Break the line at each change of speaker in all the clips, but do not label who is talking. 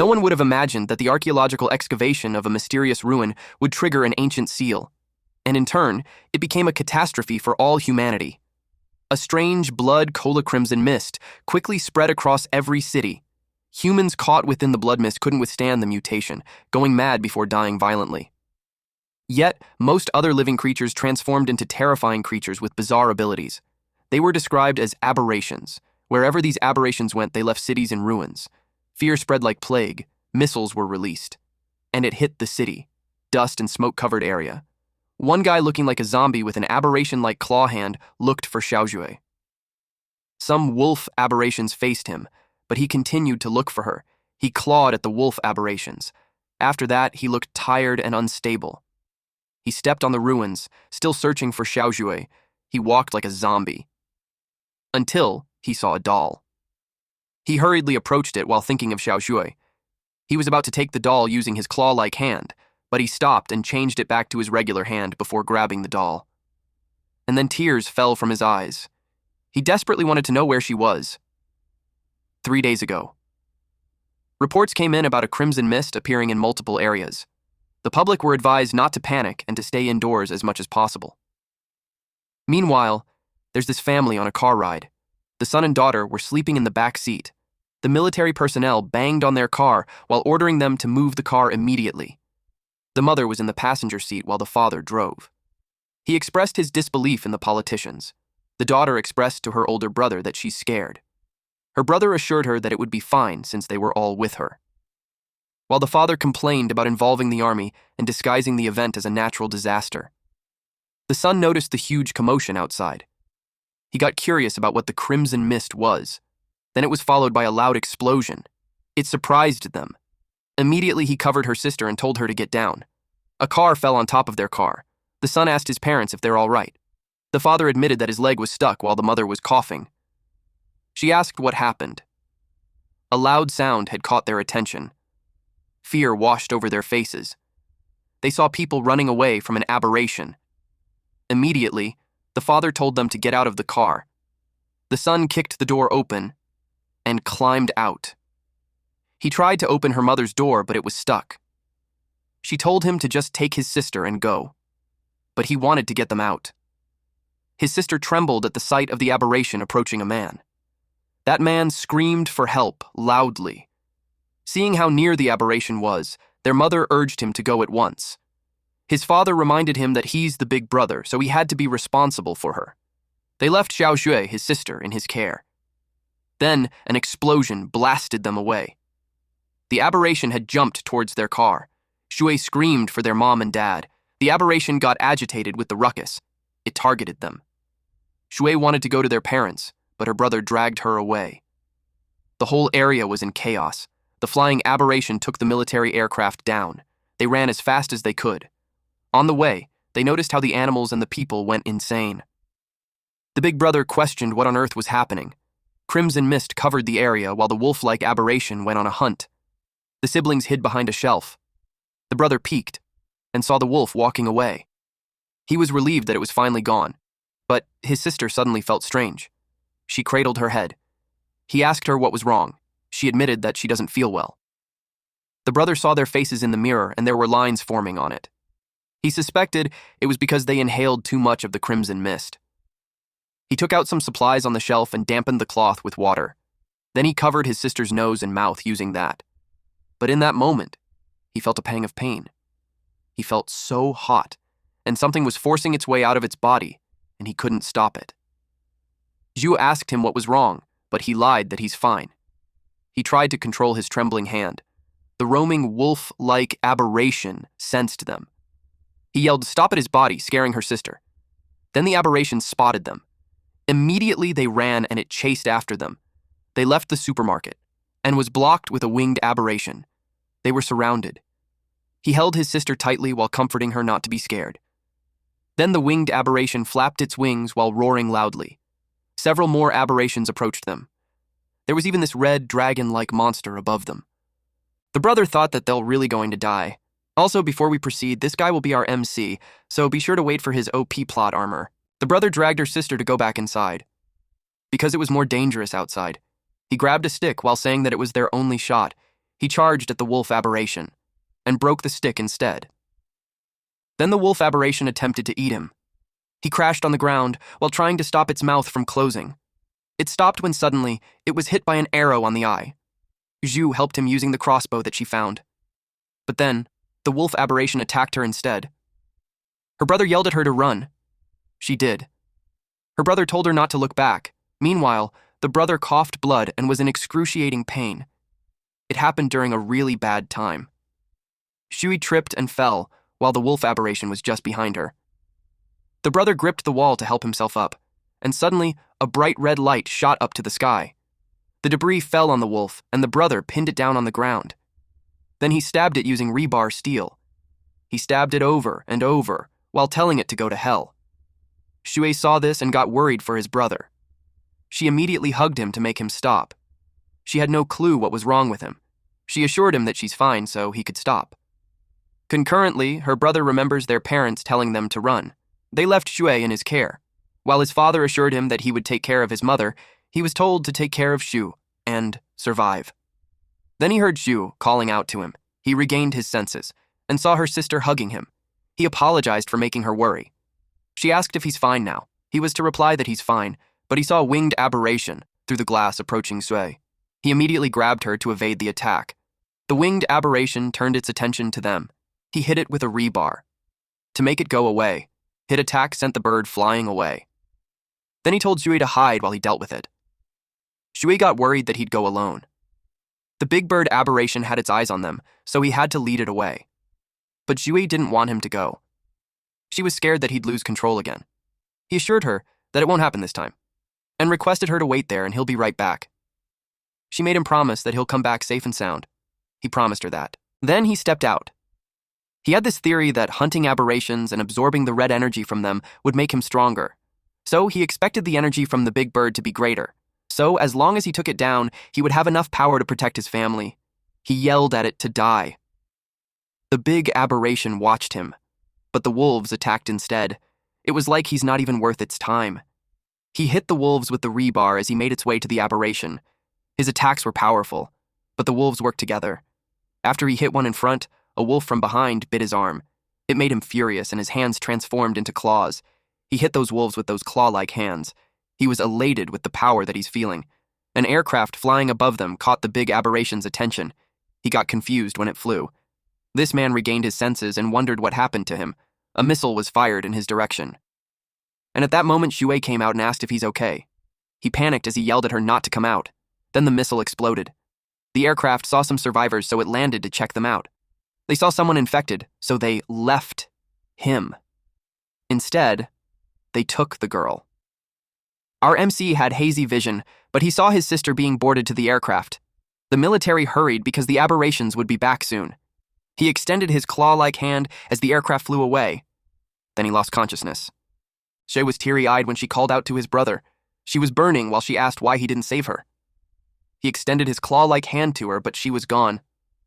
one would have imagined that the archaeological excavation of a mysterious ruin would trigger an ancient seal, and in turn, it became a catastrophe for all humanity. A strange blood-cola-crimson mist quickly spread across every city. Humans caught within the blood mist couldn't withstand the mutation, going mad before dying violently. Yet, most other living creatures transformed into terrifying creatures with bizarre abilities. They were described as aberrations. Wherever these aberrations went, they left cities in ruins. Fear spread like plague, missiles were released. And it hit the city, dust and smoke-covered area. One guy looking like a zombie with an aberration-like claw hand looked for Xiaojue. Some wolf aberrations faced him, but he continued to look for her. He clawed at the wolf aberrations. After that, he looked tired and unstable. He stepped on the ruins, still searching for Xiaojue. He walked like a zombie. Until he saw a doll. He hurriedly approached it while thinking of Xiaojue. He was about to take the doll using his claw-like hand, but he stopped and changed it back to his regular hand before grabbing the doll. And then tears fell from his eyes. He desperately wanted to know where she was. 3 days ago. Reports came in about a crimson mist appearing in multiple areas. The public were advised not to panic and to stay indoors as much as possible. Meanwhile, there's this family on a car ride. The son and daughter were sleeping in the back seat. The military personnel banged on their car while ordering them to move the car immediately. The mother was in the passenger seat while the father drove. He expressed his disbelief in the politicians. The daughter expressed to her older brother that she's scared. Her brother assured her that it would be fine since they were all with her. While the father complained about involving the army and disguising the event as a natural disaster. The son noticed the huge commotion outside. He got curious about what the crimson mist was. Then it was followed by a loud explosion. It surprised them. Immediately he covered her sister and told her to get down. A car fell on top of their car. The son asked his parents if they're all right. The father admitted that his leg was stuck while the mother was coughing. She asked what happened. A loud sound had caught their attention. Fear washed over their faces. They saw people running away from an aberration. Immediately, the father told them to get out of the car. The son kicked the door open and climbed out. He tried to open her mother's door, but it was stuck. She told him to just take his sister and go. But he wanted to get them out. His sister trembled at the sight of the aberration approaching a man. That man screamed for help loudly. Seeing how near the aberration was, their mother urged him to go at once. His father reminded him that he's the big brother, so he had to be responsible for her. They left Xiaojue, his sister, in his care. Then an explosion blasted them away. The aberration had jumped towards their car. Xue screamed for their mom and dad. The aberration got agitated with the ruckus. It targeted them. Xue wanted to go to their parents, but her brother dragged her away. The whole area was in chaos. The flying aberration took the military aircraft down. They ran as fast as they could. On the way, they noticed how the animals and the people went insane. The big brother questioned what on earth was happening. Crimson mist covered the area while the wolf-like aberration went on a hunt. The siblings hid behind a shelf. The brother peeked and saw the wolf walking away. He was relieved that it was finally gone, but his sister suddenly felt strange. She cradled her head. He asked her what was wrong. She admitted that she doesn't feel well. The brother saw their faces in the mirror and there were lines forming on it. He suspected it was because they inhaled too much of the crimson mist. He took out some supplies on the shelf and dampened the cloth with water. Then he covered his sister's nose and mouth using that. But in that moment, he felt a pang of pain. He felt so hot, and something was forcing its way out of its body, and he couldn't stop it. Zhu asked him what was wrong, but he lied that he's fine. He tried to control his trembling hand. The roaming wolf-like aberration sensed them. He yelled, "Stop at his body," scaring her sister. Then the aberration spotted them. Immediately they ran and it chased after them. They left the supermarket and was blocked with a winged aberration. They were surrounded. He held his sister tightly while comforting her not to be scared. Then the winged aberration flapped its wings while roaring loudly. Several more aberrations approached them. There was even this red dragon-like monster above them. The brother thought that they're really going to die. Also, before we proceed, this guy will be our MC, so be sure to wait for his OP plot armor. The brother dragged her sister to go back inside. Because it was more dangerous outside, he grabbed a stick while saying that it was their only shot. He charged at the wolf aberration and broke the stick instead. Then the wolf aberration attempted to eat him. He crashed on the ground while trying to stop its mouth from closing. It stopped when suddenly it was hit by an arrow on the eye. Zhu helped him using the crossbow that she found. But then, the wolf aberration attacked her instead. Her brother yelled at her to run. She did. Her brother told her not to look back. Meanwhile, the brother coughed blood and was in excruciating pain. It happened during a really bad time. Shui tripped and fell while the wolf aberration was just behind her. The brother gripped the wall to help himself up, and suddenly a bright red light shot up to the sky. The debris fell on the wolf, and the brother pinned it down on the ground. Then he stabbed it using rebar steel. He stabbed it over and over while telling it to go to hell. Shui saw this and got worried for his brother. She immediately hugged him to make him stop. She had no clue what was wrong with him. She assured him that she's fine so he could stop. Concurrently, her brother remembers their parents telling them to run. They left Shui in his care. While his father assured him that he would take care of his mother, he was told to take care of Shu and survive. Then he heard Shu calling out to him. He regained his senses and saw her sister hugging him. He apologized for making her worry. She asked if he's fine now. He was to reply that he's fine, but he saw a winged aberration through the glass approaching Sui. He immediately grabbed her to evade the attack. The winged aberration turned its attention to them. He hit it with a rebar. To make it go away, his attack sent the bird flying away. Then he told Shui to hide while he dealt with it. Shui got worried that he'd go alone. The big bird aberration had its eyes on them, so he had to lead it away. But Shui didn't want him to go. She was scared that he'd lose control again. He assured her that it won't happen this time, and requested her to wait there and he'll be right back. She made him promise that he'll come back safe and sound. He promised her that. Then he stepped out. He had this theory that hunting aberrations and absorbing the red energy from them would make him stronger. So he expected the energy from the big bird to be greater. So as long as he took it down, he would have enough power to protect his family. He yelled at it to die. The big aberration watched him, but the wolves attacked instead. It was like he's not even worth its time. He hit the wolves with the rebar as he made its way to the aberration. His attacks were powerful, but the wolves worked together. After he hit one in front, a wolf from behind bit his arm. It made him furious and his hands transformed into claws. He hit those wolves with those claw-like hands. He was elated with the power that he's feeling. An aircraft flying above them caught the big aberration's attention. He got confused when it flew. This man regained his senses and wondered what happened to him. A missile was fired in his direction. And at that moment, Shui came out and asked if he's okay. He panicked as he yelled at her not to come out. Then the missile exploded. The aircraft saw some survivors, so it landed to check them out. They saw someone infected, so they left him. Instead, they took the girl. Our MC had hazy vision, but he saw his sister being boarded to the aircraft. The military hurried because the aberrations would be back soon. He extended his claw-like hand as the aircraft flew away. Then he lost consciousness. Shui was teary-eyed when she called out to his brother. She was burning while she asked why he didn't save her. He extended his claw-like hand to her, but she was gone,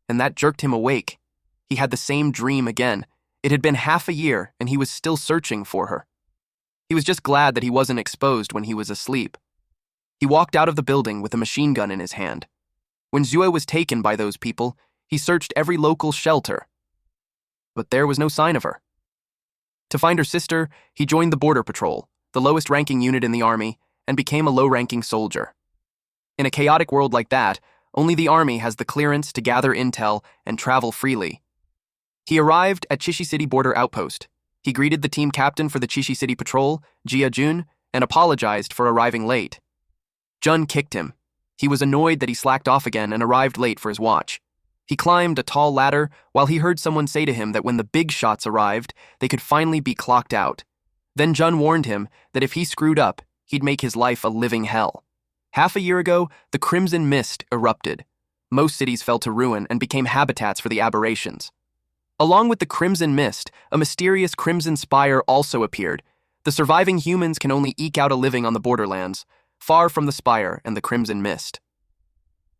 and that jerked him awake. He had the same dream again. It had been half a year, and he was still searching for her. He was just glad that he wasn't exposed when he was asleep. He walked out of the building with a machine gun in his hand. When Zue was taken by those people, he searched every local shelter. But there was no sign of her. To find her sister, he joined the Border Patrol, the lowest-ranking unit in the army, and became a low-ranking soldier. In a chaotic world like that, only the army has the clearance to gather intel and travel freely. He arrived at Chishi City Border Outpost. He greeted the team captain for the Chishi City Patrol, Jia Jun, and apologized for arriving late. Jun kicked him. He was annoyed that he slacked off again and arrived late for his watch. He climbed a tall ladder while he heard someone say to him that when the big shots arrived, they could finally be clocked out. Then Jun warned him that if he screwed up, he'd make his life a living hell. Half a year ago, the Crimson Mist erupted. Most cities fell to ruin and became habitats for the aberrations. Along with the Crimson Mist, a mysterious Crimson Spire also appeared. The surviving humans can only eke out a living on the borderlands, far from the Spire and the Crimson Mist.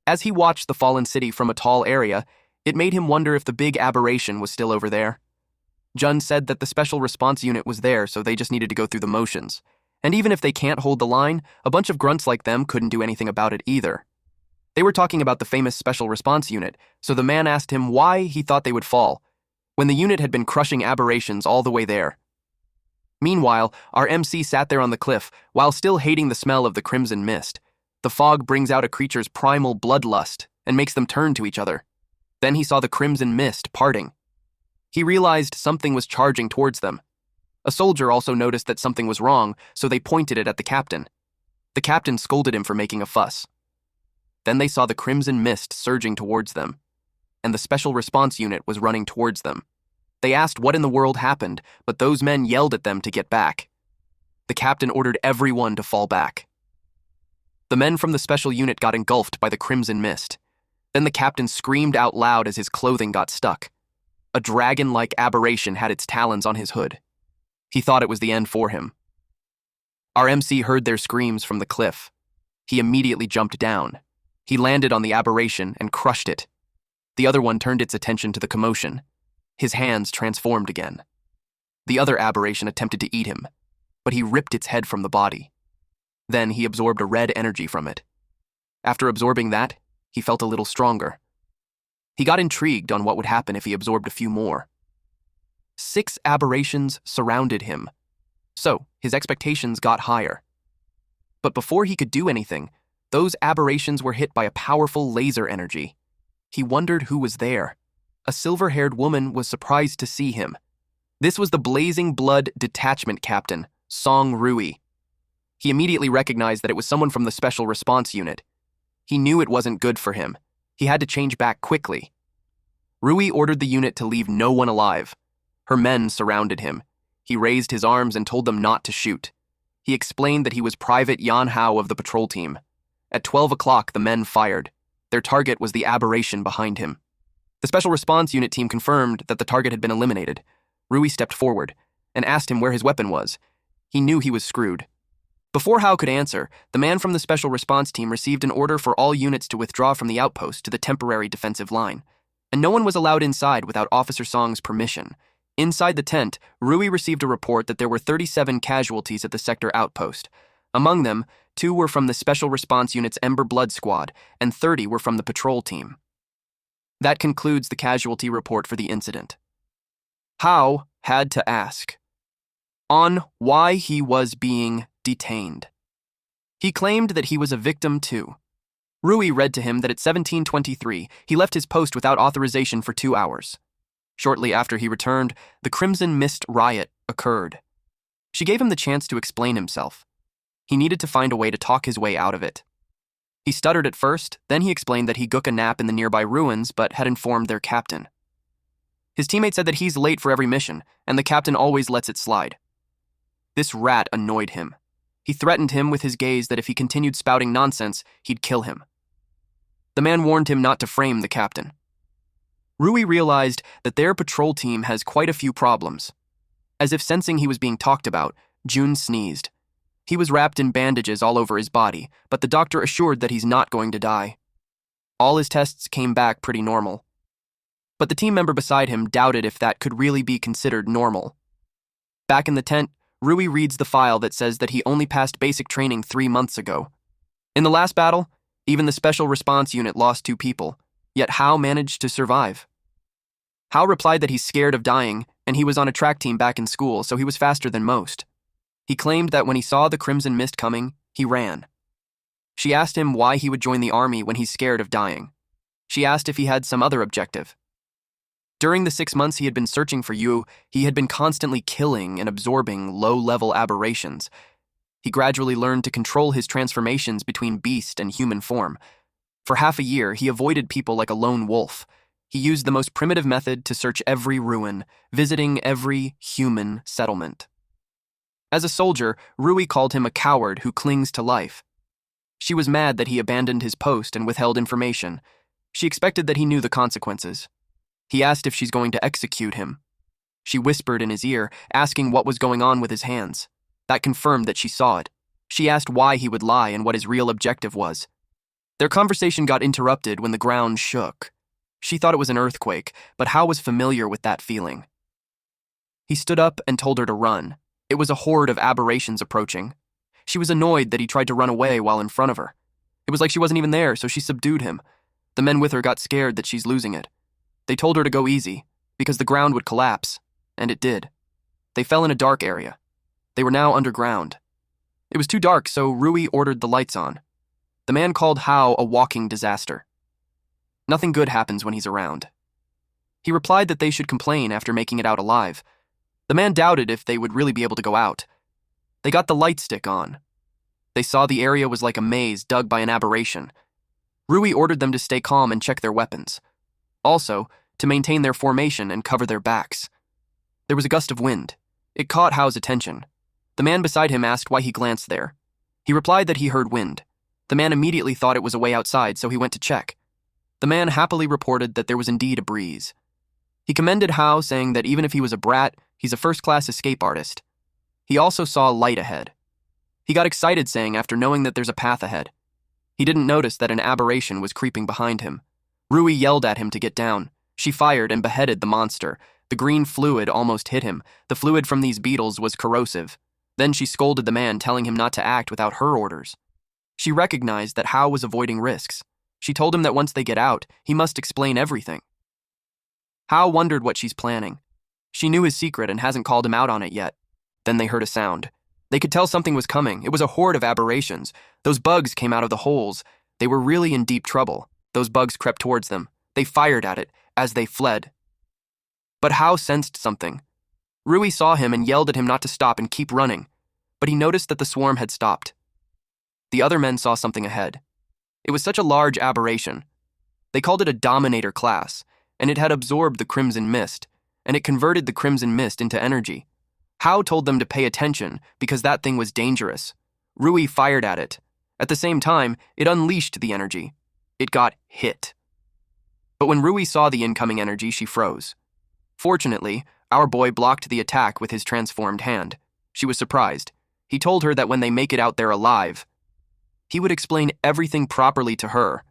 As he watched the fallen city from a tall area, it made him wonder if the big aberration was still over there. Jun said that the special response unit was there, so they just needed to go through the motions. And even if they can't hold the line, a bunch of grunts like them couldn't do anything about it either. They were talking about the famous Special Response Unit, so the man asked him why he thought they would fall, when the unit had been crushing aberrations all the way there. Meanwhile, our MC sat there on the cliff, while still hating the smell of the crimson mist. The fog brings out a creature's primal bloodlust and makes them turn to each other. Then he saw the crimson mist parting. He realized something was charging towards them. A soldier also noticed that something was wrong, so they pointed it at the captain. The captain scolded him for making a fuss. Then they saw the crimson mist surging towards them, and the Special Response Unit was running towards them. They asked what in the world happened, but those men yelled at them to get back. The captain ordered everyone to fall back. The men from the special unit got engulfed by the crimson mist. Then the captain screamed out loud as his clothing got stuck. A dragon-like aberration had its talons on his hood. He thought it was the end for him. Our MC heard their screams from the cliff. He immediately jumped down. He landed on the aberration and crushed it. The other one turned its attention to the commotion. His hands transformed again. The other aberration attempted to eat him, but he ripped its head from the body. Then he absorbed a red energy from it. After absorbing that, he felt a little stronger. He got intrigued on what would happen if he absorbed a few more. 6 aberrations surrounded him, so his expectations got higher. But before he could do anything, those aberrations were hit by a powerful laser energy. He wondered who was there. A silver-haired woman was surprised to see him. This was the Blazing Blood Detachment Captain, Song Rui. He immediately recognized that it was someone from the Special Response Unit. He knew it wasn't good for him. He had to change back quickly. Rui ordered the unit to leave no one alive. Her men surrounded him. He raised his arms and told them not to shoot. He explained that he was Private Yahello of the patrol team. At 12 o'clock, the men fired. Their target was the aberration behind him. The Special Response Unit team confirmed that the target had been eliminated. Rui stepped forward and asked him where his weapon was. He knew he was screwed. Before Hao could answer, the man from the Special Response Team received an order for all units to withdraw from the outpost to the temporary defensive line, and no one was allowed inside without Officer Song's permission. Inside the tent, Rui received a report that there were 37 casualties at the sector outpost. Among them, 2 were from the Special Response Unit's Ember Blood Squad, and 30 were from the patrol team. That concludes the casualty report for the incident. Hao had to ask on why he was being detained. He claimed that he was a victim too. Rui read to him that at 17:23, he left his post without authorization for 2 hours. Shortly after he returned, the Crimson Mist riot occurred. She gave him the chance to explain himself. He needed to find a way to talk his way out of it. He stuttered at first, then he explained that he took a nap in the nearby ruins but had informed their captain. His teammate said that he's late for every mission, and the captain always lets it slide. This rat annoyed him. He threatened him with his gaze that if he continued spouting nonsense, he'd kill him. The man warned him not to frame the captain. Rui realized that their patrol team has quite a few problems. As if sensing he was being talked about, Jun sneezed. He was wrapped in bandages all over his body, but the doctor assured that he's not going to die. All his tests came back pretty normal. But the team member beside him doubted if that could really be considered normal. Back in the tent, Rui reads the file that says that he only passed basic training 3 months ago. In the last battle, even the Special Response Unit lost 2 people, yet Hao managed to survive. Hao replied that he's scared of dying, and he was on a track team back in school, so he was faster than most. He claimed that when he saw the Crimson Mist coming, he ran. She asked him why he would join the army when he's scared of dying. She asked if he had some other objective. During the 6 months he had been searching for Yu, he had been constantly killing and absorbing low-level aberrations. He gradually learned to control his transformations between beast and human form. For half a year, he avoided people like a lone wolf. He used the most primitive method to search every ruin, visiting every human settlement. As a soldier, Rui called him a coward who clings to life. She was mad that he abandoned his post and withheld information. She expected that he knew the consequences. He asked if she's going to execute him. She whispered in his ear, asking what was going on with his hands. That confirmed that she saw it. She asked why he would lie and what his real objective was. Their conversation got interrupted when the ground shook. She thought it was an earthquake, but Hao was familiar with that feeling. He stood up and told her to run. It was a horde of aberrations approaching. She was annoyed that he tried to run away while in front of her. It was like she wasn't even there, so she subdued him. The men with her got scared that she's losing it. They told her to go easy, because the ground would collapse, and it did. They fell in a dark area. They were now underground. It was too dark, so Rui ordered the lights on. The man called Hao a walking disaster. Nothing good happens when he's around. He replied that they should complain after making it out alive. The man doubted if they would really be able to go out. They got the light stick on. They saw the area was like a maze dug by an aberration. Rui ordered them to stay calm and check their weapons. Also, to maintain their formation and cover their backs. There was a gust of wind. It caught Hao's attention. The man beside him asked why he glanced there. He replied that he heard wind. The man immediately thought it was a way outside, so he went to check. The man happily reported that there was indeed a breeze. He commended Hao, saying that even if he was a brat, he's a first-class escape artist. He also saw light ahead. He got excited, saying after knowing that there's a path ahead. He didn't notice that an aberration was creeping behind him. Rui yelled at him to get down. She fired and beheaded the monster. The green fluid almost hit him. The fluid from these beetles was corrosive. Then she scolded the man, telling him not to act without her orders. She recognized that Hao was avoiding risks. She told him that once they get out, he must explain everything. Hao wondered what she's planning. She knew his secret and hasn't called him out on it yet. Then they heard a sound. They could tell something was coming. It was a horde of aberrations. Those bugs came out of the holes. They were really in deep trouble. Those bugs crept towards them. They fired at it as they fled. But Hao sensed something. Rui saw him and yelled at him not to stop and keep running, but he noticed that the swarm had stopped. The other men saw something ahead. It was such a large aberration. They called it a dominator class, and it had absorbed the crimson mist, and it converted the crimson mist into energy. Hao told them to pay attention because that thing was dangerous. Rui fired at it. At the same time, it unleashed the energy. It got hit. But when Rui saw the incoming energy, she froze. Fortunately, our boy blocked the attack with his transformed hand. She was surprised. He told her that when they make it out there alive, he would explain everything properly to her.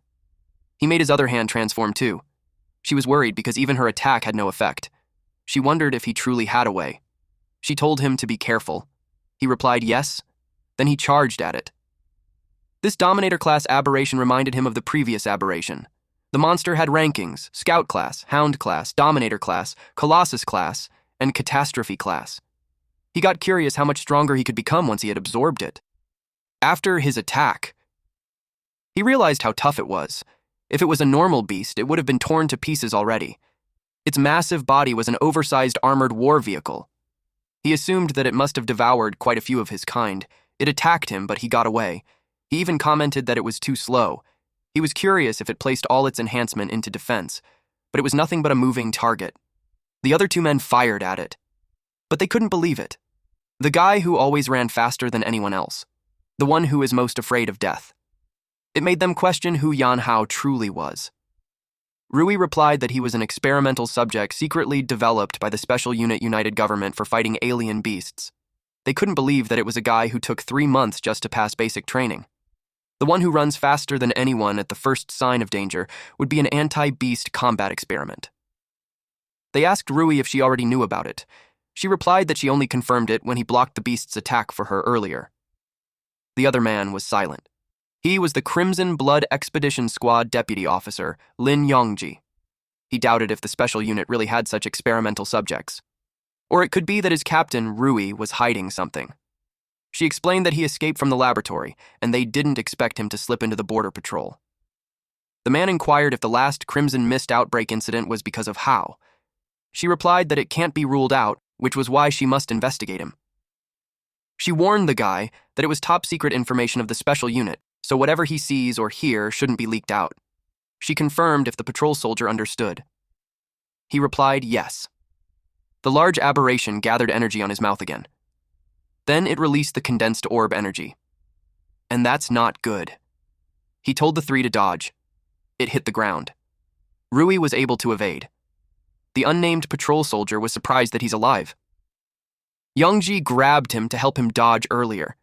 He made his other hand transform too. She was worried because even her attack had no effect. She wondered if he truly had a way. She told him to be careful. He replied yes. Then he charged at it. This Dominator class aberration reminded him of the previous aberration. The monster had rankings: Scout class, Hound class, Dominator class, Colossus class, and Catastrophe class. He got curious how much stronger he could become once he had absorbed it. After his attack, he realized how tough it was. If it was a normal beast, it would have been torn to pieces already. Its massive body was an oversized armored war vehicle. He assumed that it must have devoured quite a few of his kind. It attacked him, but he got away. He even commented that it was too slow. He was curious if it placed all its enhancement into defense, but it was nothing but a moving target. The other two men fired at it, but they couldn't believe it. The guy who always ran faster than anyone else. The one who is most afraid of death. It made them question who Yan Hao truly was. Rui replied that he was an experimental subject secretly developed by the Special Unit United Government for fighting alien beasts. They couldn't believe that it was a guy who took 3 months just to pass basic training. The one who runs faster than anyone at the first sign of danger would be an anti-beast combat experiment. They asked Rui if she already knew about it. She replied that she only confirmed it when he blocked the beast's attack for her earlier. The other man was silent. He was the Crimson Blood Expedition Squad Deputy Officer, Lin Yongji. He doubted if the special unit really had such experimental subjects. Or it could be that his captain, Rui, was hiding something. She explained that he escaped from the laboratory, and they didn't expect him to slip into the border patrol. The man inquired if the last Crimson Mist outbreak incident was because of Hao. She replied that it can't be ruled out, which was why she must investigate him. She warned the guy that it was top-secret information of the special unit, so whatever he sees or hears shouldn't be leaked out. She confirmed if the patrol soldier understood. He replied yes. The large aberration gathered energy on his mouth again. Then it released the condensed orb energy. And that's not good. He told the 3 to dodge. It hit the ground. Rui was able to evade. The unnamed patrol soldier was surprised that he's alive. Yongji grabbed him to help him dodge earlier.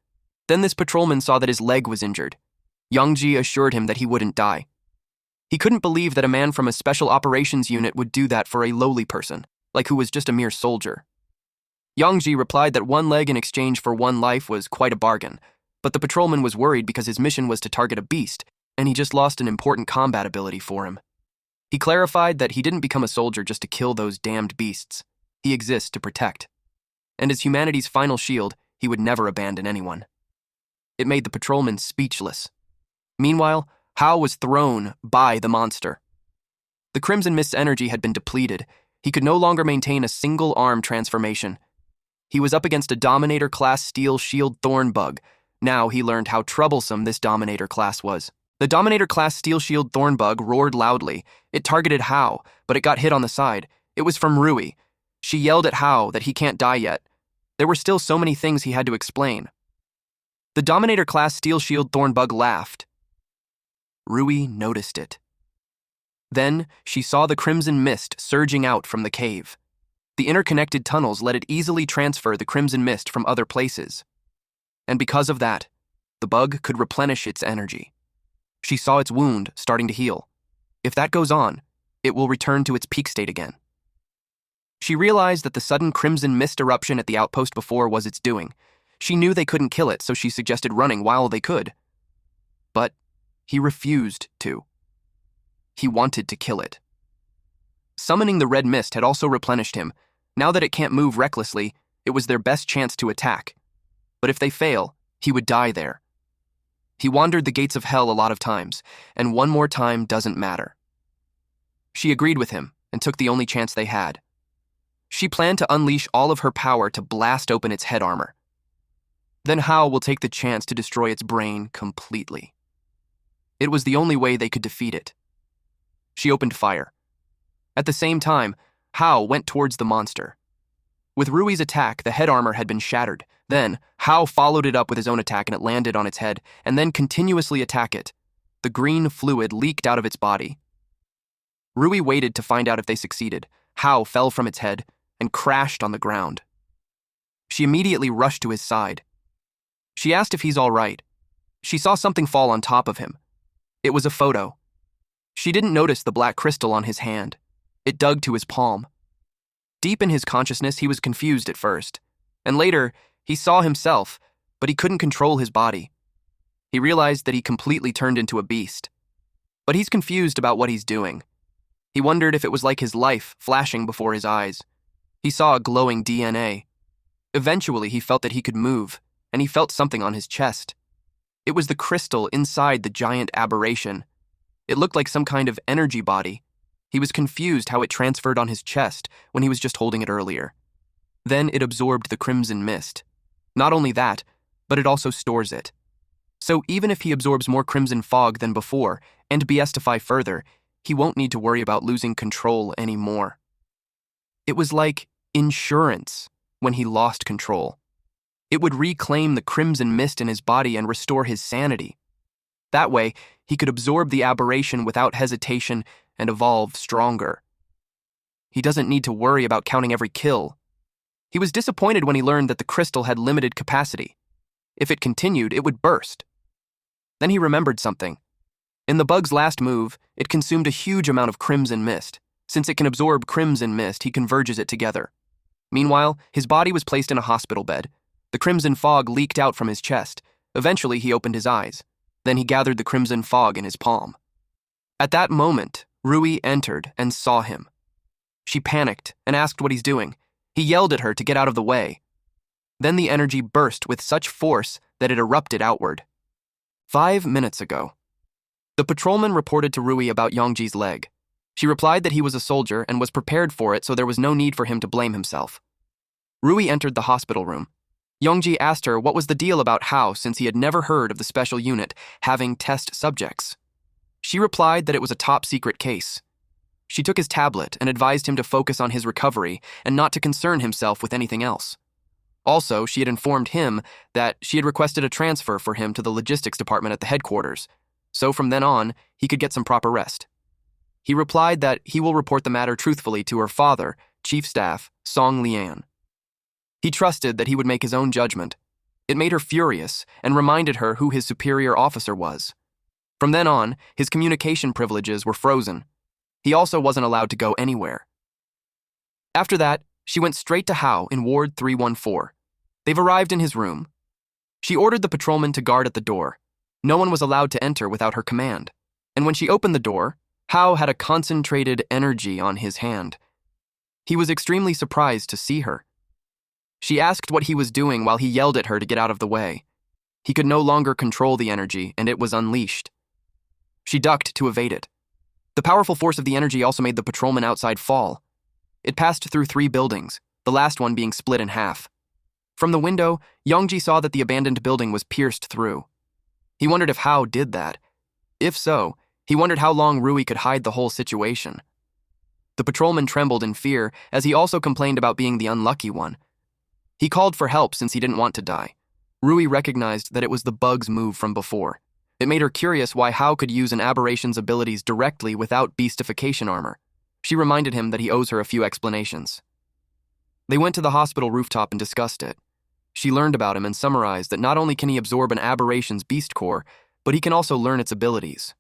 Then this patrolman saw that his leg was injured. Yongji assured him that he wouldn't die. He couldn't believe that a man from a special operations unit would do that for a lowly person, like who was just a mere soldier. Yongji replied that 1 leg in exchange for 1 life was quite a bargain, but the patrolman was worried because his mission was to target a beast, and he just lost an important combat ability for him. He clarified that he didn't become a soldier just to kill those damned beasts. He exists to protect. And as humanity's final shield, he would never abandon anyone. It made the patrolman speechless. Meanwhile, Hao was thrown by the monster. The Crimson Mist's energy had been depleted. He could no longer maintain a single arm transformation. He was up against a Dominator-class Steel Shield Thorn Bug. Now he learned how troublesome this Dominator class was. The Dominator-class Steel Shield Thorn Bug roared loudly. It targeted Hao, but it got hit on the side. It was from Rui. She yelled at Hao that he can't die yet. There were still so many things he had to explain. The Dominator-class Steel Shield Thorn Bug laughed. Rui noticed it. Then she saw the Crimson Mist surging out from the cave. The interconnected tunnels let it easily transfer the Crimson Mist from other places. And because of that, the bug could replenish its energy. She saw its wound starting to heal. If that goes on, it will return to its peak state again. She realized that the sudden Crimson Mist eruption at the outpost before was its doing. She knew they couldn't kill it, so she suggested running while they could. But he refused to. He wanted to kill it. Summoning the red mist had also replenished him. Now that it can't move recklessly, it was their best chance to attack. But if they fail, he would die there. He wandered the gates of hell a lot of times, and one more time doesn't matter. She agreed with him and took the only chance they had. She planned to unleash all of her power to blast open its head armor. Then Hao will take the chance to destroy its brain completely. It was the only way they could defeat it. She opened fire. At the same time, Hao went towards the monster. With Rui's attack, the head armor had been shattered. Then, Hao followed it up with his own attack and it landed on its head, and then continuously attack it. The green fluid leaked out of its body. Rui waited to find out if they succeeded. Hao fell from its head and crashed on the ground. She immediately rushed to his side. She asked if he's all right. She saw something fall on top of him. It was a photo. She didn't notice the black crystal on his hand. It dug to his palm. Deep in his consciousness, he was confused at first. And later, he saw himself, but he couldn't control his body. He realized that he completely turned into a beast. But he's confused about what he's doing. He wondered if it was like his life flashing before his eyes. He saw a glowing DNA. Eventually, he felt that he could move, and he felt something on his chest. It was the crystal inside the giant aberration. It looked like some kind of energy body. He was confused how it transferred on his chest when he was just holding it earlier. Then it absorbed the Crimson Mist. Not only that, but it also stores it. So even if he absorbs more Crimson Fog than before, and beastify further, he won't need to worry about losing control anymore. It was like insurance when he lost control. It would reclaim the Crimson Mist in his body and restore his sanity. That way, he could absorb the aberration without hesitation and evolve stronger. He doesn't need to worry about counting every kill. He was disappointed when he learned that the crystal had limited capacity. If it continued, it would burst. Then he remembered something. In the bug's last move, it consumed a huge amount of Crimson Mist. Since it can absorb Crimson Mist, he converges it together. Meanwhile, his body was placed in a hospital bed. The Crimson Fog leaked out from his chest. Eventually, he opened his eyes. Then he gathered the Crimson Fog in his palm. At that moment, Rui entered and saw him. She panicked and asked what he's doing. He yelled at her to get out of the way. Then the energy burst with such force that it erupted outward. 5 minutes ago. The patrolman reported to Rui about Yongji's leg. She replied that he was a soldier and was prepared for it, so there was no need for him to blame himself. Rui entered the hospital room. Yongji asked her what was the deal about Hao since he had never heard of the special unit having test subjects. She replied that it was a top-secret case. She took his tablet and advised him to focus on his recovery and not to concern himself with anything else. Also, she had informed him that she had requested a transfer for him to the logistics department at the headquarters, so from then on, he could get some proper rest. He replied that he will report the matter truthfully to her father, Chief Staff Song Lian. He trusted that he would make his own judgment. It made her furious and reminded her who his superior officer was. From then on, his communication privileges were frozen. He also wasn't allowed to go anywhere. After that, she went straight to Hao in Ward 314. They've arrived in his room. She ordered the patrolman to guard at the door. No one was allowed to enter without her command. And when she opened the door, Hao had a concentrated energy on his hand. He was extremely surprised to see her. She asked what he was doing while he yelled at her to get out of the way. He could no longer control the energy, and it was unleashed. She ducked to evade it. The powerful force of the energy also made the patrolman outside fall. It passed through 3 buildings, the last one being split in half. From the window, Yongji saw that the abandoned building was pierced through. He wondered if Hao did that. If so, he wondered how long Rui could hide the whole situation. The patrolman trembled in fear as he also complained about being the unlucky one. He called for help since he didn't want to die. Rui recognized that it was the bug's move from before. It made her curious why Hao could use an aberration's abilities directly without beastification armor. She reminded him that he owes her a few explanations. They went to the hospital rooftop and discussed it. She learned about him and summarized that not only can he absorb an aberration's beast core, but he can also learn its abilities.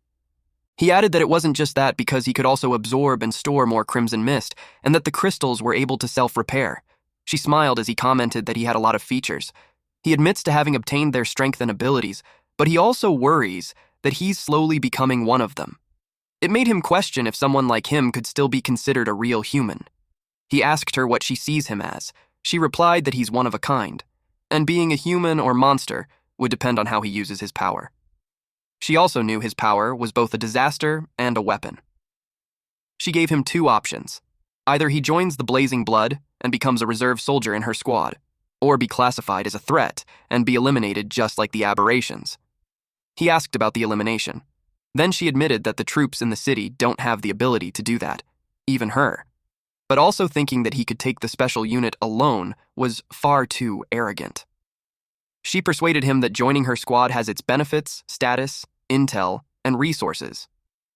He added that it wasn't just that because he could also absorb and store more crimson mist, and that the crystals were able to self-repair. She smiled as he commented that he had a lot of features. He admits to having obtained their strength and abilities, but he also worries that he's slowly becoming one of them. It made him question if someone like him could still be considered a real human. He asked her what she sees him as. She replied that he's one of a kind, and being a human or monster would depend on how he uses his power. She also knew his power was both a disaster and a weapon. She gave him 2 options. Either he joins the Blazing Blood and becomes a reserve soldier in her squad, or be classified as a threat and be eliminated just like the aberrations. He asked about the elimination. Then she admitted that the troops in the city don't have the ability to do that, even her. But also thinking that he could take the special unit alone was far too arrogant. She persuaded him that joining her squad has its benefits, status, intel, and resources,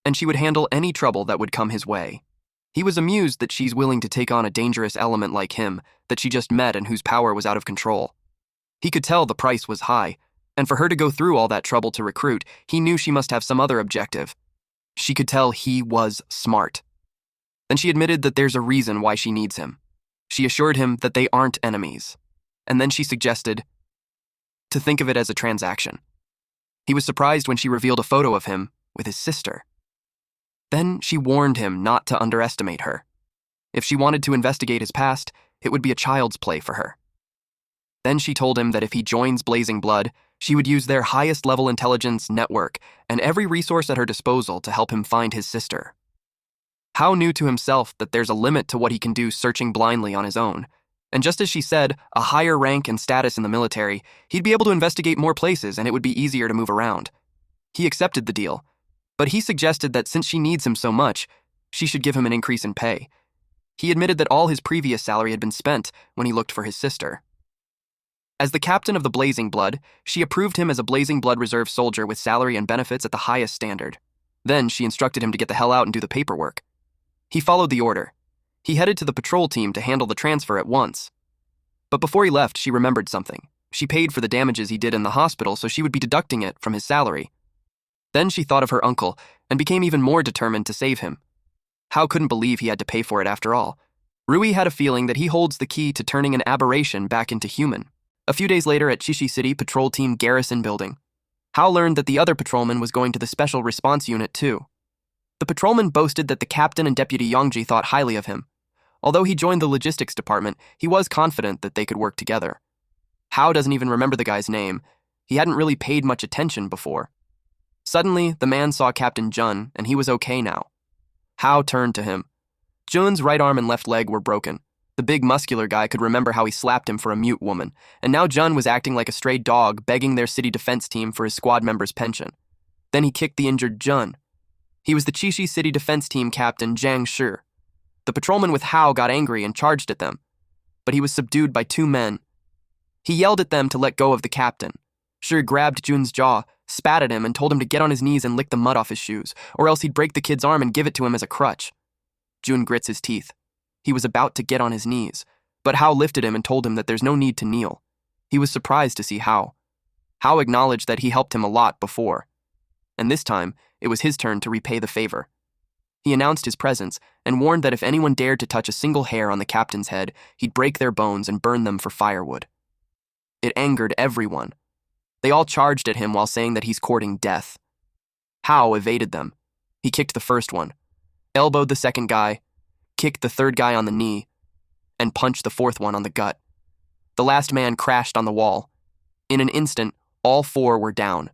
and she would handle any trouble that would come his way. He was amused that she's willing to take on a dangerous element like him that she just met and whose power was out of control. He could tell the price was high, and for her to go through all that trouble to recruit, he knew she must have some other objective. She could tell he was smart. Then she admitted that there's a reason why she needs him. She assured him that they aren't enemies. And then she suggested to think of it as a transaction. He was surprised when she revealed a photo of him with his sister. Then she warned him not to underestimate her. If she wanted to investigate his past, it would be a child's play for her. Then she told him that if he joins Blazing Blood, she would use their highest level intelligence network and every resource at her disposal to help him find his sister. Hao knew to himself that there's a limit to what he can do searching blindly on his own. And just as she said, a higher rank and status in the military, he'd be able to investigate more places and it would be easier to move around. He accepted the deal, but he suggested that since she needs him so much, she should give him an increase in pay. He admitted that all his previous salary had been spent when he looked for his sister. As the captain of the Blazing Blood, she approved him as a Blazing Blood reserve soldier with salary and benefits at the highest standard. Then she instructed him to get the hell out and do the paperwork. He followed the order. He headed to the patrol team to handle the transfer at once. But before he left, she remembered something. She paid for the damages he did in the hospital, so she would be deducting it from his salary. Then she thought of her uncle and became even more determined to save him. Hao couldn't believe he had to pay for it after all. Rui had a feeling that he holds the key to turning an aberration back into human. A few days later at Chishi City Patrol Team Garrison Building, Hao learned that the other patrolman was going to the Special Response Unit too. The patrolman boasted that the captain and Deputy Yongji thought highly of him. Although he joined the logistics department, he was confident that they could work together. Hao doesn't even remember the guy's name. He hadn't really paid much attention before. Suddenly, the man saw Captain Jun, and he was okay now. Hao turned to him. Jun's right arm and left leg were broken. The big muscular guy could remember how he slapped him for a mute woman, and now Jun was acting like a stray dog begging their city defense team for his squad member's pension. Then he kicked the injured Jun. He was the Chishi City Defense Team Captain Zhang Shi. The patrolman with Hao got angry and charged at them, but he was subdued by 2 men. He yelled at them to let go of the captain. Shi grabbed Jun's jaw, spat at him, and told him to get on his knees and lick the mud off his shoes, or else he'd break the kid's arm and give it to him as a crutch. Jun grits his teeth. He was about to get on his knees, but Hao lifted him and told him that there's no need to kneel. He was surprised to see Hao. Hao acknowledged that he helped him a lot before, and this time it was his turn to repay the favor. He announced his presence and warned that if anyone dared to touch a single hair on the captain's head, he'd break their bones and burn them for firewood. It angered everyone. They all charged at him while saying that he's courting death. Hao evaded them. He kicked the first one, elbowed the second guy, kicked the third guy on the knee, and punched the fourth one on the gut. The last man crashed on the wall. In an instant, all four were down.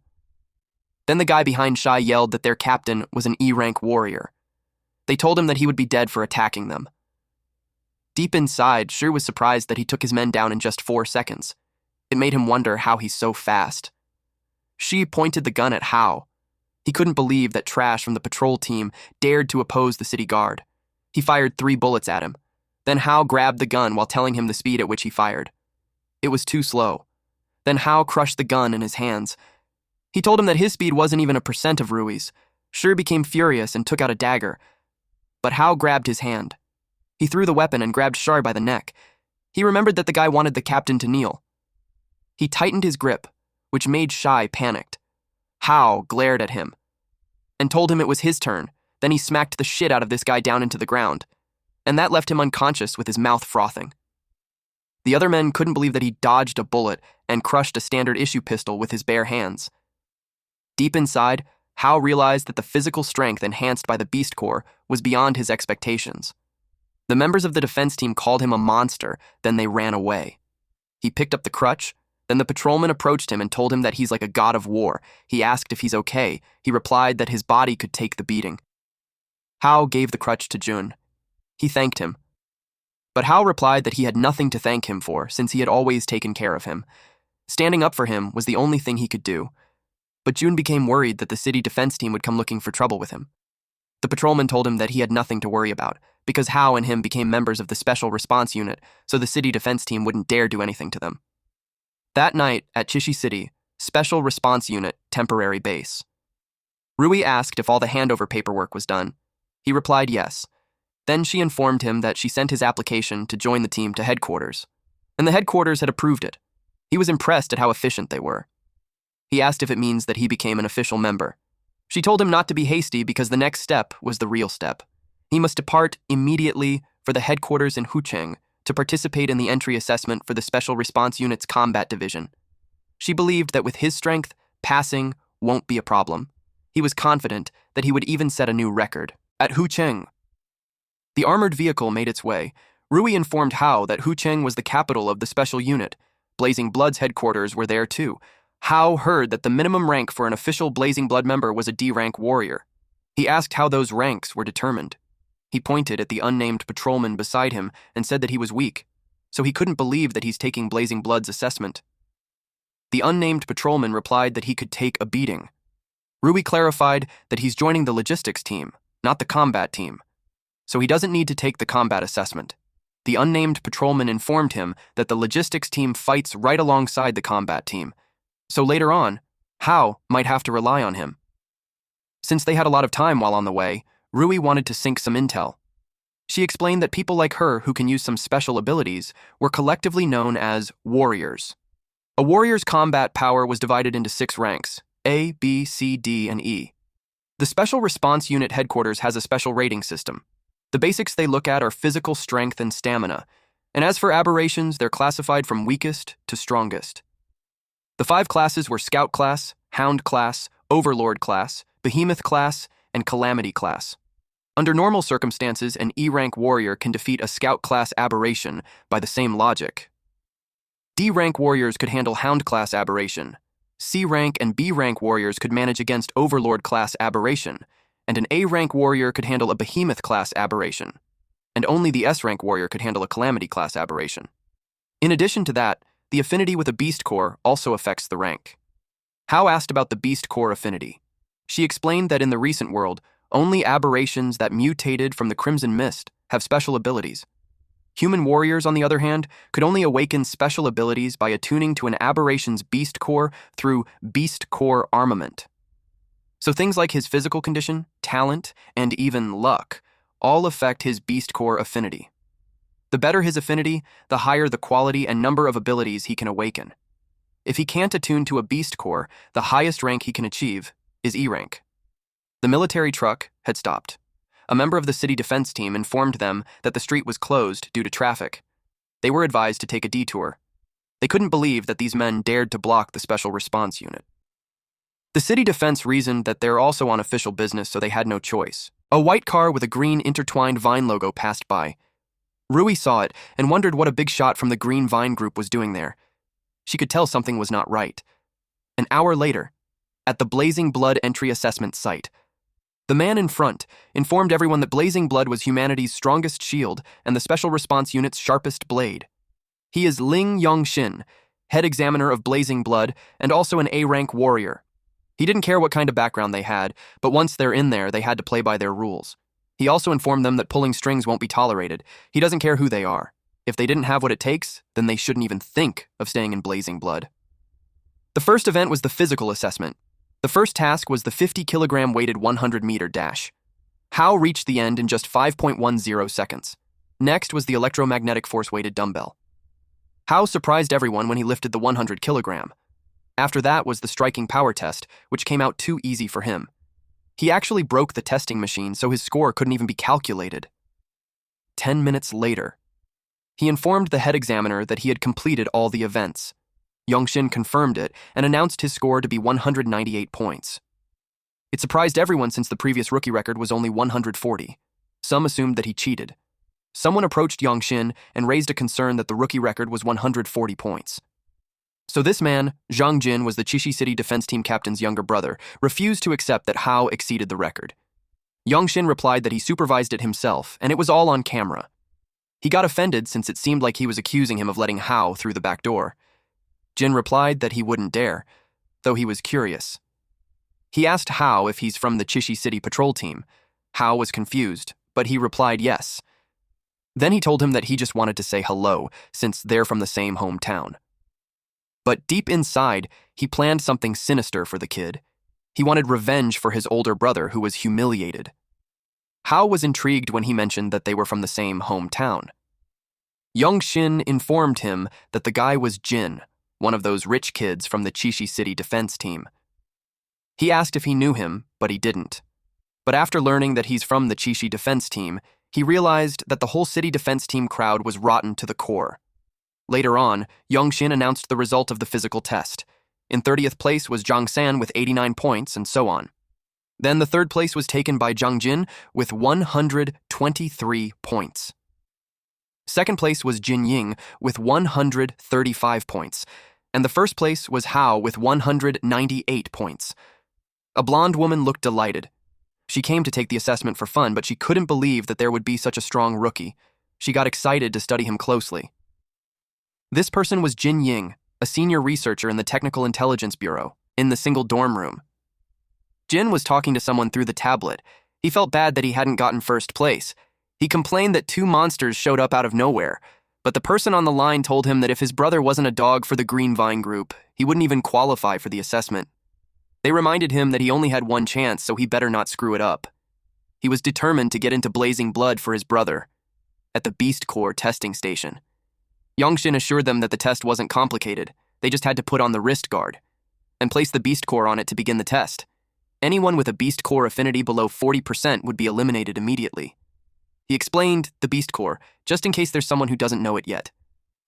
Then the guy behind Shai yelled that their captain was an E-rank warrior. They told him that he would be dead for attacking them. Deep inside, Shi was surprised that he took his men down in just 4 seconds. It made him wonder how he's so fast. Shi pointed the gun at Hao. He couldn't believe that trash from the patrol team dared to oppose the city guard. He fired 3 bullets at him. Then Hao grabbed the gun while telling him the speed at which he fired. It was too slow. Then Hao crushed the gun in his hands. He told him that his speed wasn't even a percent of Rui's. Shi became furious and took out a dagger. But Hao grabbed his hand. He threw the weapon and grabbed Shar by the neck. He remembered that the guy wanted the captain to kneel. He tightened his grip, which made Shai panicked. Hao glared at him and told him it was his turn. Then he smacked the shit out of this guy down into the ground, and that left him unconscious with his mouth frothing. The other men couldn't believe that he dodged a bullet and crushed a standard issue pistol with his bare hands. Deep inside, Hao realized that the physical strength enhanced by the Beast Core was beyond his expectations. The members of the defense team called him a monster, then they ran away. He picked up the crutch. Then the patrolman approached him and told him that he's like a god of war. He asked if he's okay. He replied that his body could take the beating. Hao gave the crutch to Jun. He thanked him. But Hao replied that he had nothing to thank him for, since he had always taken care of him. Standing up for him was the only thing he could do. But Jun became worried that the city defense team would come looking for trouble with him. The patrolman told him that he had nothing to worry about, because Hao and him became members of the Special Response Unit, so the city defense team wouldn't dare do anything to them. That night, at Chishi City, Special Response Unit, temporary base. Rui asked if all the handover paperwork was done. He replied yes. Then she informed him that she sent his application to join the team to headquarters, and the headquarters had approved it. He was impressed at how efficient they were. He asked if it means that he became an official member. She told him not to be hasty because the next step was the real step. He must depart immediately for the headquarters in Hucheng to participate in the entry assessment for the Special Response Unit's Combat Division. She believed that with his strength, passing won't be a problem. He was confident that he would even set a new record. At Hucheng, the armored vehicle made its way. Rui informed Hao that Hucheng was the capital of the special unit. Blazing Blood's headquarters were there too. Hao heard that the minimum rank for an official Blazing Blood member was a D-rank warrior. He asked how those ranks were determined. He pointed at the unnamed patrolman beside him and said that he was weak, so he couldn't believe that he's taking Blazing Blood's assessment. The unnamed patrolman replied that he could take a beating. Rui clarified that he's joining the logistics team, not the combat team, so he doesn't need to take the combat assessment. The unnamed patrolman informed him that the logistics team fights right alongside the combat team, so later on, Hao might have to rely on him. Since they had a lot of time while on the way, Rui wanted to sink some intel. She explained that people like her who can use some special abilities were collectively known as warriors. A warrior's combat power was divided into 6 ranks: A, B, C, D, and E. The Special Response Unit headquarters has a special rating system. The basics they look at are physical strength and stamina, and as for aberrations, they're classified from weakest to strongest. The 5 classes were Scout class, Hound class, Overlord class, Behemoth class, and Calamity class. Under normal circumstances, an E-rank warrior can defeat a Scout class aberration by the same logic. D-rank warriors could handle Hound class aberration. C-rank and B-rank warriors could manage against Overlord class aberration, and an A-rank warrior could handle a Behemoth class aberration, and only the S-rank warrior could handle a Calamity class aberration. In addition to that, the affinity with a Beast Core also affects the rank. Hao asked about the Beast Core affinity. She explained that in the recent world, only aberrations that mutated from the Crimson Mist have special abilities. Human warriors, on the other hand, could only awaken special abilities by attuning to an aberration's Beast Core through Beast Core armament. So things like his physical condition, talent, and even luck all affect his Beast Core affinity. The better his affinity, the higher the quality and number of abilities he can awaken. If he can't attune to a Beast Core, the highest rank he can achieve is E-rank. The military truck had stopped. A member of the city defense team informed them that the street was closed due to traffic. They were advised to take a detour. They couldn't believe that these men dared to block the Special Response Unit. The city defense reasoned that they're also on official business, so they had no choice. A white car with a green intertwined vine logo passed by. Rui saw it and wondered what a big shot from the Green Vine group was doing there. She could tell something was not right. An hour later, at the Blazing Blood entry assessment site, the man in front informed everyone that Blazing Blood was humanity's strongest shield and the Special Response Unit's sharpest blade. He is Ling Yongxin, head examiner of Blazing Blood and also an A-rank warrior. He didn't care what kind of background they had, but once they're in there, they had to play by their rules. He also informed them that pulling strings won't be tolerated. He doesn't care who they are. If they didn't have what it takes, then they shouldn't even think of staying in Blazing Blood. The first event was the physical assessment. The first task was the 50-kilogram weighted 100-meter dash. Hao reached the end in just 5.10 seconds. Next was the electromagnetic force-weighted dumbbell. Hao surprised everyone when he lifted the 100-kilogram. After that was the striking power test, which came out too easy for him. He actually broke the testing machine, so his score couldn't even be calculated. 10 minutes later, he informed the head examiner that he had completed all the events. Yongxin confirmed it and announced his score to be 198 points. It surprised everyone since the previous rookie record was only 140. Some assumed that he cheated. Someone approached Yongxin and raised a concern that the rookie record was 140 points. So this man, Zhang Jin, was the Chishi City defense team captain's younger brother, refused to accept that Hao exceeded the record. Yongxin replied that he supervised it himself, and it was all on camera. He got offended since it seemed like he was accusing him of letting Hao through the back door. Jin replied that he wouldn't dare, though he was curious. He asked Hao if he's from the Chishi City patrol team. Hao was confused, but he replied yes. Then he told him that he just wanted to say hello, since they're from the same hometown. But deep inside, he planned something sinister for the kid. He wanted revenge for his older brother who was humiliated. Hao was intrigued when he mentioned that they were from the same hometown. Yongxin informed him that the guy was Jin, one of those rich kids from the Chishi City defense team. He asked if he knew him, but he didn't. But after learning that he's from the Chishi defense team, he realized that the whole city defense team crowd was rotten to the core. Later on, Yongxin announced the result of the physical test. In 30th place was Zhang San with 89 points, and so on. Then the third place was taken by Zhang Jin with 123 points. Second place was Jin Ying with 135 points, and the first place was Hao with 198 points. A blonde woman looked delighted. She came to take the assessment for fun, but she couldn't believe that there would be such a strong rookie. She got excited to study him closely. This person was Jin Ying, a senior researcher in the Technical Intelligence Bureau, in the single dorm room. Jin was talking to someone through the tablet. He felt bad that he hadn't gotten first place. He complained that two monsters showed up out of nowhere, but the person on the line told him that if his brother wasn't a dog for the Green Vine group, he wouldn't even qualify for the assessment. They reminded him that he only had one chance, so he better not screw it up. He was determined to get into Blazing Blood for his brother. At the Beast Corps testing station, Yongxin assured them that the test wasn't complicated. They just had to put on the wrist guard and place the Beast Core on it to begin the test. Anyone with a Beast Core affinity below 40% would be eliminated immediately. He explained the Beast Core, just in case there's someone who doesn't know it yet.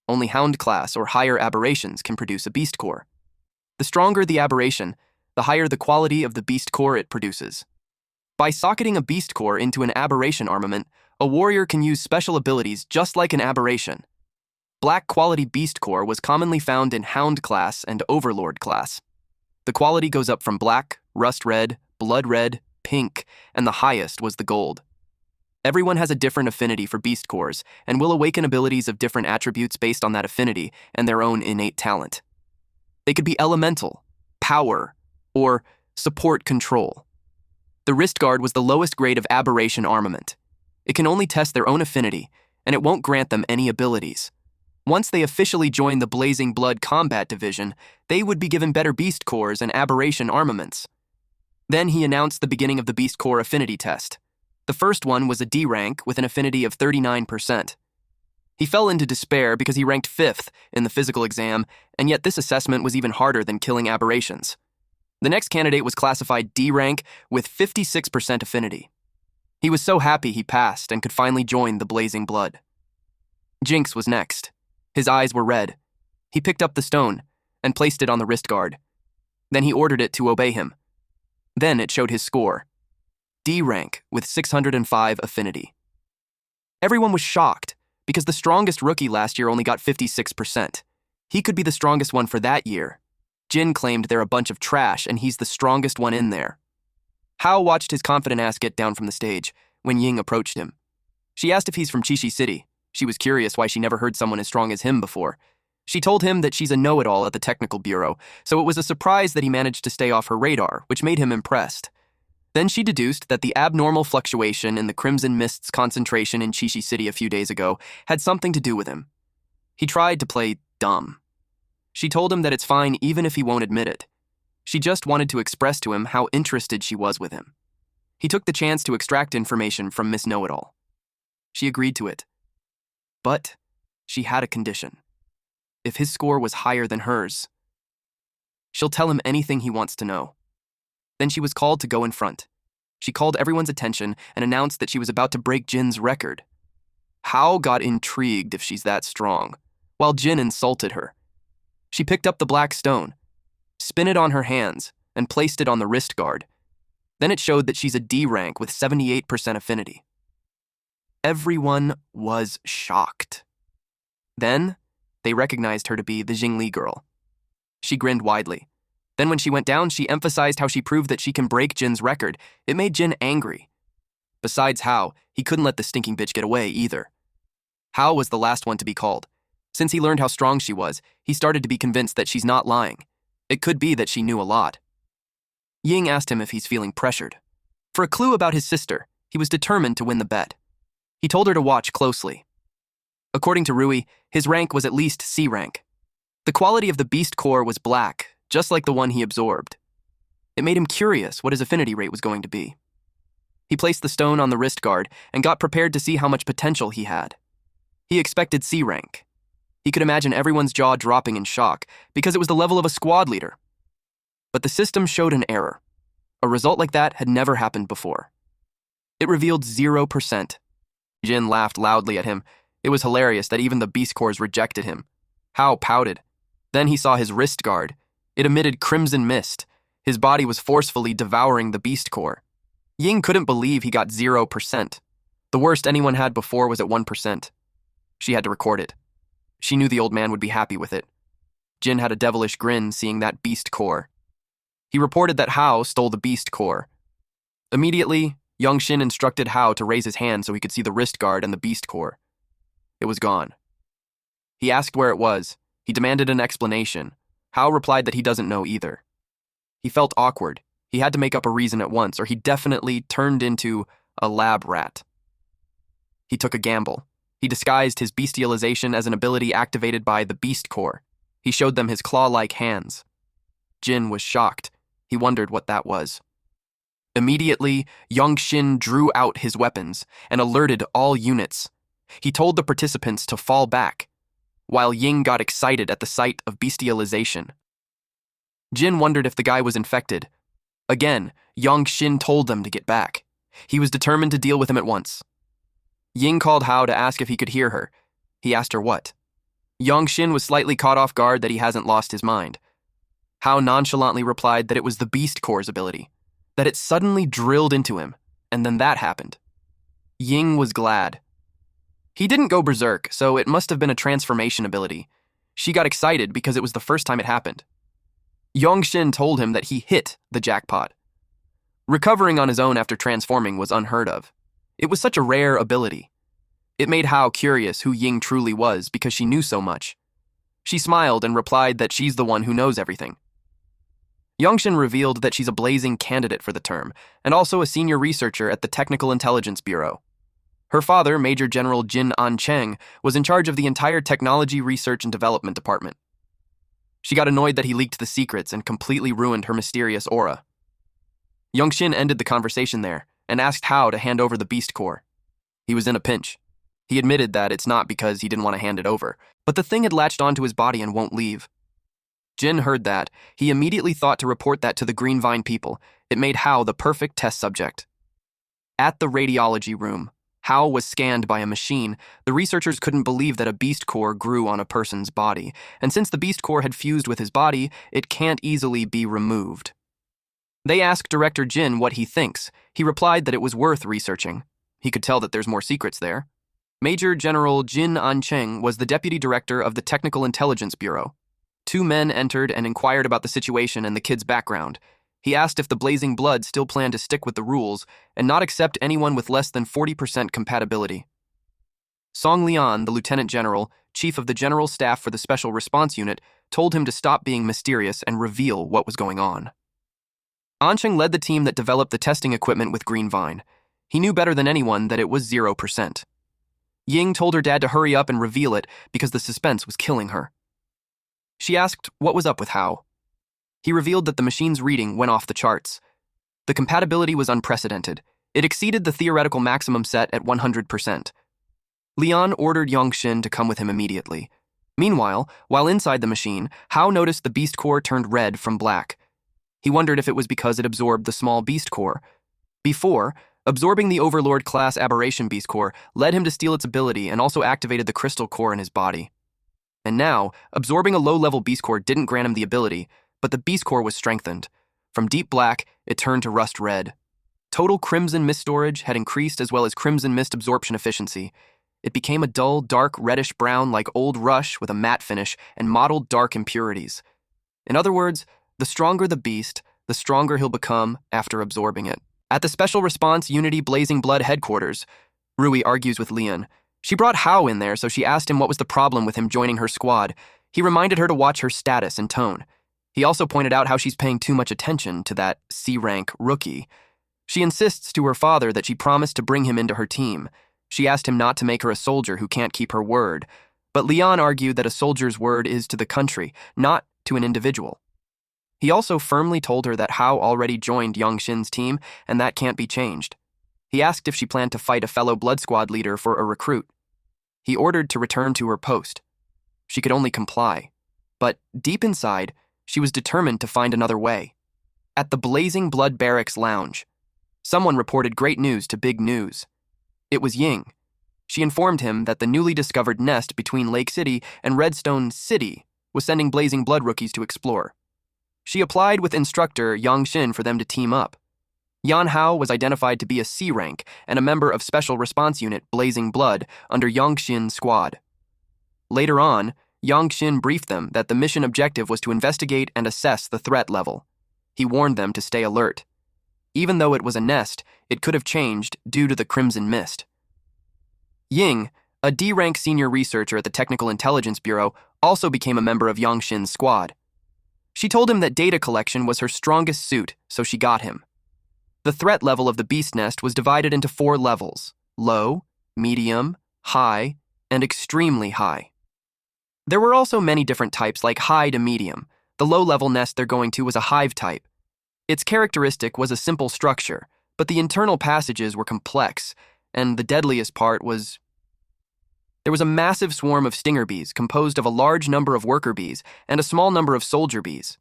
Only Hound class or higher aberrations can produce a Beast Core. The stronger the aberration, the higher the quality of the Beast Core it produces. By socketing a Beast Core into an aberration armament, a warrior can use special abilities just like an aberration. Black quality Beast Core was commonly found in Hound class and Overlord class. The quality goes up from black, rust red, blood red, pink, and the highest was the gold. Everyone has a different affinity for Beast Cores and will awaken abilities of different attributes based on that affinity and their own innate talent. They could be elemental, power, or support control. The wrist guard was the lowest grade of aberration armament. It can only test their own affinity, and it won't grant them any abilities. Once they officially join the Blazing Blood Combat Division, they would be given better Beast Cores and aberration armaments. Then he announced the beginning of the Beast Core affinity test. The first one was a D rank with an affinity of 39%. He fell into despair because he ranked 5th in the physical exam, and yet this assessment was even harder than killing aberrations. The next candidate was classified D rank with 56% affinity. He was so happy he passed and could finally join the Blazing Blood. Jinx was next. His eyes were red. He picked up the stone and placed it on the wrist guard. Then he ordered it to obey him. Then it showed his score. D rank with 605 affinity. Everyone was shocked because the strongest rookie last year only got 56%. He could be the strongest one for that year. Jin claimed they're a bunch of trash and he's the strongest one in there. Hao watched his confident ass get down from the stage when Ying approached him. She asked if he's from Chishi City. She was curious why she never heard someone as strong as him before. She told him that she's a know-it-all at the technical bureau, so it was a surprise that he managed to stay off her radar, which made him impressed. Then she deduced that the abnormal fluctuation in the Crimson Mist's concentration in Chishi City a few days ago had something to do with him. He tried to play dumb. She told him that it's fine even if he won't admit it. She just wanted to express to him how interested she was with him. He took the chance to extract information from Miss Know-It-All. She agreed to it. But she had a condition. If his score was higher than hers, she'll tell him anything he wants to know. Then she was called to go in front. She called everyone's attention and announced that she was about to break Jin's record. Hao got intrigued if she's that strong, while Jin insulted her. She picked up the black stone, spun it on her hands, and placed it on the wrist guard. Then it showed that she's a D rank with 78% affinity. Everyone was shocked. Then, they recognized her to be the Jingli girl. She grinned widely. Then when she went down, she emphasized how she proved that she can break Jin's record. It made Jin angry. Besides Hao, he couldn't let the stinking bitch get away either. Hao was the last one to be called. Since he learned how strong she was, he started to be convinced that she's not lying. It could be that she knew a lot. Ying asked him if he's feeling pressured. For a clue about his sister, he was determined to win the bet. He told her to watch closely. According to Rui, his rank was at least C rank. The quality of the beast core was black, just like the one he absorbed. It made him curious what his affinity rate was going to be. He placed the stone on the wrist guard and got prepared to see how much potential he had. He expected C rank. He could imagine everyone's jaw dropping in shock because it was the level of a squad leader. But the system showed an error. A result like that had never happened before. It revealed 0%. Jin laughed loudly at him. It was hilarious that even the beast cores rejected him. Hao pouted. Then he saw his wrist guard. It emitted crimson mist. His body was forcefully devouring the beast core. Ying couldn't believe he got 0%. The worst anyone had before was at 1%. She had to record it. She knew the old man would be happy with it. Jin had a devilish grin seeing that beast core. He reported that Hao stole the beast core. Immediately, Youngshin instructed Hao to raise his hand so he could see the wrist guard and the beast core. It was gone. He asked where it was. He demanded an explanation. Hao replied that he doesn't know either. He felt awkward. He had to make up a reason at once, or he definitely turned into a lab rat. He took a gamble. He disguised his bestialization as an ability activated by the beast core. He showed them his claw-like hands. Jin was shocked. He wondered what that was. Immediately, Youngshin drew out his weapons and alerted all units. He told the participants to fall back, while Ying got excited at the sight of bestialization. Jin wondered if the guy was infected. Again, Youngshin told them to get back. He was determined to deal with him at once. Ying called Hao to ask if he could hear her. He asked her what. Youngshin was slightly caught off guard that he hasn't lost his mind. Hao nonchalantly replied that it was the beast core's ability, that it suddenly drilled into him, and then that happened. Ying was glad. He didn't go berserk, so it must have been a transformation ability. She got excited because it was the first time it happened. Youngshin told him that he hit the jackpot. Recovering on his own after transforming was unheard of. It was such a rare ability. It made Hao curious who Ying truly was because she knew so much. She smiled and replied that she's the one who knows everything. Youngshin revealed that she's a blazing candidate for the term, and also a senior researcher at the Technical Intelligence Bureau. Her father, Major General Jin An-cheng, was in charge of the entire Technology Research and Development Department. She got annoyed that he leaked the secrets and completely ruined her mysterious aura. Youngshin ended the conversation there and asked Hao to hand over the beast core. He was in a pinch. He admitted that it's not because he didn't want to hand it over, but the thing had latched onto his body and won't leave. Jin heard that. He immediately thought to report that to the Green Vine people. It made Hao the perfect test subject. At the radiology room, Hao was scanned by a machine. The researchers couldn't believe that a beast core grew on a person's body, and since the beast core had fused with his body, it can't easily be removed. They asked Director Jin what he thinks. He replied that it was worth researching. He could tell that there's more secrets there. Major General Jin Ancheng was the deputy director of the Technical Intelligence Bureau. Two men entered and inquired about the situation and the kid's background. He asked if the Blazing Blood still planned to stick with the rules and not accept anyone with less than 40% compatibility. Song Lian, the lieutenant general, chief of the general staff for the Special Response Unit, told him to stop being mysterious and reveal what was going on. Ancheng led the team that developed the testing equipment with Green Vine. He knew better than anyone that it was 0%. Ying told her dad to hurry up and reveal it because the suspense was killing her. She asked what was up with Hao. He revealed that the machine's reading went off the charts. The compatibility was unprecedented. It exceeded the theoretical maximum set at 100%. Lian ordered Yongxin to come with him immediately. Meanwhile, while inside the machine, Hao noticed the beast core turned red from black. He wondered if it was because it absorbed the small beast core. Before, absorbing the Overlord class aberration beast core led him to steal its ability and also activated the crystal core in his body. And now, absorbing a low-level beast core didn't grant him the ability, but the beast core was strengthened. From deep black, it turned to rust red. Total crimson mist storage had increased as well as crimson mist absorption efficiency. It became a dull, dark, reddish-brown like Old Rush with a matte finish and mottled dark impurities. In other words, the stronger the beast, the stronger he'll become after absorbing it. At the Special Response Unity Blazing Blood headquarters, Rui argues with Lian. She brought Hao in there, so she asked him what was the problem with him joining her squad. He reminded her to watch her status and tone. He also pointed out how she's paying too much attention to that C-rank rookie. She insists to her father that she promised to bring him into her team. She asked him not to make her a soldier who can't keep her word. But Lian argued that a soldier's word is to the country, not to an individual. He also firmly told her that Hao already joined Yongxin's team, and that can't be changed. He asked if she planned to fight a fellow Blood Squad leader for a recruit. He ordered to return to her post. She could only comply. But deep inside, she was determined to find another way. At the Blazing Blood Barracks lounge, someone reported great news to Big News. It was Ying. She informed him that the newly discovered nest between Lake City and Redstone City was sending Blazing Blood rookies to explore. She applied with instructor Yongxin for them to team up. Yan Hao was identified to be a C-rank and a member of Special Response Unit Blazing Blood under Yongxin's squad. Later on, Yongxin briefed them that the mission objective was to investigate and assess the threat level. He warned them to stay alert. Even though it was a nest, it could have changed due to the crimson mist. Ying, a D-rank senior researcher at the Technical Intelligence Bureau, also became a member of Yongxin's squad. She told him that data collection was her strongest suit, so she got him. The threat level of the beast nest was divided into 4 levels: low, medium, high, and extremely high. There were also many different types like high to medium. The low-level nest they're going to was a hive type. Its characteristic was a simple structure, but the internal passages were complex, and the deadliest part was there was a massive swarm of stinger bees composed of a large number of worker bees and a small number of soldier bees.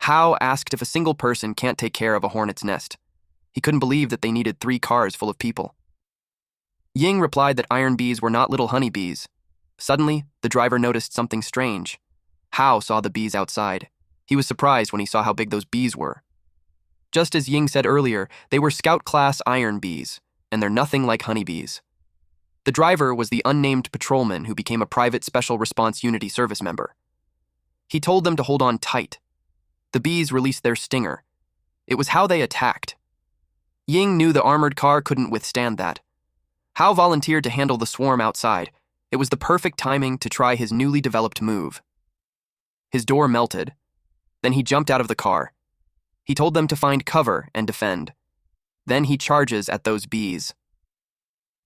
Hao asked if a single person can't take care of a hornet's nest. He couldn't believe that they needed 3 cars full of people. Ying replied that iron bees were not little honeybees. Suddenly, the driver noticed something strange. Hao saw the bees outside. He was surprised when he saw how big those bees were. Just as Ying said earlier, they were scout-class iron bees, and they're nothing like honeybees. The driver was the unnamed patrolman who became a private Special Response Unity service member. He told them to hold on tight. The bees released their stinger. It was how they attacked. Ying knew the armored car couldn't withstand that. Hao volunteered to handle the swarm outside. It was the perfect timing to try his newly developed move. His door melted. Then he jumped out of the car. He told them to find cover and defend. Then he charges at those bees.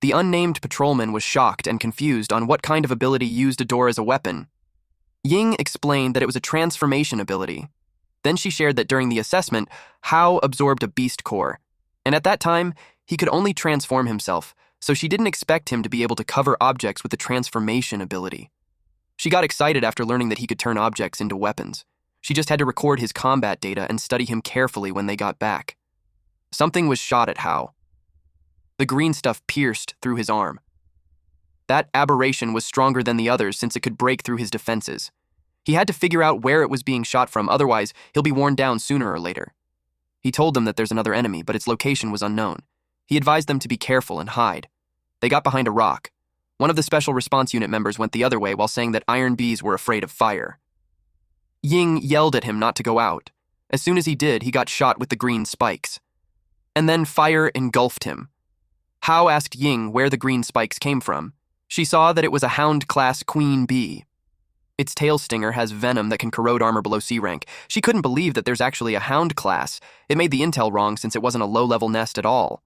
The unnamed patrolman was shocked and confused on what kind of ability used a door as a weapon. Ying explained that it was a transformation ability. Then she shared that during the assessment, Hao absorbed a beast core, and at that time, he could only transform himself, so she didn't expect him to be able to cover objects with the transformation ability. She got excited after learning that he could turn objects into weapons. She just had to record his combat data and study him carefully when they got back. Something was shot at Hao. The green stuff pierced through his arm. That aberration was stronger than the others since it could break through his defenses. He had to figure out where it was being shot from, otherwise he'll be worn down sooner or later. He told them that there's another enemy, but its location was unknown. He advised them to be careful and hide. They got behind a rock. One of the Special Response Unit members went the other way while saying that iron bees were afraid of fire. Ying yelled at him not to go out. As soon as he did, he got shot with the green spikes. And then fire engulfed him. Hao asked Ying where the green spikes came from. She saw that it was a hound-class queen bee. Its tail stinger has venom that can corrode armor below C rank. She couldn't believe that there's actually a hound class. It made the intel wrong since it wasn't a low-level nest at all.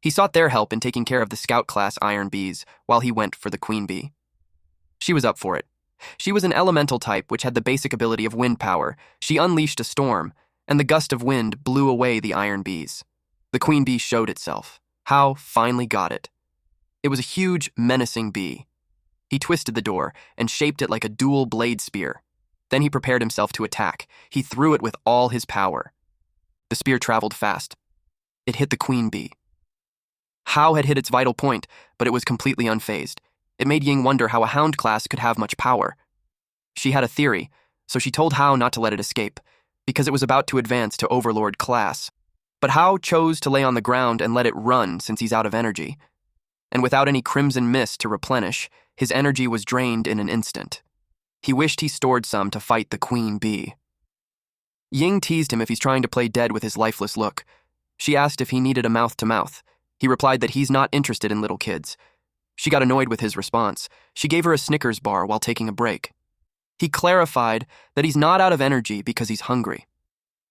He sought their help in taking care of the scout-class iron bees while he went for the queen bee. She was up for it. She was an elemental type which had the basic ability of wind power. She unleashed a storm, and the gust of wind blew away the iron bees. The queen bee showed itself. Hao finally got it. It was a huge, menacing bee. He twisted the door and shaped it like a dual blade spear. Then he prepared himself to attack. He threw it with all his power. The spear traveled fast. It hit the queen bee. Hao had hit its vital point, but it was completely unfazed. It made Ying wonder how a hound class could have much power. She had a theory, so she told Hao not to let it escape, because it was about to advance to Overlord class. But Hao chose to lay on the ground and let it run since he's out of energy. And without any crimson mist to replenish, his energy was drained in an instant. He wished he stored some to fight the queen bee. Ying teased him if he's trying to play dead with his lifeless look. She asked if he needed a mouth-to-mouth. He replied that he's not interested in little kids. She got annoyed with his response. She gave her a Snickers bar while taking a break. He clarified that he's not out of energy because he's hungry.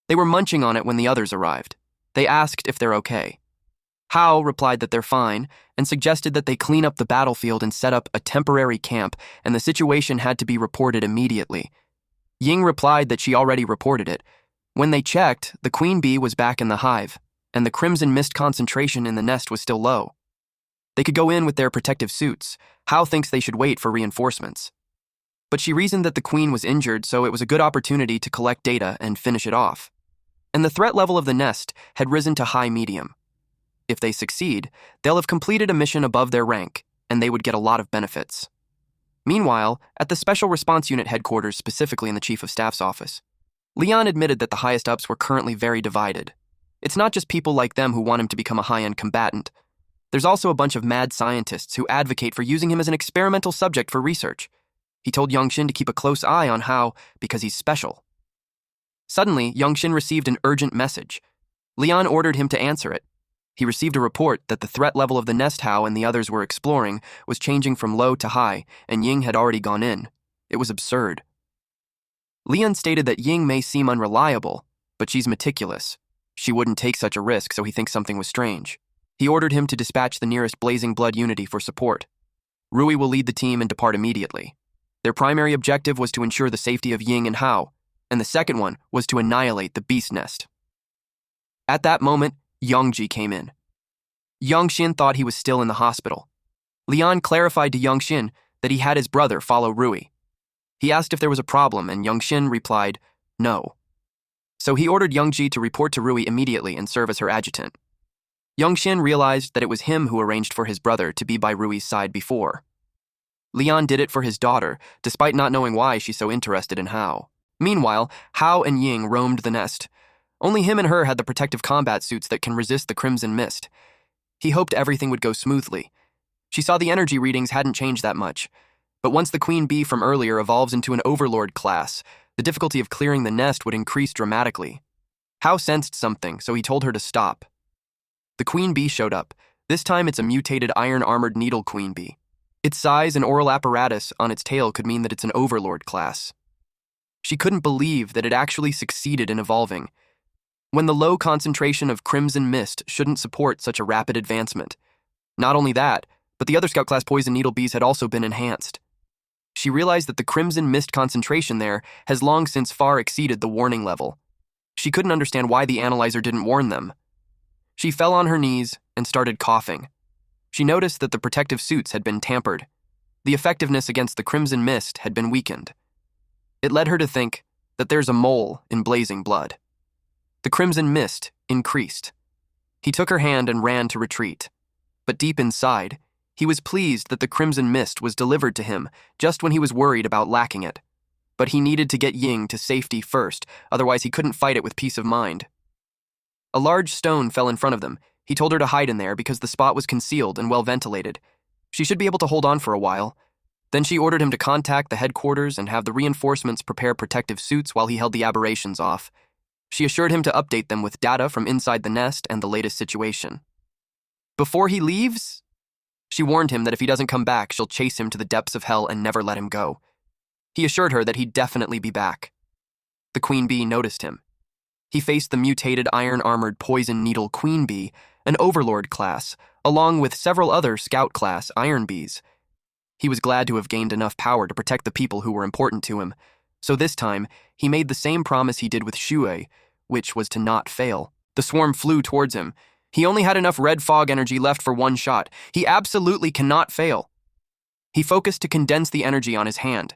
They were munching on it when the others arrived. They asked if they're okay. Hao replied that they're fine and suggested that they clean up the battlefield and set up a temporary camp, and the situation had to be reported immediately. Ying replied that she already reported it. When they checked, the queen bee was back in the hive, and the crimson mist concentration in the nest was still low. They could go in with their protective suits. Hao thinks they should wait for reinforcements. But she reasoned that the queen was injured, so it was a good opportunity to collect data and finish it off. And the threat level of the nest had risen to high-medium. If they succeed, they'll have completed a mission above their rank, and they would get a lot of benefits. Meanwhile, at the Special Response Unit headquarters, specifically in the Chief of Staff's office, Leon admitted that the highest-ups were currently very divided. It's not just people like them who want him to become a high-end combatant. There's also a bunch of mad scientists who advocate for using him as an experimental subject for research. He told Youngshin to keep a close eye on Hao because he's special. Suddenly, Youngshin received an urgent message. Leon ordered him to answer it. He received a report that the threat level of the nest Hao and the others were exploring was changing from low to high, and Ying had already gone in. It was absurd. Leon stated that Ying may seem unreliable, but she's meticulous. She wouldn't take such a risk, so he thinks something was strange. He ordered him to dispatch the nearest Blazing Blood unity for support. Rui will lead the team and depart immediately. Their primary objective was to ensure the safety of Ying and Hao, and the second one was to annihilate the beast nest. At that moment, Yongji came in. Youngshin thought he was still in the hospital. Leon clarified to Youngshin that he had his brother follow Rui. He asked if there was a problem, and Youngshin replied, no. So he ordered Yongji to report to Rui immediately and serve as her adjutant. Youngshin realized that it was him who arranged for his brother to be by Rui's side before. Leon did it for his daughter, despite not knowing why she's so interested in Hao. Meanwhile, Hao and Ying roamed the nest. Only him and her had the protective combat suits that can resist the crimson mist. He hoped everything would go smoothly. She saw the energy readings hadn't changed that much. But once the queen bee from earlier evolves into an overlord class, the difficulty of clearing the nest would increase dramatically. Hao sensed something, so he told her to stop. The queen bee showed up. This time it's a mutated iron-armored needle queen bee. Its size and oral apparatus on its tail could mean that it's an overlord class. She couldn't believe that it actually succeeded in evolving, when the low concentration of crimson mist shouldn't support such a rapid advancement. Not only that, but the other Scout class poison needle bees had also been enhanced. She realized that the crimson mist concentration there has long since far exceeded the warning level. She couldn't understand why the analyzer didn't warn them. She fell on her knees and started coughing. She noticed that the protective suits had been tampered. The effectiveness against the crimson mist had been weakened. It led her to think that there's a mole in blazing blood. The crimson mist increased. He took her hand and ran to retreat. But deep inside, he was pleased that the crimson mist was delivered to him just when he was worried about lacking it. But he needed to get Ying to safety first, otherwise he couldn't fight it with peace of mind. A large stone fell in front of them. He told her to hide in there because the spot was concealed and well ventilated. She should be able to hold on for a while. Then she ordered him to contact the headquarters and have the reinforcements prepare protective suits while he held the aberrations off. She assured him to update them with data from inside the nest and the latest situation. Before he leaves, she warned him that if he doesn't come back, she'll chase him to the depths of hell and never let him go. He assured her that he'd definitely be back. The queen bee noticed him. He faced the mutated iron-armored poison needle queen bee, an overlord class, along with several other scout class iron bees. He was glad to have gained enough power to protect the people who were important to him, so this time he made the same promise he did with Shui, which was to not fail. The swarm flew towards him. He only had enough red fog energy left for one shot. He absolutely cannot fail. He focused to condense the energy on his hand,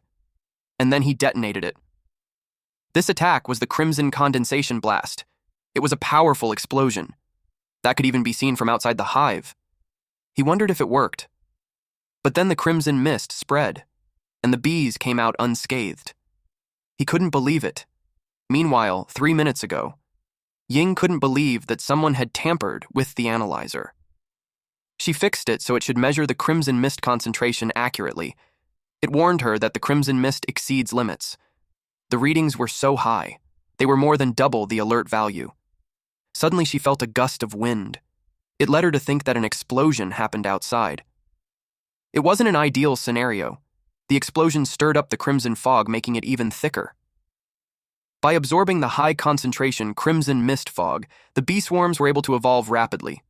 and then he detonated it. This attack was the Crimson Condensation Blast. It was a powerful explosion. That could even be seen from outside the hive. He wondered if it worked. But then the crimson mist spread, and the bees came out unscathed. He couldn't believe it. Meanwhile, 3 minutes ago, Ying couldn't believe that someone had tampered with the analyzer. She fixed it so it should measure the crimson mist concentration accurately. It warned her that the crimson mist exceeds limits. The readings were so high, they were more than double the alert value. Suddenly she felt a gust of wind. It led her to think that an explosion happened outside. It wasn't an ideal scenario. The explosion stirred up the crimson fog, making it even thicker. By absorbing the high-concentration crimson mist fog, the bee swarms were able to evolve rapidly.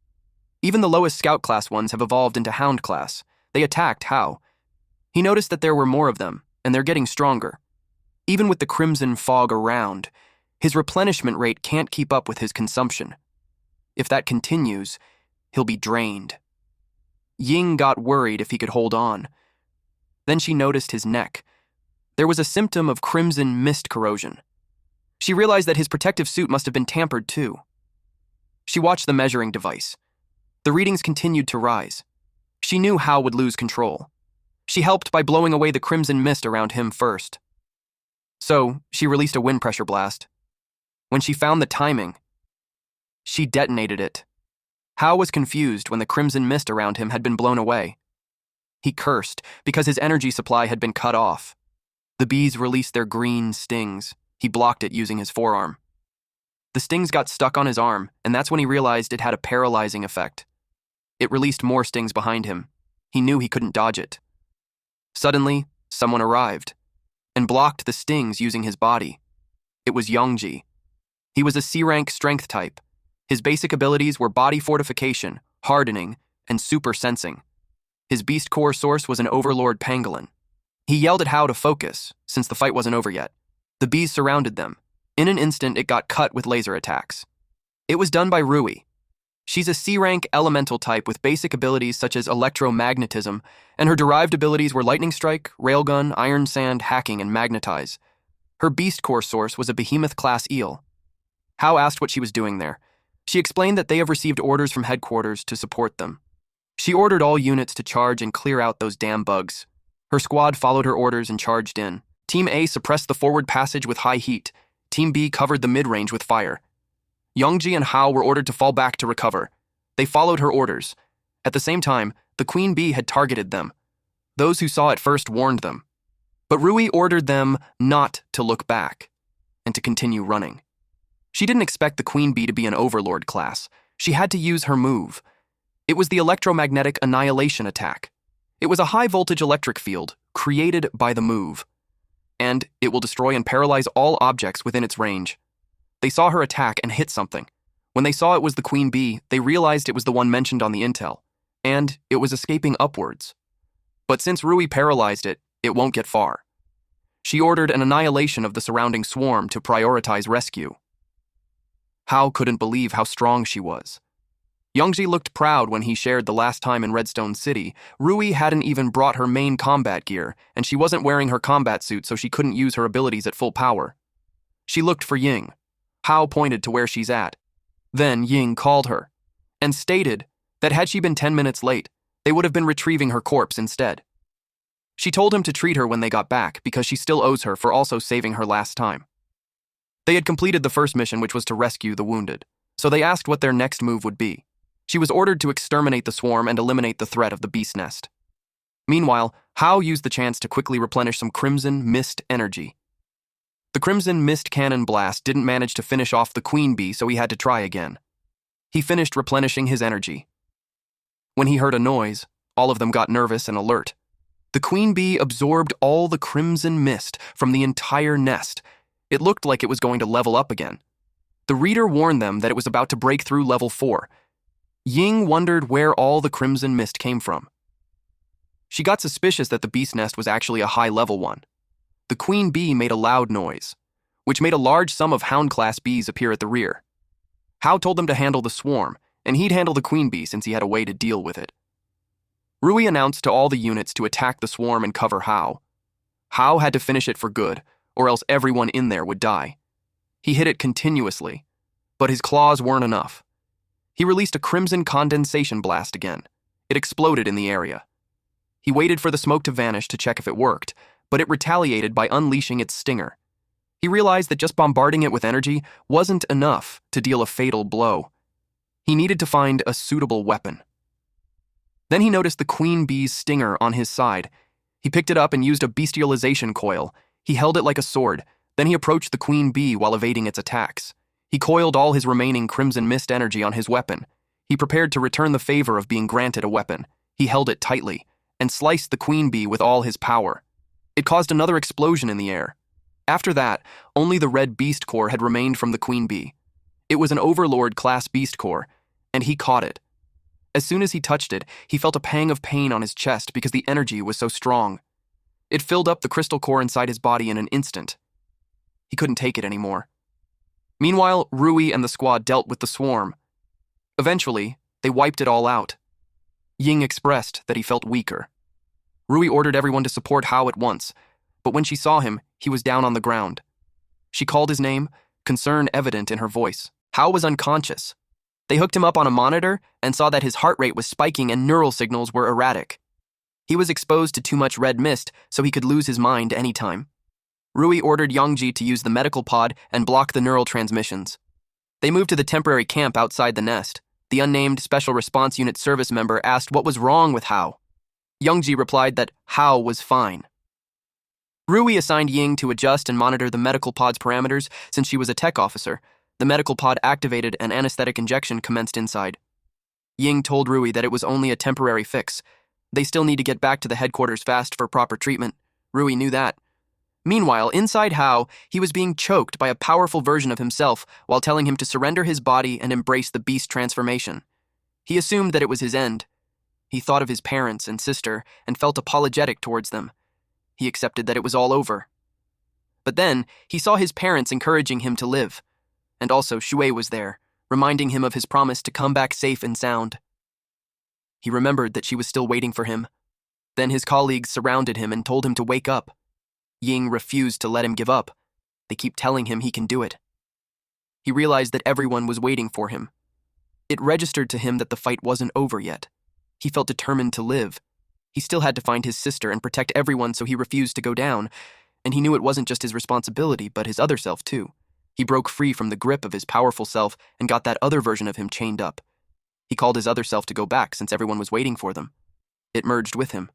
Even the lowest scout class ones have evolved into hound class. They attacked Hao. He noticed that there were more of them, and they're getting stronger. Even with the crimson fog around, his replenishment rate can't keep up with his consumption. If that continues, he'll be drained. Ying got worried if he could hold on. Then she noticed his neck. There was a symptom of crimson mist corrosion. She realized that his protective suit must have been tampered too. She watched the measuring device. The readings continued to rise. She knew Hao would lose control. She helped by blowing away the crimson mist around him first. So, she released a wind pressure blast. When she found the timing, she detonated it. Hao was confused when the crimson mist around him had been blown away. He cursed because his energy supply had been cut off. The bees released their green stings. He blocked it using his forearm. The stings got stuck on his arm, and that's when he realized it had a paralyzing effect. It released more stings behind him. He knew he couldn't dodge it. Suddenly, someone arrived and blocked the stings using his body. It was Yongji. He was a C-rank strength type. His basic abilities were body fortification, hardening, and super sensing. His beast core source was an overlord pangolin. He yelled at Hao to focus, since the fight wasn't over yet. The bees surrounded them. In an instant, it got cut with laser attacks. It was done by Rui. She's a C-rank elemental type with basic abilities such as electromagnetism, and her derived abilities were lightning strike, railgun, iron sand, hacking, and magnetize. Her beast core source was a behemoth-class eel. Hao asked what she was doing there. She explained that they have received orders from headquarters to support them. She ordered all units to charge and clear out those damn bugs. Her squad followed her orders and charged in. Team A suppressed the forward passage with high heat. Team B covered the mid-range with fire. Yongji and Hao were ordered to fall back to recover. They followed her orders. At the same time, the queen bee had targeted them. Those who saw it first warned them. But Rui ordered them not to look back and to continue running. She didn't expect the queen bee to be an overlord class. She had to use her move. It was the electromagnetic annihilation attack. It was a high-voltage electric field created by the move, and it will destroy and paralyze all objects within its range. They saw her attack and hit something. When they saw it was the queen bee, they realized it was the one mentioned on the intel, and it was escaping upwards. But since Rui paralyzed it, it won't get far. She ordered an annihilation of the surrounding swarm to prioritize rescue. Hao couldn't believe how strong she was. Yongji looked proud when he shared the last time in Redstone City. Rui hadn't even brought her main combat gear, and she wasn't wearing her combat suit, so she couldn't use her abilities at full power. She looked for Ying. Hao pointed to where she's at. Then Ying called her. and stated that had she been 10 minutes late, they would have been retrieving her corpse instead. She told him to treat her when they got back because she still owes her for also saving her last time. They had completed the first mission, which was to rescue the wounded, so they asked what their next move would be. She was ordered to exterminate the swarm and eliminate the threat of the beast nest. Meanwhile, Hao used the chance to quickly replenish some crimson mist energy. The crimson mist cannon blast didn't manage to finish off the queen bee, so he had to try again. He finished replenishing his energy. When he heard a noise, all of them got nervous and alert. The queen bee absorbed all the crimson mist from the entire nest. It looked like it was going to level up again. The reader warned them that it was about to break through level 4. Ying wondered where all the crimson mist came from. She got suspicious that the beast nest was actually a high-level one. The queen bee made a loud noise, which made a large sum of hound-class bees appear at the rear. Hao told them to handle the swarm, and he'd handle the queen bee since he had a way to deal with it. Rui announced to all the units to attack the swarm and cover Hao. Hao had to finish it for good, or else everyone in there would die. He hit it continuously, but his claws weren't enough. He released a crimson condensation blast again. It exploded in the area. He waited for the smoke to vanish to check if it worked, but it retaliated by unleashing its stinger. He realized that just bombarding it with energy wasn't enough to deal a fatal blow. He needed to find a suitable weapon. Then he noticed the queen bee's stinger on his side. He picked it up and used a bestialization coil. He held it like a sword. Then he approached the queen bee while evading its attacks. He coiled all his remaining crimson mist energy on his weapon. He prepared to return the favor of being granted a weapon. He held it tightly and sliced the queen bee with all his power. It caused another explosion in the air. After that, only the red beast core had remained from the queen bee. It was an overlord-class beast core, and he caught it. As soon as he touched it, he felt a pang of pain on his chest because the energy was so strong. It filled up the crystal core inside his body in an instant. He couldn't take it anymore. Meanwhile, Rui and the squad dealt with the swarm. Eventually, they wiped it all out. Ying expressed that he felt weaker. Rui ordered everyone to support Hao at once, but when she saw him, he was down on the ground. She called his name, concern evident in her voice. Hao was unconscious. They hooked him up on a monitor and saw that his heart rate was spiking and neural signals were erratic. He was exposed to too much red mist, so he could lose his mind anytime. Rui ordered Yongji to use the medical pod and block the neural transmissions. They moved to the temporary camp outside the nest. The unnamed Special Response Unit service member asked what was wrong with Hao. Yongji replied that Hao was fine. Rui assigned Ying to adjust and monitor the medical pod's parameters since she was a tech officer. The medical pod activated and anesthetic injection commenced inside. Ying told Rui that it was only a temporary fix. They still need to get back to the headquarters fast for proper treatment. Rui knew that. Meanwhile, inside Hao, he was being choked by a powerful version of himself while telling him to surrender his body and embrace the beast transformation. He assumed that it was his end. He thought of his parents and sister and felt apologetic towards them. He accepted that it was all over. But then, he saw his parents encouraging him to live. And also, Shui was there, reminding him of his promise to come back safe and sound. He remembered that she was still waiting for him. Then his colleagues surrounded him and told him to wake up. Ying refused to let him give up. They keep telling him he can do it. He realized that everyone was waiting for him. It registered to him that the fight wasn't over yet. He felt determined to live. He still had to find his sister and protect everyone, so he refused to go down. And he knew it wasn't just his responsibility, but his other self too. He broke free from the grip of his powerful self and got that other version of him chained up. He called his other self to go back since everyone was waiting for them. It merged with him.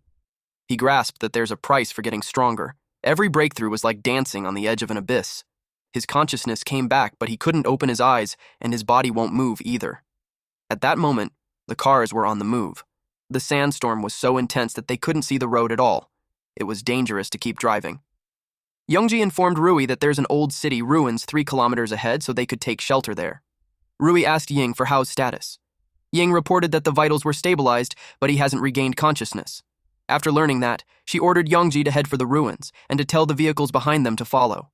He grasped that there's a price for getting stronger. Every breakthrough was like dancing on the edge of an abyss. His consciousness came back, but he couldn't open his eyes, and his body won't move either. At that moment, the cars were on the move. The sandstorm was so intense that they couldn't see the road at all. It was dangerous to keep driving. Yongji informed Rui that there's an old city ruins 3 kilometers ahead so they could take shelter there. Rui asked Ying for Hao's status. Ying reported that the vitals were stabilized, but he hasn't regained consciousness. After learning that, she ordered Yongji to head for the ruins and to tell the vehicles behind them to follow.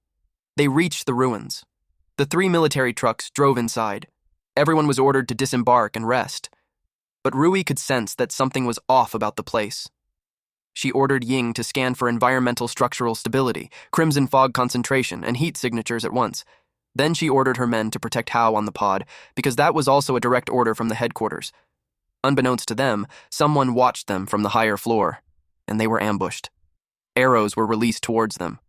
They reached the ruins. The 3 military trucks drove inside. Everyone was ordered to disembark and rest. But Rui could sense that something was off about the place. She ordered Ying to scan for environmental structural stability, crimson fog concentration, and heat signatures at once. Then she ordered her men to protect Hao on the pod, because that was also a direct order from the headquarters. Unbeknownst to them, someone watched them from the higher floor, and they were ambushed. Arrows were released towards them.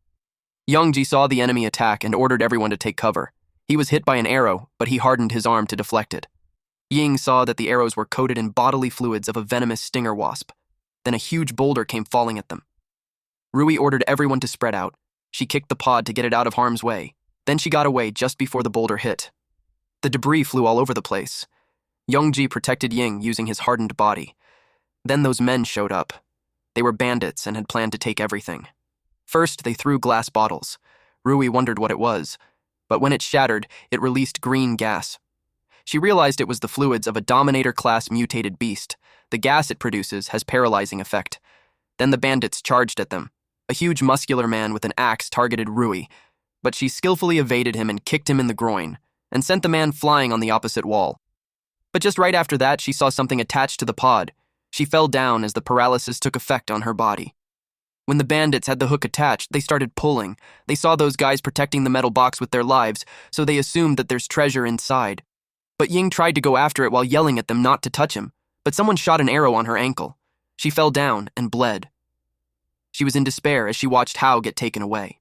Youngji saw the enemy attack and ordered everyone to take cover. He was hit by an arrow, but he hardened his arm to deflect it. Ying saw that the arrows were coated in bodily fluids of a venomous stinger wasp. Then a huge boulder came falling at them. Rui ordered everyone to spread out. She kicked the pod to get it out of harm's way. Then she got away just before the boulder hit. The debris flew all over the place. Youngji protected Ying using his hardened body. Then those men showed up. They were bandits and had planned to take everything. First, they threw glass bottles. Rui wondered what it was, but when it shattered, it released green gas. She realized it was the fluids of a Dominator-class mutated beast. The gas it produces has paralyzing effect. Then the bandits charged at them. A huge muscular man with an axe targeted Rui, but she skillfully evaded him and kicked him in the groin, and sent the man flying on the opposite wall. But just right after that, she saw something attached to the pod. She fell down as the paralysis took effect on her body. When the bandits had the hook attached, they started pulling. They saw those guys protecting the metal box with their lives, so they assumed that there's treasure inside. But Ying tried to go after it while yelling at them not to touch him, but someone shot an arrow on her ankle. She fell down and bled. She was in despair as she watched Hao get taken away.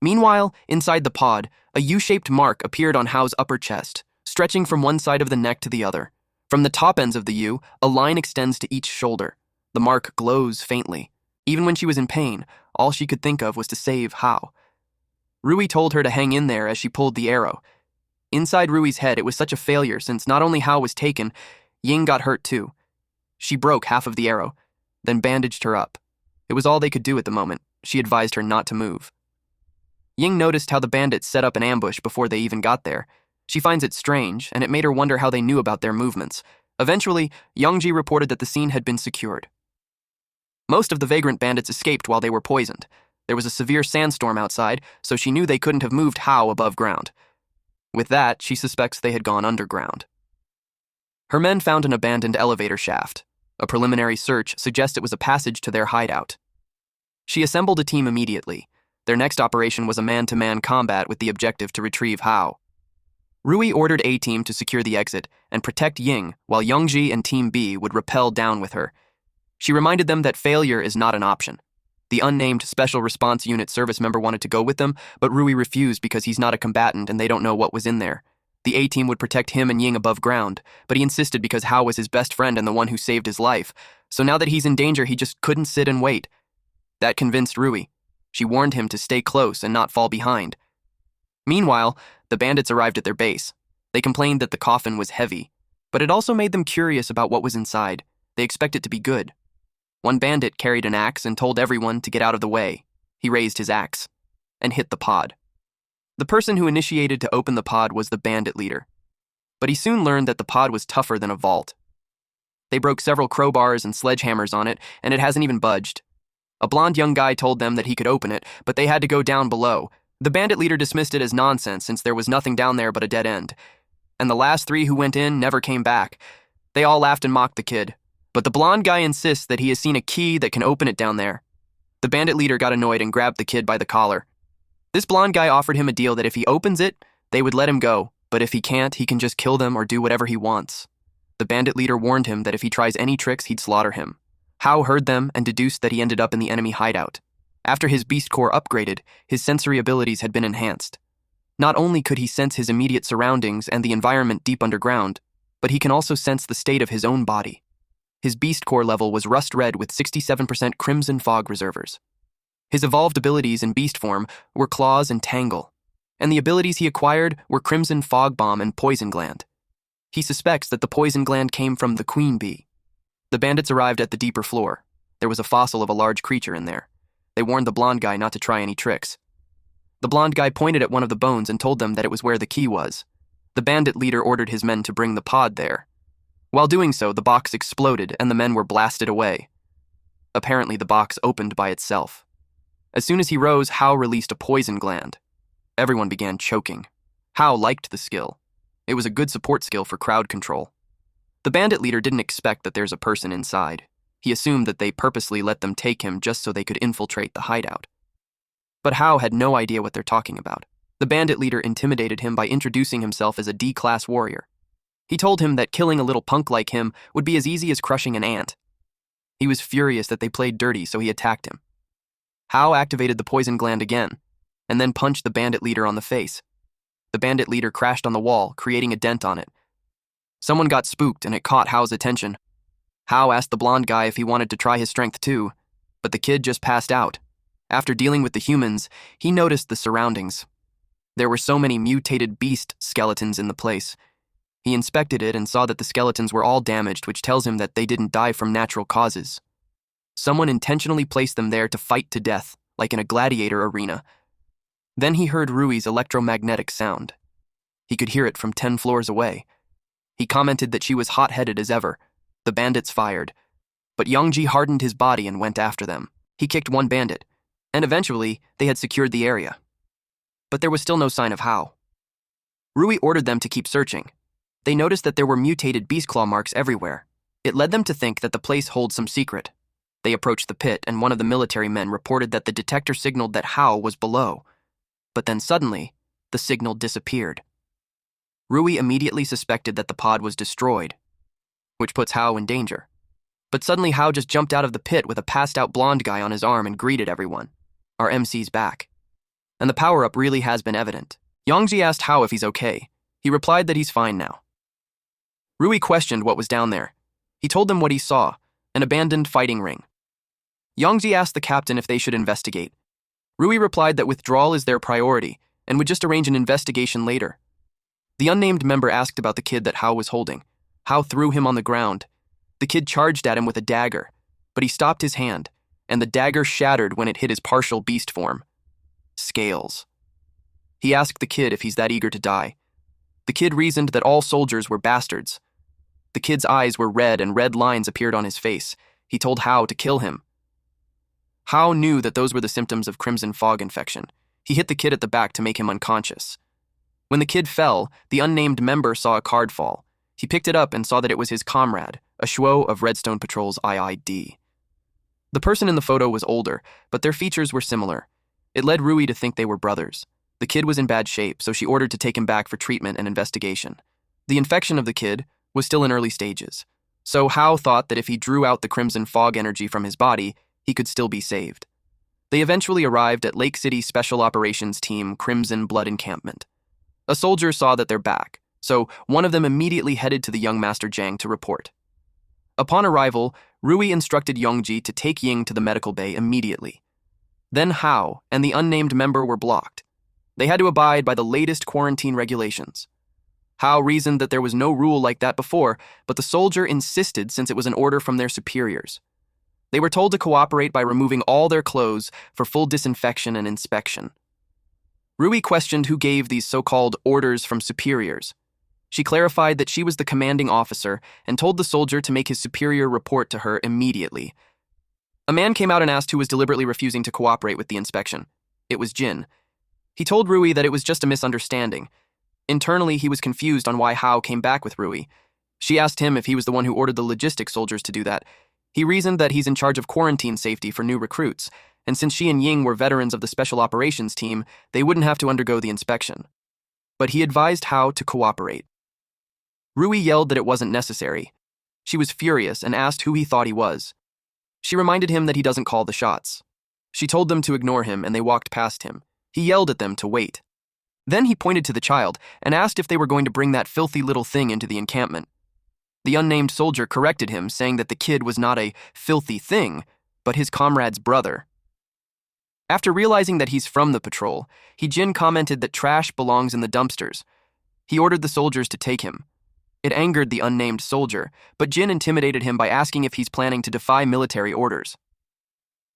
Meanwhile, inside the pod, a U-shaped mark appeared on Hao's upper chest, stretching from one side of the neck to the other. From the top ends of the U, a line extends to each shoulder. The mark glows faintly. Even when she was in pain, all she could think of was to save Hao. Rui told her to hang in there as she pulled the arrow. Inside Rui's head, it was such a failure since not only Hao was taken, Ying got hurt too. She broke half of the arrow, then bandaged her up. It was all they could do at the moment. She advised her not to move. Ying noticed how the bandits set up an ambush before they even got there. She finds it strange, and it made her wonder how they knew about their movements. Eventually, Youngji reported that the scene had been secured. Most of the vagrant bandits escaped while they were poisoned. There was a severe sandstorm outside, so she knew they couldn't have moved Hao above ground. With that, she suspects they had gone underground. Her men found an abandoned elevator shaft. A preliminary search suggests it was a passage to their hideout. She assembled a team immediately. Their next operation was a man-to-man combat with the objective to retrieve Hao. Rui ordered A-Team to secure the exit and protect Ying, while Youngji and Team B would rappel down with her. She reminded them that failure is not an option. The unnamed Special Response Unit service member wanted to go with them, but Rui refused because he's not a combatant and they don't know what was in there. The A-Team would protect him and Ying above ground, but he insisted because Hao was his best friend and the one who saved his life. So now that he's in danger, he just couldn't sit and wait. That convinced Rui. She warned him to stay close and not fall behind. Meanwhile, the bandits arrived at their base. They complained that the coffin was heavy, but it also made them curious about what was inside. They expected it to be good. One bandit carried an axe and told everyone to get out of the way. He raised his axe and hit the pod. The person who initiated to open the pod was the bandit leader, but he soon learned that the pod was tougher than a vault. They broke several crowbars and sledgehammers on it, and it hasn't even budged. A blonde young guy told them that he could open it, but they had to go down below. The bandit leader dismissed it as nonsense since there was nothing down there but a dead end. And the last 3 who went in never came back. They all laughed and mocked the kid. But the blonde guy insists that he has seen a key that can open it down there. The bandit leader got annoyed and grabbed the kid by the collar. This blonde guy offered him a deal that if he opens it, they would let him go, but if he can't, he can just kill them or do whatever he wants. The bandit leader warned him that if he tries any tricks, he'd slaughter him. Hao heard them and deduced that he ended up in the enemy hideout. After his beast core upgraded, his sensory abilities had been enhanced. Not only could he sense his immediate surroundings and the environment deep underground, but he can also sense the state of his own body. His beast core level was rust red with 67% crimson fog reservers. His evolved abilities in beast form were claws and tangle, and the abilities he acquired were crimson fog bomb and poison gland. He suspects that the poison gland came from the queen bee. The bandits arrived at the deeper floor. There was a fossil of a large creature in there. They warned the blonde guy not to try any tricks. The blonde guy pointed at one of the bones and told them that it was where the key was. The bandit leader ordered his men to bring the pod there. While doing so, the box exploded and the men were blasted away. Apparently, the box opened by itself. As soon as he rose, Hao released a poison gland. Everyone began choking. Hao liked the skill. It was a good support skill for crowd control. The bandit leader didn't expect that there's a person inside. He assumed that they purposely let them take him just so they could infiltrate the hideout. But Hao had no idea what they're talking about. The bandit leader intimidated him by introducing himself as a D-class warrior. He told him that killing a little punk like him would be as easy as crushing an ant. He was furious that they played dirty, so he attacked him. Hao activated the poison gland again, and then punched the bandit leader on the face. The bandit leader crashed on the wall, creating a dent on it. Someone got spooked, and it caught Hao's attention. Hao asked the blonde guy if he wanted to try his strength too, but the kid just passed out. After dealing with the humans, he noticed the surroundings. There were so many mutated beast skeletons in the place. He inspected it and saw that the skeletons were all damaged, which tells him that they didn't die from natural causes. Someone intentionally placed them there to fight to death, like in a gladiator arena. Then he heard Rui's electromagnetic sound. He could hear it from 10 floors away. He commented that she was hot-headed as ever. The bandits fired, but Yongji hardened his body and went after them. He kicked one bandit, and eventually they had secured the area. But there was still no sign of Hao. Rui ordered them to keep searching. They noticed that there were mutated beast claw marks everywhere. It led them to think that the place holds some secret. They approached the pit, and one of the military men reported that the detector signaled that Hao was below. But then suddenly, the signal disappeared. Rui immediately suspected that the pod was destroyed, which puts Hao in danger. But suddenly Hao just jumped out of the pit with a passed-out blonde guy on his arm and greeted everyone. Our MC's back. And the power-up really has been evident. Yongji asked Hao if he's okay. He replied that he's fine now. Rui questioned what was down there. He told them what he saw, an abandoned fighting ring. Yongji asked the captain if they should investigate. Rui replied that withdrawal is their priority and would just arrange an investigation later. The unnamed member asked about the kid that Hao was holding. Hao threw him on the ground. The kid charged at him with a dagger, but he stopped his hand, and the dagger shattered when it hit his partial beast form. Scales. He asked the kid if he's that eager to die. The kid reasoned that all soldiers were bastards. The kid's eyes were red and red lines appeared on his face. He told Hao to kill him. Hao knew that those were the symptoms of crimson fog infection. He hit the kid at the back to make him unconscious. When the kid fell, the unnamed member saw a card fall. He picked it up and saw that it was his comrade, a Shuo of Redstone Patrol's IID. The person in the photo was older, but their features were similar. It led Rui to think they were brothers. The kid was in bad shape, so she ordered to take him back for treatment and investigation. The infection of the kid was still in early stages, so Hao thought that if he drew out the crimson fog energy from his body, he could still be saved. They eventually arrived at Lake City Special Operations Team Crimson Blood Encampment. A soldier saw that they're back, so one of them immediately headed to the young Master Jiang to report. Upon arrival, Rui instructed Yongji to take Ying to the medical bay immediately. Then Hao and the unnamed member were blocked. They had to abide by the latest quarantine regulations. Hao reasoned that there was no rule like that before, but the soldier insisted since it was an order from their superiors. They were told to cooperate by removing all their clothes for full disinfection and inspection. Rui questioned who gave these so-called orders from superiors. She clarified that she was the commanding officer and told the soldier to make his superior report to her immediately. A man came out and asked who was deliberately refusing to cooperate with the inspection. It was Jin. He told Rui that it was just a misunderstanding. Internally, he was confused on why Hao came back with Rui. She asked him if he was the one who ordered the logistics soldiers to do that. He reasoned that he's in charge of quarantine safety for new recruits, and since she and Ying were veterans of the Special Operations Team, they wouldn't have to undergo the inspection. But he advised Hao to cooperate. Rui yelled that it wasn't necessary. She was furious and asked who he thought he was. She reminded him that he doesn't call the shots. She told them to ignore him, and they walked past him. He yelled at them to wait. Then he pointed to the child and asked if they were going to bring that filthy little thing into the encampment. The unnamed soldier corrected him, saying that the kid was not a filthy thing, but his comrade's brother. After realizing that he's from the patrol, Jin commented that trash belongs in the dumpsters. He ordered the soldiers to take him. It angered the unnamed soldier, but Jin intimidated him by asking if he's planning to defy military orders.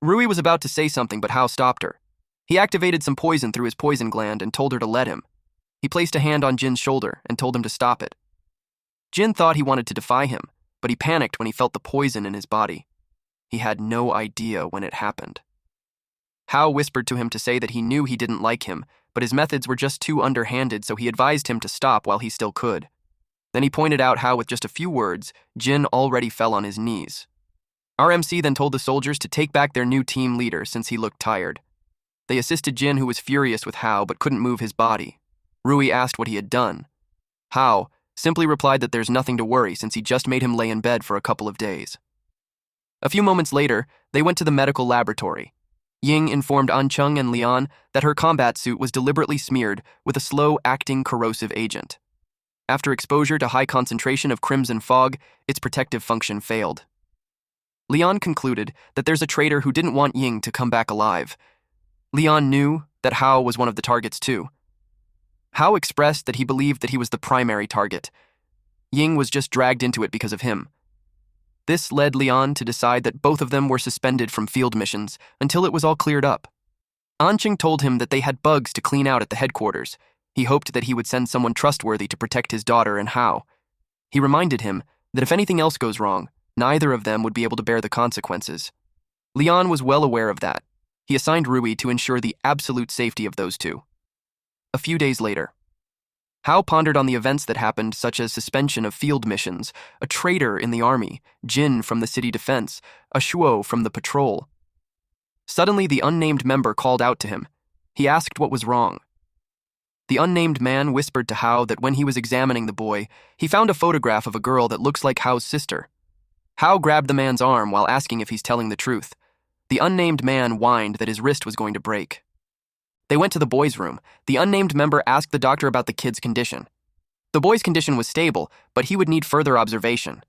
Rui was about to say something, but Hao stopped her. He activated some poison through his poison gland and told her to let him. He placed a hand on Jin's shoulder and told him to stop it. Jin thought he wanted to defy him, but he panicked when he felt the poison in his body. He had no idea when it happened. Hao whispered to him to say that he knew he didn't like him, but his methods were just too underhanded, so he advised him to stop while he still could. Then he pointed out how, with just a few words, Jin already fell on his knees. RMC then told the soldiers to take back their new team leader since he looked tired. They assisted Jin, who was furious with Hao but couldn't move his body. Rui asked what he had done. Hao simply replied that there's nothing to worry since he just made him lay in bed for a couple of days. A few moments later, they went to the medical laboratory. Ying informed Ancheng and Lian that her combat suit was deliberately smeared with a slow-acting corrosive agent. After exposure to high concentration of crimson fog, its protective function failed. Lian concluded that there's a traitor who didn't want Ying to come back alive. Lian knew that Hao was one of the targets too. Hao expressed that he believed that he was the primary target. Ying was just dragged into it because of him. This led Lian to decide that both of them were suspended from field missions until it was all cleared up. Anqing told him that they had bugs to clean out at the headquarters. He hoped that he would send someone trustworthy to protect his daughter and Hao. He reminded him that if anything else goes wrong, neither of them would be able to bear the consequences. Lian was well aware of that. He assigned Rui to ensure the absolute safety of those two. A few days later, Hao pondered on the events that happened, such as suspension of field missions, a traitor in the army, Jin from the city defense, a Shuo from the patrol. Suddenly, the unnamed member called out to him. He asked what was wrong. The unnamed man whispered to Hao that when he was examining the boy, he found a photograph of a girl that looks like Hao's sister. Hao grabbed the man's arm while asking if he's telling the truth. The unnamed man whined that his wrist was going to break. They went to the boy's room. The unnamed member asked the doctor about the kid's condition. The boy's condition was stable, but he would need further observation.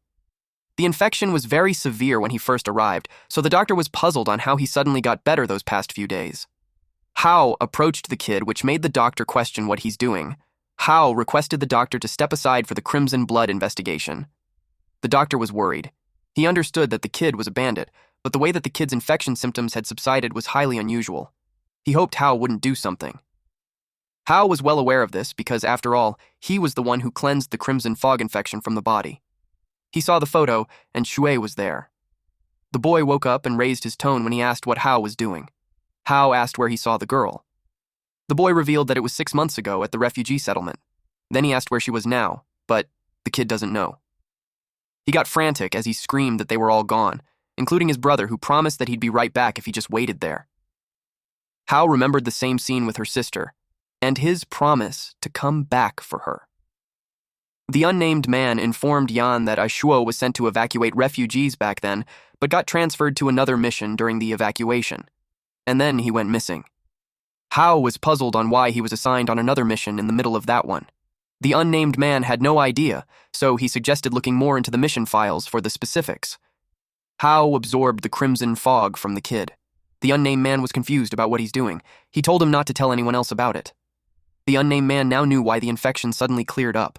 The infection was very severe when he first arrived, so the doctor was puzzled on how he suddenly got better those past few days. Hao approached the kid, which made the doctor question what he's doing. Hao requested the doctor to step aside for the Crimson Blood investigation. The doctor was worried. He understood that the kid was a bandit, but the way that the kid's infection symptoms had subsided was highly unusual. He hoped Hao wouldn't do something. Hao was well aware of this because, after all, he was the one who cleansed the crimson fog infection from the body. He saw the photo, and Shui was there. The boy woke up and raised his tone when he asked what Hao was doing. Hao asked where he saw the girl. The boy revealed that it was 6 months ago at the refugee settlement. Then he asked where she was now, but the kid doesn't know. He got frantic as he screamed that they were all gone, including his brother, who promised that he'd be right back if he just waited there. Hao remembered the same scene with her sister, and his promise to come back for her. The unnamed man informed Yan that a Shuo was sent to evacuate refugees back then, but got transferred to another mission during the evacuation. And then he went missing. Hao was puzzled on why he was assigned on another mission in the middle of that one. The unnamed man had no idea, so he suggested looking more into the mission files for the specifics. Hao absorbed the crimson fog from the kid. The unnamed man was confused about what he's doing. He told him not to tell anyone else about it. The unnamed man now knew why the infection suddenly cleared up.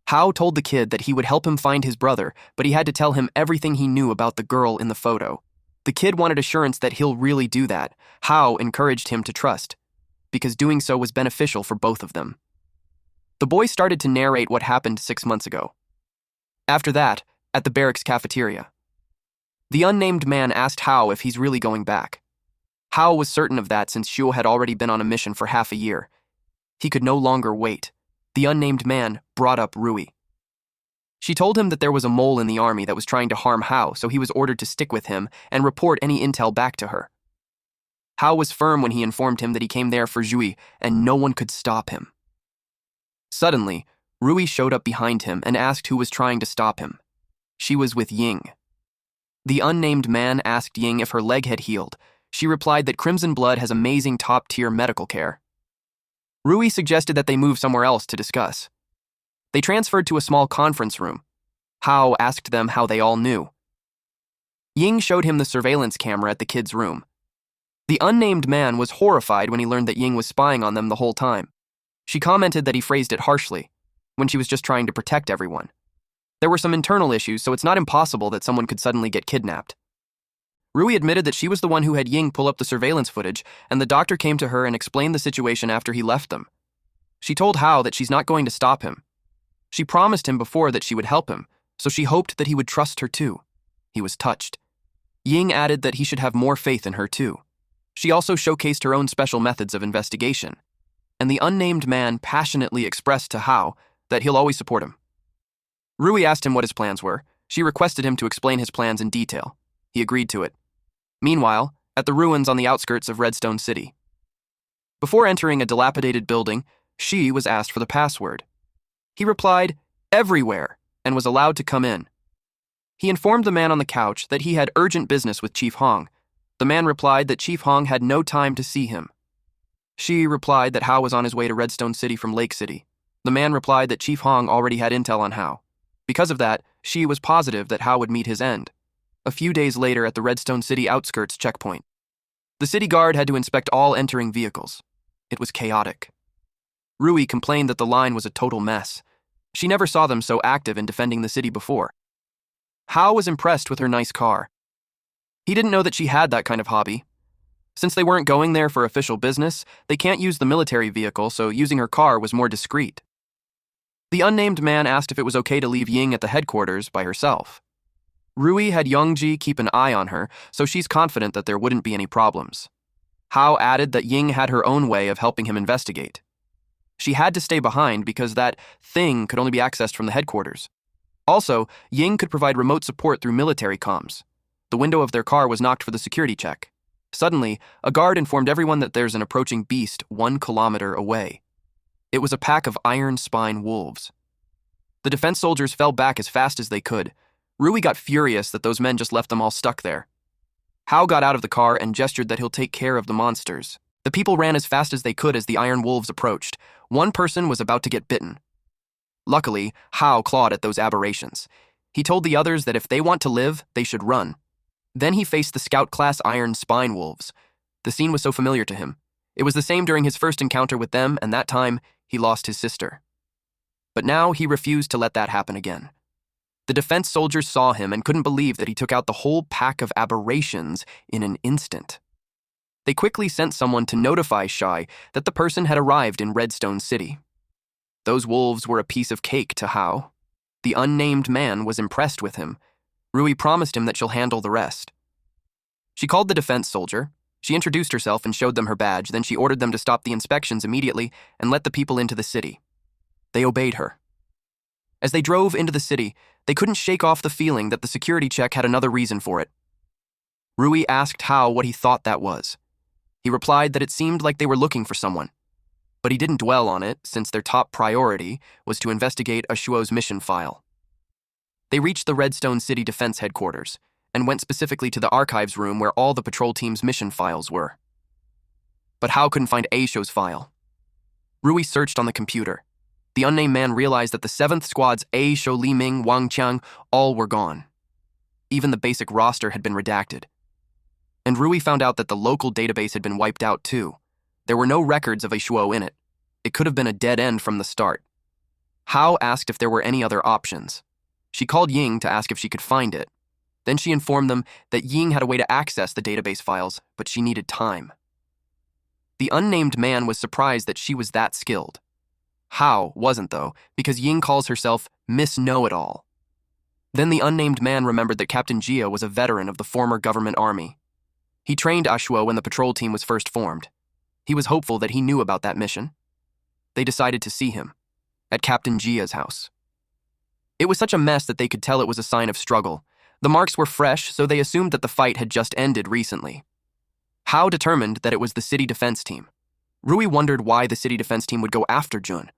Hao told the kid that he would help him find his brother, but he had to tell him everything he knew about the girl in the photo. The kid wanted assurance that he'll really do that. Hao encouraged him to trust, because doing so was beneficial for both of them. The boy started to narrate what happened 6 months ago. After that, at the barracks cafeteria, the unnamed man asked Hao if he's really going back. Hao was certain of that since Shuo had already been on a mission for half a year. He could no longer wait. The unnamed man brought up Rui. She told him that there was a mole in the army that was trying to harm Hao, so he was ordered to stick with him and report any intel back to her. Hao was firm when he informed him that he came there for Jui, and no one could stop him. Suddenly, Rui showed up behind him and asked who was trying to stop him. She was with Ying. The unnamed man asked Ying if her leg had healed. She replied that Crimson Blood has amazing top-tier medical care. Rui suggested that they move somewhere else to discuss. They transferred to a small conference room. Hao asked them how they all knew. Ying showed him the surveillance camera at the kid's room. The unnamed man was horrified when he learned that Ying was spying on them the whole time. She commented that he phrased it harshly, when she was just trying to protect everyone. There were some internal issues, so it's not impossible that someone could suddenly get kidnapped. Rui admitted that she was the one who had Ying pull up the surveillance footage, and the doctor came to her and explained the situation after he left them. She told Hao that she's not going to stop him. She promised him before that she would help him, so she hoped that he would trust her too. He was touched. Ying added that he should have more faith in her too. She also showcased her own special methods of investigation, and the unnamed man passionately expressed to Hao that he'll always support him. Rui asked him what his plans were. She requested him to explain his plans in detail. He agreed to it. Meanwhile, at the ruins on the outskirts of Redstone City, Before entering a dilapidated building, she was asked for the password. He replied, "Everywhere," and was allowed to come in. He informed the man on the couch that he had urgent business with Chief Hong. The man replied that Chief Hong had no time to see him. She replied that Hao was on his way to Redstone City from Lake City. The man replied that Chief Hong already had intel on Hao. Because of that, she was positive that Hao would meet his end. A few days later at the Redstone City outskirts checkpoint, the city guard had to inspect all entering vehicles. It was chaotic. Rui complained that the line was a total mess. She never saw them so active in defending the city before. Hao was impressed with her nice car. He didn't know that she had that kind of hobby. Since they weren't going there for official business, they can't use the military vehicle, so using her car was more discreet. The unnamed man asked if it was okay to leave Ying at the headquarters by herself. Rui had Youngji keep an eye on her, so she's confident that there wouldn't be any problems. Hao added that Ying had her own way of helping him investigate. She had to stay behind because that thing could only be accessed from the headquarters. Also, Ying could provide remote support through military comms. The window of their car was knocked for the security check. Suddenly, a guard informed everyone that there's an approaching beast 1 kilometer away. It was a pack of iron spine wolves. The defense soldiers fell back as fast as they could. Rui got furious that those men just left them all stuck there. Hao got out of the car and gestured that he'll take care of the monsters. The people ran as fast as they could as the iron wolves approached. One person was about to get bitten. Luckily, Hao clawed at those aberrations. He told the others that if they want to live, they should run. Then he faced the Scout-class iron spine wolves. The scene was so familiar to him. It was the same during his first encounter with them, and that time, he lost his sister. But now he refused to let that happen again. The defense soldiers saw him and couldn't believe that he took out the whole pack of aberrations in an instant. They quickly sent someone to notify Shai that the person had arrived in Redstone City. Those wolves were a piece of cake to Hao. The unnamed man was impressed with him. Rui promised him that she'll handle the rest. She called the defense soldier. She introduced herself and showed them her badge, then she ordered them to stop the inspections immediately and let the people into the city. They obeyed her. As they drove into the city, they couldn't shake off the feeling that the security check had another reason for it. Rui asked Hao what he thought that was. He replied that it seemed like they were looking for someone, but he didn't dwell on it since their top priority was to investigate Ashuo's mission file. They reached the Redstone City Defense Headquarters and went specifically to the archives room where all the patrol team's mission files were. But Hao couldn't find Ashuo's file. Rui searched on the computer. The unnamed man realized that the 7th Squad's Ashuo, Li Ming, Wang Qiang all were gone. Even the basic roster had been redacted. And Rui found out that the local database had been wiped out too. There were no records of Ashuo in it. It could have been a dead end from the start. Hao asked if there were any other options. She called Ying to ask if she could find it. Then she informed them that Ying had a way to access the database files, but she needed time. The unnamed man was surprised that she was that skilled. Hao wasn't, though, because Ying calls herself Miss Know-It-All. Then the unnamed man remembered that Captain Jia was a veteran of the former government army. He trained Ashuo when the patrol team was first formed. He was hopeful that he knew about that mission. They decided to see him at Captain Jia's house. It was such a mess that they could tell it was a sign of struggle. The marks were fresh, so they assumed that the fight had just ended recently. Hao determined that it was the city defense team. Rui wondered why the city defense team would go after Jun.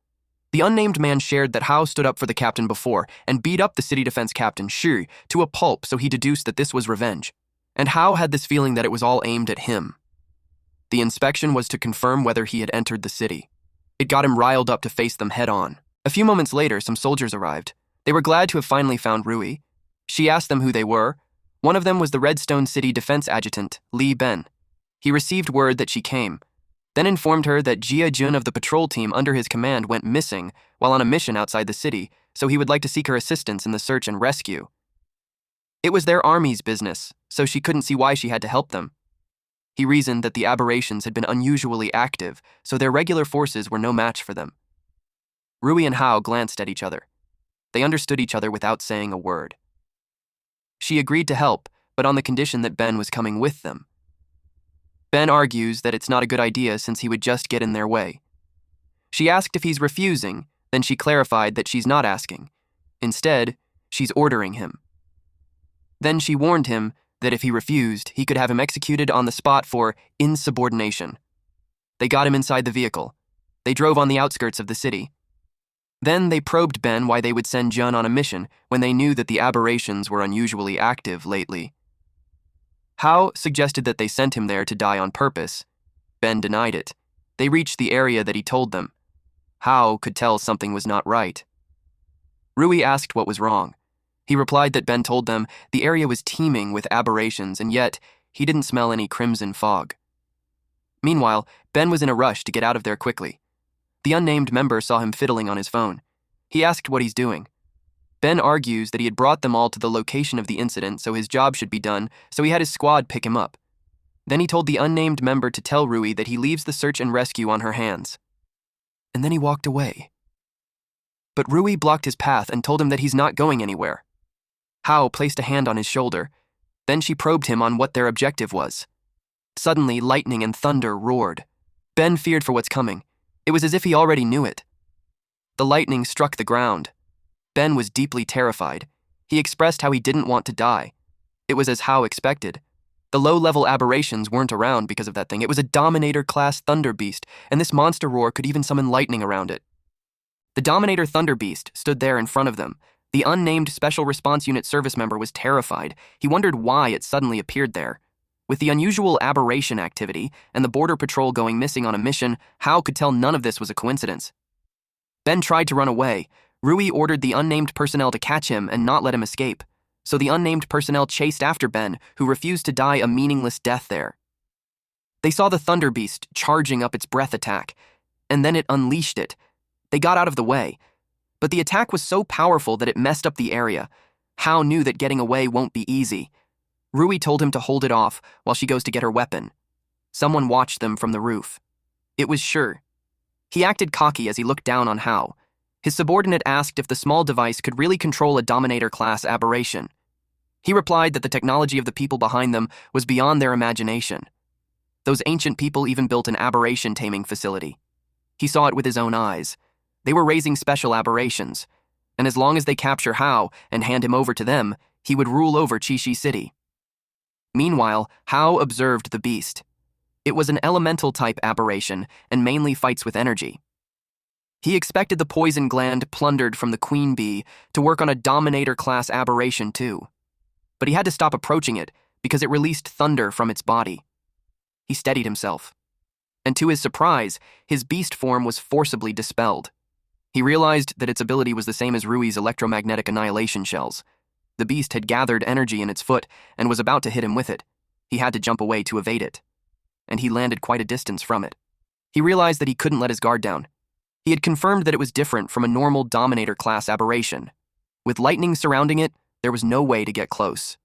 The unnamed man shared that Hao stood up for the captain before and beat up the city defense captain, Shi, to a pulp, so he deduced that this was revenge. And Hao had this feeling that it was all aimed at him. The inspection was to confirm whether he had entered the city. It got him riled up to face them head-on. A few moments later, some soldiers arrived. They were glad to have finally found Rui. She asked them who they were. One of them was the Redstone City Defense Adjutant, Li Ben. He received word that she came, then informed her that Jia Jun of the patrol team under his command went missing while on a mission outside the city, so he would like to seek her assistance in the search and rescue. It was their army's business, so she couldn't see why she had to help them. He reasoned that the aberrations had been unusually active, so their regular forces were no match for them. Rui and Hao glanced at each other. They understood each other without saying a word. She agreed to help, but on the condition that Ben was coming with them. Ben argues that it's not a good idea since he would just get in their way. She asked if he's refusing, then she clarified that she's not asking. Instead, she's ordering him. Then she warned him that if he refused, he could have him executed on the spot for insubordination. They got him inside the vehicle. They drove on the outskirts of the city. Then they probed Ben why they would send Jun on a mission when they knew that the aberrations were unusually active lately. Hao suggested that they sent him there to die on purpose. Ben denied it. They reached the area that he told them. Hao could tell something was not right. Rui asked what was wrong. He replied that Ben told them the area was teeming with aberrations, and yet he didn't smell any crimson fog. Meanwhile, Ben was in a rush to get out of there quickly. The unnamed member saw him fiddling on his phone. He asked what he's doing. Ben argues that he had brought them all to the location of the incident, so his job should be done, so he had his squad pick him up. Then he told the unnamed member to tell Rui that he leaves the search and rescue on her hands. And then he walked away. But Rui blocked his path and told him that he's not going anywhere. Hao placed a hand on his shoulder. Then she probed him on what their objective was. Suddenly, lightning and thunder roared. Ben feared for what's coming. It was as if he already knew it. The lightning struck the ground. Ben was deeply terrified. He expressed how he didn't want to die. It was as Hao expected. The low-level aberrations weren't around because of that thing. It was a Dominator-class Thunder Beast, and this monster roar could even summon lightning around it. The Dominator Thunder Beast stood there in front of them. The unnamed Special Response Unit service member was terrified. He wondered why it suddenly appeared there. With the unusual aberration activity and the border patrol going missing on a mission, Hao could tell none of this was a coincidence. Ben tried to run away. Rui ordered the unnamed personnel to catch him and not let him escape. So the unnamed personnel chased after Ben, who refused to die a meaningless death there. They saw the Thunder Beast charging up its breath attack, and then it unleashed it. They got out of the way. But the attack was so powerful that it messed up the area. Hao knew that getting away won't be easy. Rui told him to hold it off while she goes to get her weapon. Someone watched them from the roof. It was Sure. He acted cocky as he looked down on Hao. His subordinate asked if the small device could really control a Dominator-class aberration. He replied that the technology of the people behind them was beyond their imagination. Those ancient people even built an aberration-taming facility. He saw it with his own eyes. They were raising special aberrations, and as long as they capture Hao and hand him over to them, he would rule over Qixi City. Meanwhile, Hao observed the beast. It was an elemental-type aberration and mainly fights with energy. He expected the poison gland plundered from the queen bee to work on a Dominator-class aberration too. But he had to stop approaching it because it released thunder from its body. He steadied himself. And to his surprise, his beast form was forcibly dispelled. He realized that its ability was the same as Rui's electromagnetic annihilation shells. The beast had gathered energy in its foot and was about to hit him with it. He had to jump away to evade it. And he landed quite a distance from it. He realized that he couldn't let his guard down. He had confirmed that it was different from a normal Dominator-class aberration. With lightning surrounding it, there was no way to get close.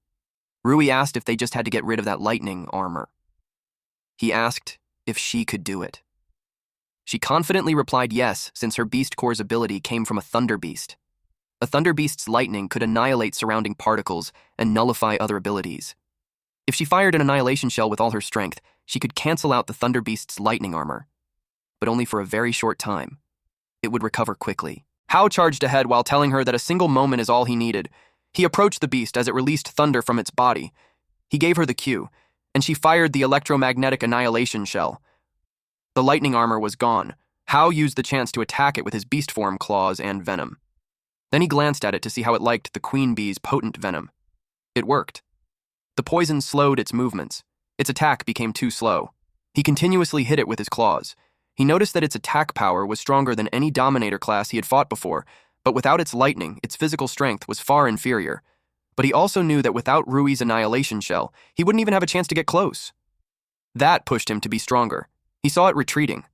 Rui asked if they just had to get rid of that lightning armor. He asked if she could do it. She confidently replied yes, since her Beast Core's ability came from a Thunder Beast. A Thunder Beast's lightning could annihilate surrounding particles and nullify other abilities. If she fired an annihilation shell with all her strength, she could cancel out the Thunder Beast's lightning armor. But only for a very short time. It would recover quickly. Hao charged ahead while telling her that a single moment is all he needed. He approached the beast as it released thunder from its body. He gave her the cue, and she fired the electromagnetic annihilation shell. The lightning armor was gone. Hao used the chance to attack it with his beast form claws and venom. Then he glanced at it to see how it liked the queen bee's potent venom. It worked. The poison slowed its movements. Its attack became too slow. He continuously hit it with his claws. He noticed that its attack power was stronger than any Dominator class he had fought before, but without its lightning, its physical strength was far inferior. But he also knew that without Rui's annihilation shell, he wouldn't even have a chance to get close. That pushed him to be stronger. He saw it retreating.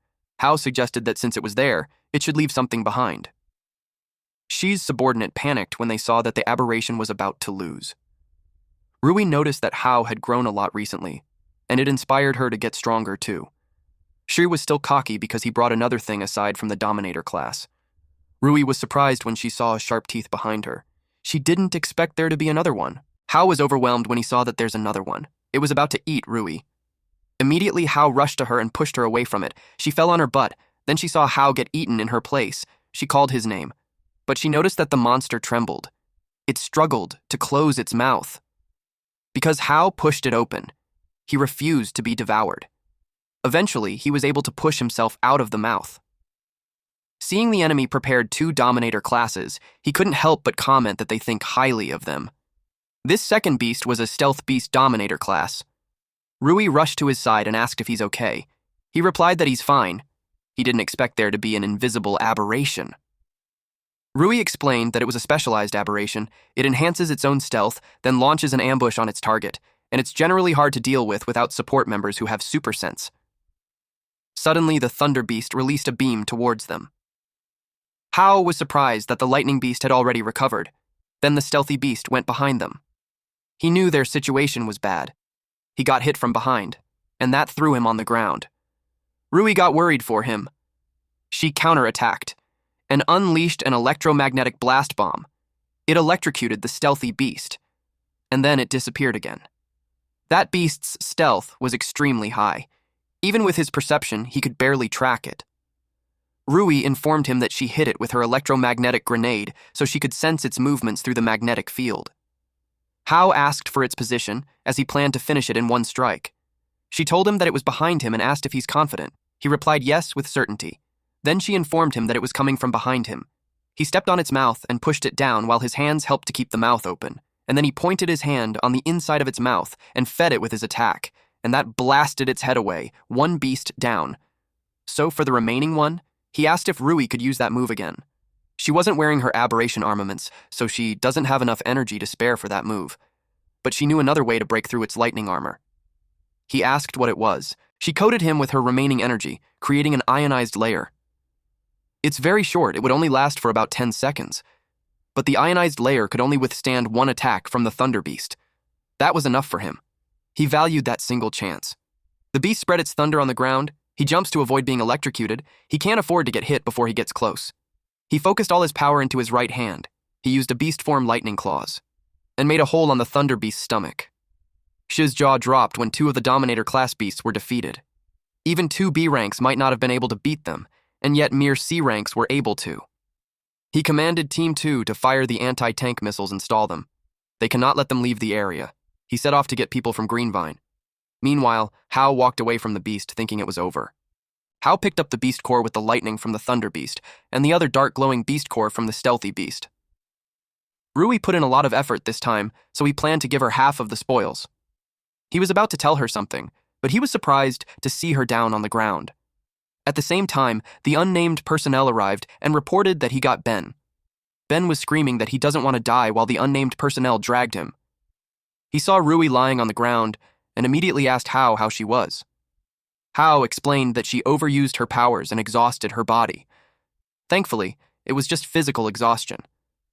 Hao suggested that since it was there, it should leave something behind. Shi's subordinate panicked when they saw that the aberration was about to lose. Rui noticed that Hao had grown a lot recently, and it inspired her to get stronger too. Shi was still cocky because he brought another thing aside from the Dominator class. Rui was surprised when she saw sharp teeth behind her. She didn't expect there to be another one. Hao was overwhelmed when he saw that there's another one. It was about to eat Rui. Immediately, Hao rushed to her and pushed her away from it. She fell on her butt. Then she saw Hao get eaten in her place. She called his name. But she noticed that the monster trembled. It struggled to close its mouth. Because Hao pushed it open, he refused to be devoured. Eventually, he was able to push himself out of the mouth. Seeing the enemy prepared 2 Dominator classes, he couldn't help but comment that they think highly of them. This second beast was a Stealth Beast Dominator class. Rui rushed to his side and asked if he's okay. He replied that he's fine. He didn't expect there to be an invisible aberration. Rui explained that it was a specialized aberration. It enhances its own stealth, then launches an ambush on its target, and it's generally hard to deal with without support members who have super sense. Suddenly, the Thunder Beast released a beam towards them. Hao was surprised that the Lightning Beast had already recovered. Then the Stealthy Beast went behind them. He knew their situation was bad. He got hit from behind, and that threw him on the ground. Rui got worried for him. She counterattacked and unleashed an electromagnetic blast bomb. It electrocuted the Stealthy Beast, and then it disappeared again. That beast's stealth was extremely high. Even with his perception, he could barely track it. Rui informed him that she hit it with her electromagnetic grenade so she could sense its movements through the magnetic field. Hao asked for its position, as he planned to finish it in one strike. She told him that it was behind him and asked if he's confident. He replied yes with certainty. Then she informed him that it was coming from behind him. He stepped on its mouth and pushed it down while his hands helped to keep the mouth open, and then he pointed his hand on the inside of its mouth and fed it with his attack, and that blasted its head away, one beast down. So for the remaining one, he asked if Rui could use that move again. She wasn't wearing her aberration armaments, so she doesn't have enough energy to spare for that move. But she knew another way to break through its lightning armor. He asked what it was. She coated him with her remaining energy, creating an ionized layer. It's very short, it would only last for about 10 seconds. But the ionized layer could only withstand one attack from the Thunder Beast. That was enough for him. He valued that single chance. The beast spread its thunder on the ground. He jumps to avoid being electrocuted. He can't afford to get hit before he gets close. He focused all his power into his right hand. He used a beast form lightning claws and made a hole on the Thunder Beast's stomach. Shi's jaw dropped when 2 of the Dominator class beasts were defeated. Even 2 B ranks might not have been able to beat them, and yet mere C ranks were able to. He commanded Team 2 to fire the anti-tank missiles and stall them. They cannot let them leave the area. He set off to get people from Greenvine. Meanwhile, Hao walked away from the beast thinking it was over. Hao picked up the beast core with the lightning from the Thunder Beast, and the other dark glowing beast core from the Stealthy Beast. Rui put in a lot of effort this time, so he planned to give her half of the spoils. He was about to tell her something, but he was surprised to see her down on the ground. At the same time, the unnamed personnel arrived and reported that he got Ben. Ben was screaming that he doesn't want to die while the unnamed personnel dragged him. He saw Rui lying on the ground and immediately asked Hao how she was. Hao explained that she overused her powers and exhausted her body. Thankfully, it was just physical exhaustion.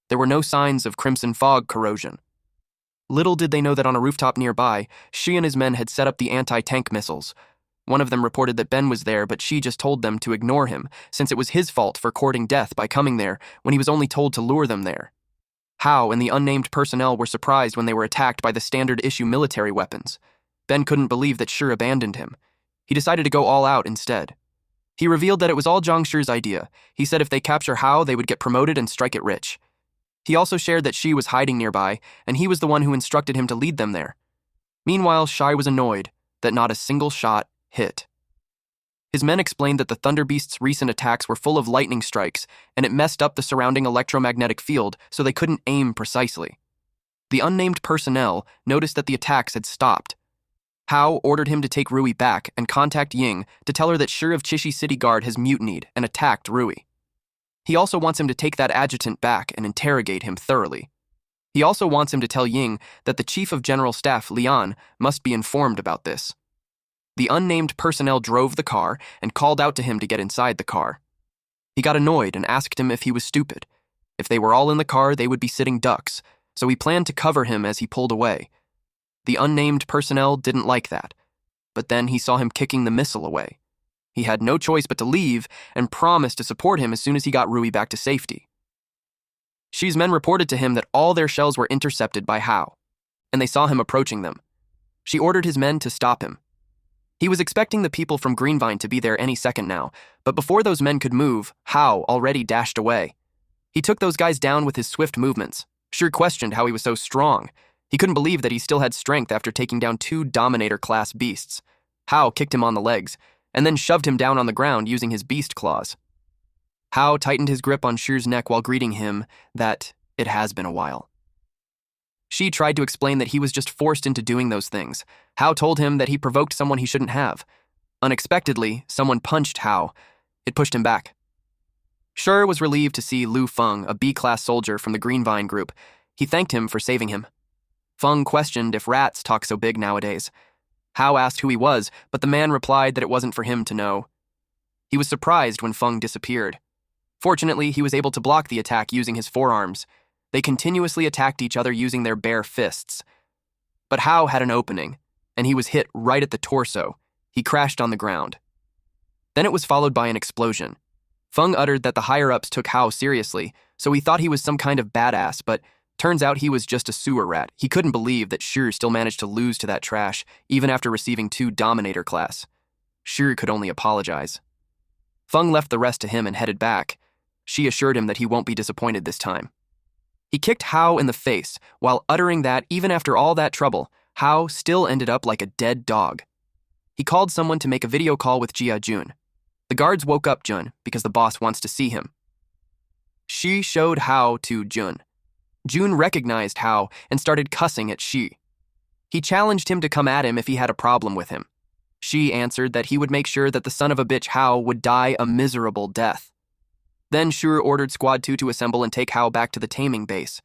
There were no signs of crimson fog corrosion. Little did they know that on a rooftop nearby, Shi and his men had set up the anti-tank missiles. One of them reported that Ben was there, but Shi just told them to ignore him, since it was his fault for courting death by coming there when he was only told to lure them there. Hao and the unnamed personnel were surprised when they were attacked by the standard-issue military weapons. Ben couldn't believe that Shi abandoned him. He decided to go all out instead. He revealed that it was all Zhang Shi's idea. He said if they capture Hao, they would get promoted and strike it rich. He also shared that Shi was hiding nearby, and he was the one who instructed him to lead them there. Meanwhile, Shi was annoyed that not a single shot hit. His men explained that the Thunder Beast's recent attacks were full of lightning strikes, and it messed up the surrounding electromagnetic field so they couldn't aim precisely. The unnamed personnel noticed that the attacks had stopped. Hao ordered him to take Rui back and contact Ying to tell her that Shi of Chishi City Guard has mutinied and attacked Rui. He also wants him to take that adjutant back and interrogate him thoroughly. He also wants him to tell Ying that the Chief of General Staff, Lian, must be informed about this. The unnamed personnel drove the car and called out to him to get inside the car. He got annoyed and asked him if he was stupid. If they were all in the car, they would be sitting ducks, so he planned to cover him as he pulled away. The unnamed personnel didn't like that, but then he saw him kicking the missile away. He had no choice but to leave and promised to support him as soon as he got Rui back to safety. Shi's men reported to him that all their shells were intercepted by Hao, and they saw him approaching them. She ordered his men to stop him. He was expecting the people from Greenvine to be there any second now, but before those men could move, Hao already dashed away. He took those guys down with his swift movements. Shi questioned how he was so strong. He couldn't believe that he still had strength after taking down 2 Dominator-class beasts. Hao kicked him on the legs, and then shoved him down on the ground using his beast claws. Hao tightened his grip on Shi's neck while greeting him that it has been a while. Shi tried to explain that he was just forced into doing those things. Hao told him that he provoked someone he shouldn't have. Unexpectedly, someone punched Hao. It pushed him back. Shi was relieved to see Lu Feng, a B-class soldier from the Green Vine group. He thanked him for saving him. Feng questioned if rats talk so big nowadays. Hao asked who he was, but the man replied that it wasn't for him to know. He was surprised when Feng disappeared. Fortunately, he was able to block the attack using his forearms. They continuously attacked each other using their bare fists. But Hao had an opening, and he was hit right at the torso. He crashed on the ground. Then it was followed by an explosion. Feng uttered that the higher-ups took Hao seriously, so he thought he was some kind of badass, but turns out he was just a sewer rat. He couldn't believe that Shi still managed to lose to that trash, even after receiving 2 Dominator class. Shi could only apologize. Feng left the rest to him and headed back. Shi assured him that he won't be disappointed this time. He kicked Hao in the face, while uttering that even after all that trouble, Hao still ended up like a dead dog. He called someone to make a video call with Jia Jun. The guards woke up Jun because the boss wants to see him. Shi showed Hao to Jun. Jun recognized Hao and started cussing at Shi. He challenged him to come at him if he had a problem with him. Shi answered that he would make sure that the son of a bitch Hao would die a miserable death. Then Shi ordered Squad 2 to assemble and take Hao back to the taming base.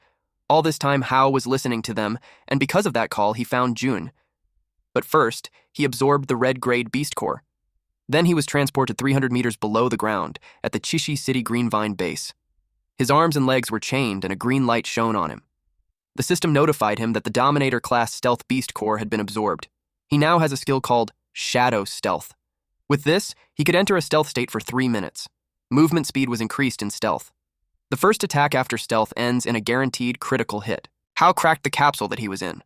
All this time, Hao was listening to them, and because of that call, he found Jun. But first, he absorbed the red-grade beast core. Then he was transported 300 meters below the ground, at the Chishi City Green Vine base. His arms and legs were chained, and a green light shone on him. The system notified him that the Dominator-class stealth beast core had been absorbed. He now has a skill called Shadow Stealth. With this, he could enter a stealth state for 3 minutes. Movement speed was increased in stealth. The first attack after stealth ends in a guaranteed critical hit. Hao cracked the capsule that he was in.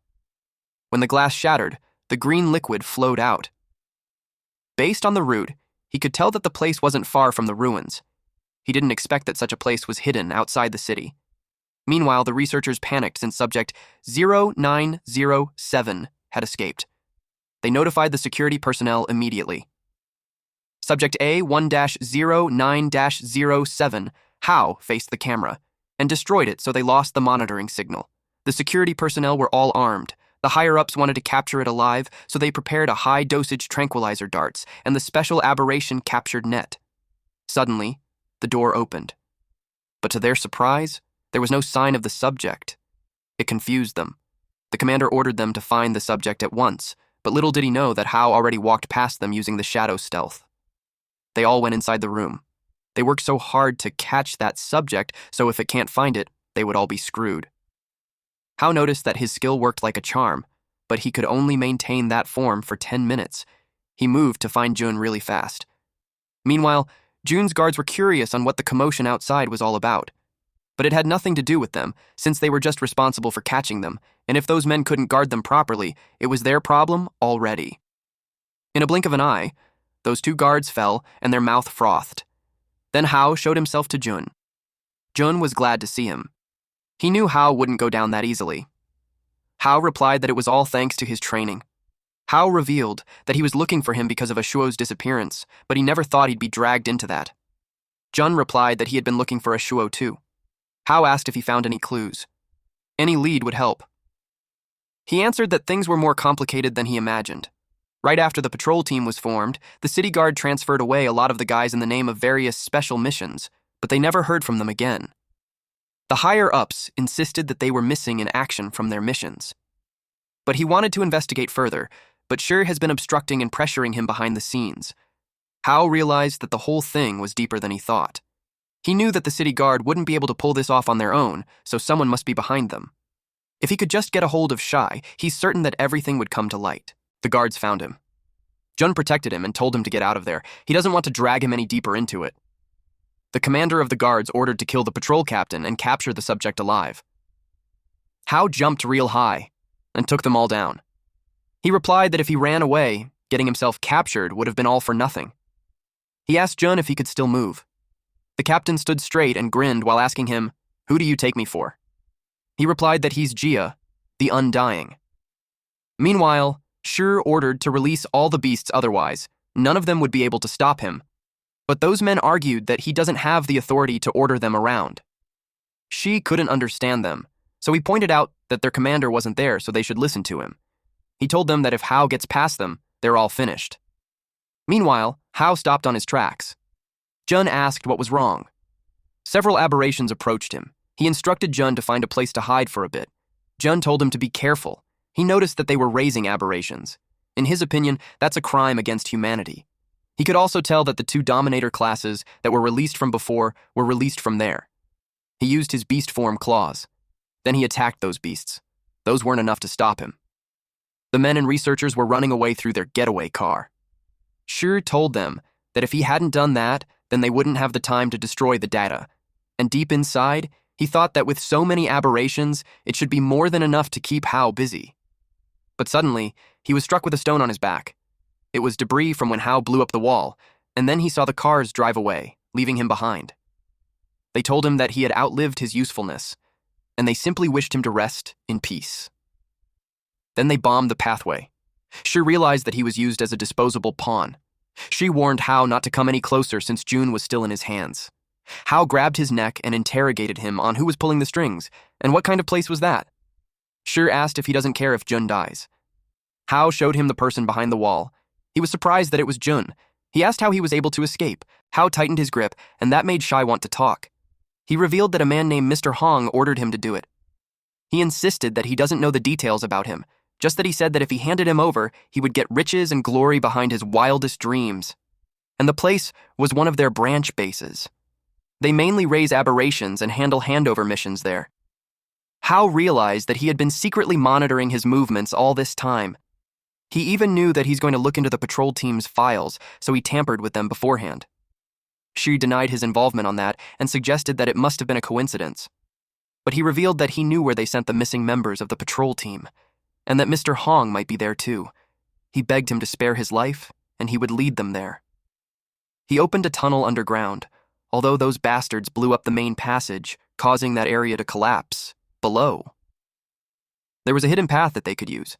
When the glass shattered, the green liquid flowed out. Based on the route, he could tell that the place wasn't far from the ruins. He didn't expect that such a place was hidden outside the city. Meanwhile, the researchers panicked since subject 0907 had escaped. They notified the security personnel immediately. Subject A1-09-07, Hao faced the camera and destroyed it so they lost the monitoring signal. The security personnel were all armed. The higher-ups wanted to capture it alive, so they prepared a high-dosage tranquilizer darts and the special aberration captured net. Suddenly, the door opened. But to their surprise, there was no sign of the subject. It confused them. The commander ordered them to find the subject at once, but little did he know that Hao already walked past them using the shadow stealth. They all went inside the room. They worked so hard to catch that subject, so if it can't find it, they would all be screwed. Hao noticed that his skill worked like a charm, but he could only maintain that form for 10 minutes. He moved to find Jun really fast. Meanwhile, Jun's guards were curious on what the commotion outside was all about. But it had nothing to do with them, since they were just responsible for catching them, and if those men couldn't guard them properly, it was their problem already. In a blink of an eye, those 2 guards fell and their mouth frothed. Then Hao showed himself to Jun. Jun was glad to see him. He knew Hao wouldn't go down that easily. Hao replied that it was all thanks to his training. Hao revealed that he was looking for him because of Ashuo's disappearance, but he never thought he'd be dragged into that. Jun replied that he had been looking for Ashuo too. Hao asked if he found any clues. Any lead would help. He answered that things were more complicated than he imagined. Right after the patrol team was formed, the city guard transferred away a lot of the guys in the name of various special missions, but they never heard from them again. The higher-ups insisted that they were missing in action from their missions. But he wanted to investigate further, but Shi has been obstructing and pressuring him behind the scenes. Hao realized that the whole thing was deeper than he thought. He knew that the city guard wouldn't be able to pull this off on their own, so someone must be behind them. If he could just get a hold of Shi, he's certain that everything would come to light. The guards found him. Jun protected him and told him to get out of there. He doesn't want to drag him any deeper into it. The commander of the guards ordered to kill the patrol captain and capture the subject alive. Hao jumped real high and took them all down. He replied that if he ran away, getting himself captured would have been all for nothing. He asked Jun if he could still move. The captain stood straight and grinned while asking him, "Who do you take me for?" He replied that he's Jia, the Undying. Meanwhile, Shi ordered to release all the beasts otherwise, none of them would be able to stop him. But those men argued that he doesn't have the authority to order them around. She couldn't understand them, so he pointed out that their commander wasn't there, so they should listen to him. He told them that if Hao gets past them, they're all finished. Meanwhile, Hao stopped on his tracks. Jun asked what was wrong. Several aberrations approached him. He instructed Jun to find a place to hide for a bit. Jun told him to be careful. He noticed that they were raising aberrations. In his opinion, that's a crime against humanity. He could also tell that the two dominator classes that were released from before were released from there. He used his beast form claws. Then he attacked those beasts. Those weren't enough to stop him. The men and researchers were running away through their getaway car. Shi told them that if he hadn't done that, then they wouldn't have the time to destroy the data. And deep inside, he thought that with so many aberrations, it should be more than enough to keep Hao busy. But suddenly, he was struck with a stone on his back. It was debris from when Hao blew up the wall, and then he saw the cars drive away, leaving him behind. They told him that he had outlived his usefulness, and they simply wished him to rest in peace. Then they bombed the pathway. Shi realized that he was used as a disposable pawn. Shi warned Hao not to come any closer since Jun was still in his hands. Hao grabbed his neck and interrogated him on who was pulling the strings, and what kind of place was that. Shi asked if he doesn't care if Jun dies. Hao showed him the person behind the wall. He was surprised that it was Jun. He asked how he was able to escape. Hao tightened his grip, and that made Shai want to talk. He revealed that a man named Mr. Hong ordered him to do it. He insisted that he doesn't know the details about him, just that he said that if he handed him over, he would get riches and glory behind his wildest dreams. And the place was one of their branch bases. They mainly raise aberrations and handle handover missions there. Hao realized that he had been secretly monitoring his movements all this time. He even knew that he's going to look into the patrol team's files, so he tampered with them beforehand. Shi denied his involvement on that and suggested that it must have been a coincidence. But he revealed that he knew where they sent the missing members of the patrol team, and that Mr. Hong might be there too. He begged him to spare his life, and he would lead them there. He opened a tunnel underground, although those bastards blew up the main passage, causing that area to collapse below. There was a hidden path that they could use.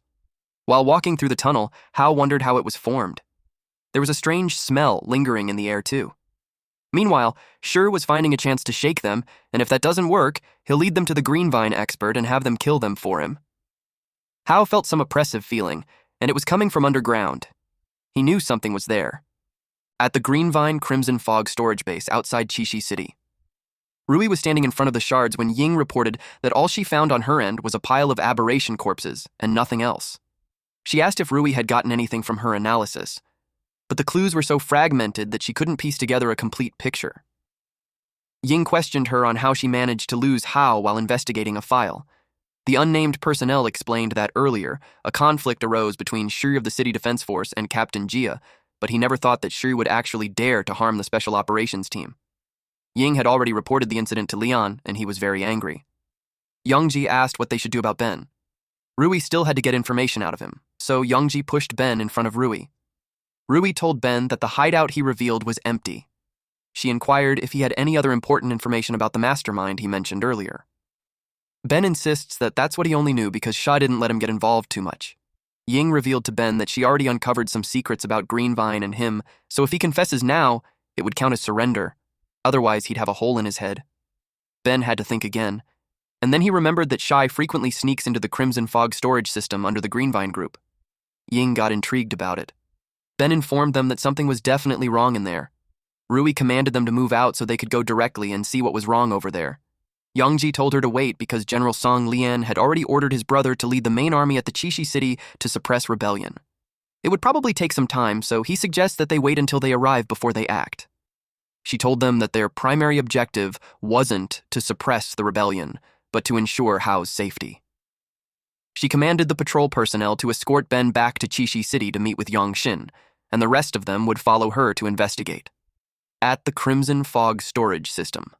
While walking through the tunnel, Hao wondered how it was formed. There was a strange smell lingering in the air too. Meanwhile, Shi was finding a chance to shake them, and if that doesn't work, he'll lead them to the Greenvine expert and have them kill them for him. Hao felt some oppressive feeling, and it was coming from underground. He knew something was there. At the Greenvine Crimson Fog storage base outside Chishi City. Rui was standing in front of the shards when Ying reported that all she found on her end was a pile of aberration corpses and nothing else. She asked if Rui had gotten anything from her analysis, but the clues were so fragmented that she couldn't piece together a complete picture. Ying questioned her on how she managed to lose Hao while investigating a file. The unnamed personnel explained that earlier, a conflict arose between Shi of the City Defense Force and Captain Jia, but he never thought that Shi would actually dare to harm the Special Operations team. Ying had already reported the incident to Leon, and he was very angry. Yongji asked what they should do about Ben. Rui still had to get information out of him, so Yongji pushed Ben in front of Rui. Rui told Ben that the hideout he revealed was empty. She inquired if he had any other important information about the mastermind he mentioned earlier. Ben insists that that's what he only knew because Sha didn't let him get involved too much. Ying revealed to Ben that she already uncovered some secrets about Greenvine and him, so if he confesses now, it would count as surrender. Otherwise, he'd have a hole in his head. Ben had to think again, and then he remembered that Shai frequently sneaks into the Crimson Fog storage system under the Greenvine group. Ying got intrigued about it. Ben informed them that something was definitely wrong in there. Rui commanded them to move out so they could go directly and see what was wrong over there. Yongji told her to wait because General Song Lian had already ordered his brother to lead the main army at the Chishi City to suppress rebellion. It would probably take some time, so he suggests that they wait until they arrive before they act. She told them that their primary objective wasn't to suppress the rebellion, but to ensure Hao's safety. She commanded the patrol personnel to escort Ben back to Chishi City to meet with Yongxin, and the rest of them would follow her to investigate. At the Crimson Fog storage system.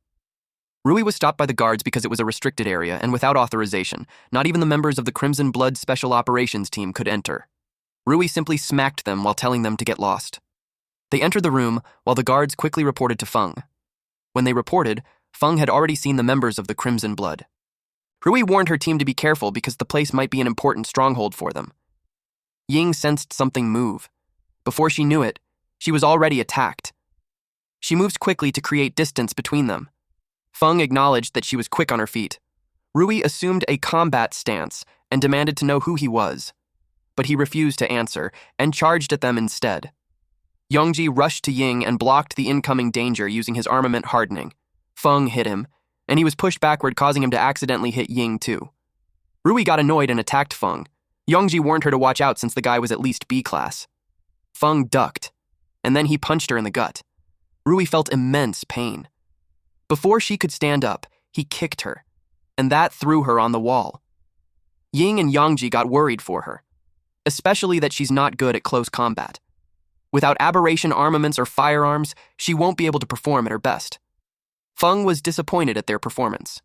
Rui was stopped by the guards because it was a restricted area and without authorization. Not even the members of the Crimson Blood Special Operations team could enter. Rui simply smacked them while telling them to get lost. They entered the room while the guards quickly reported to Feng. When they reported, Feng had already seen the members of the Crimson Blood. Rui warned her team to be careful because the place might be an important stronghold for them. Ying sensed something move. Before she knew it, She was already attacked. She moved quickly to create distance between them. Feng acknowledged that she was quick on her feet. Rui assumed a combat stance and demanded to know who he was, but he refused to answer and charged at them instead. Yongji rushed to Ying and blocked the incoming danger using his armament hardening. Feng hit him, and he was pushed backward, causing him to accidentally hit Ying too. Rui got annoyed and attacked Feng. Yongji warned her to watch out since the guy was at least B-class. Feng ducked, and then he punched her in the gut. Rui felt immense pain. Before she could stand up, he kicked her, and that threw her on the wall. Ying and Yongji got worried for her, especially that she's not good at close combat. Without aberration armaments or firearms, she won't be able to perform at her best. Feng was disappointed at their performance.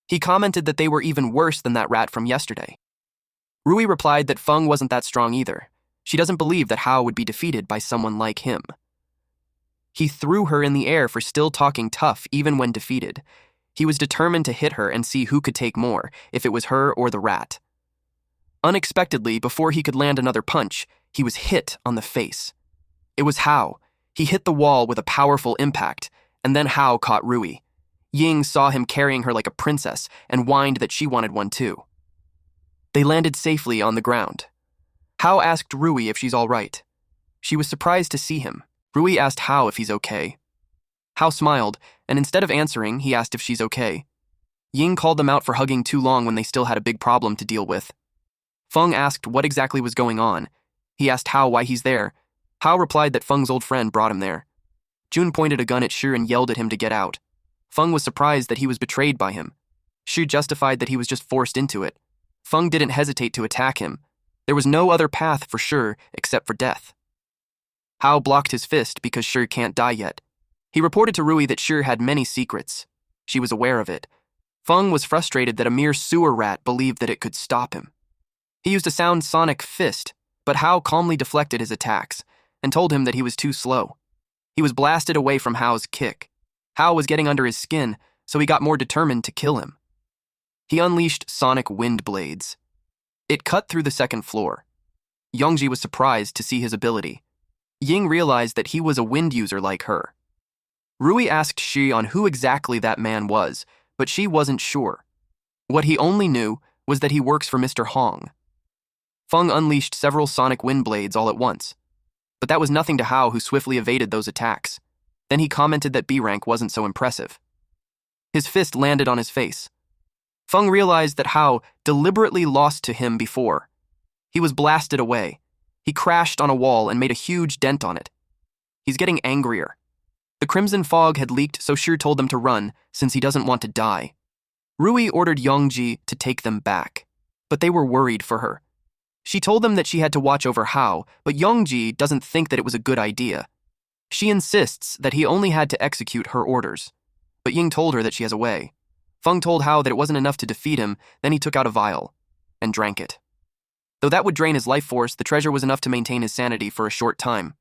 He commented that they were even worse than that rat from yesterday. Rui replied that Feng wasn't that strong either. She doesn't believe that Hao would be defeated by someone like him. He threw her in the air for still talking tough even when defeated. He was determined to hit her and see who could take more, if it was her or the rat. Unexpectedly, before he could land another punch, he was hit on the face. It was Hao. He hit the wall with a powerful impact, and then Hao caught Rui. Ying saw him carrying her like a princess and whined that she wanted one too. They landed safely on the ground. Hao asked Rui if she's all right. She was surprised to see him. Rui asked Hao if he's okay. Hao smiled, and instead of answering, he asked if she's okay. Ying called them out for hugging too long when they still had a big problem to deal with. Feng asked what exactly was going on. He asked Hao why he's there. Hao replied that Feng's old friend brought him there. Jun pointed a gun at Shi and yelled at him to get out. Feng was surprised that he was betrayed by him. Shi justified that he was just forced into it. Feng didn't hesitate to attack him. There was no other path for Shi except for death. Hao blocked his fist because Shi can't die yet. He reported to Rui that Shi had many secrets. She was aware of it. Feng was frustrated that a mere sewer rat believed that it could stop him. He used a sound sonic fist, but Hao calmly deflected his attacks and told him that he was too slow. He was blasted away from Hao's kick. Hao was getting under his skin, so he got more determined to kill him. He unleashed sonic wind blades. It cut through the second floor. Yongji was surprised to see his ability. Ying realized that he was a wind user like her. Rui asked Shi on who exactly that man was, but she wasn't sure. What he only knew was that he works for Mr. Hong. Feng unleashed several sonic wind blades all at once, but that was nothing to Hao, who swiftly evaded those attacks. Then he commented that B-rank wasn't so impressive. His fist landed on his face. Feng realized that Hao deliberately lost to him before. He was blasted away. He crashed on a wall and made a huge dent on it. He's getting angrier. The crimson fog had leaked, so Shi told them to run since he doesn't want to die. Rui ordered Yongji to take them back, but they were worried for her. She told them that she had to watch over Hao, but Yongji doesn't think that it was a good idea. She insists that he only had to execute her orders, but Ying told her that she has a way. Feng told Hao that it wasn't enough to defeat him, then he took out a vial and drank it. Though that would drain his life force, the treasure was enough to maintain his sanity for a short time.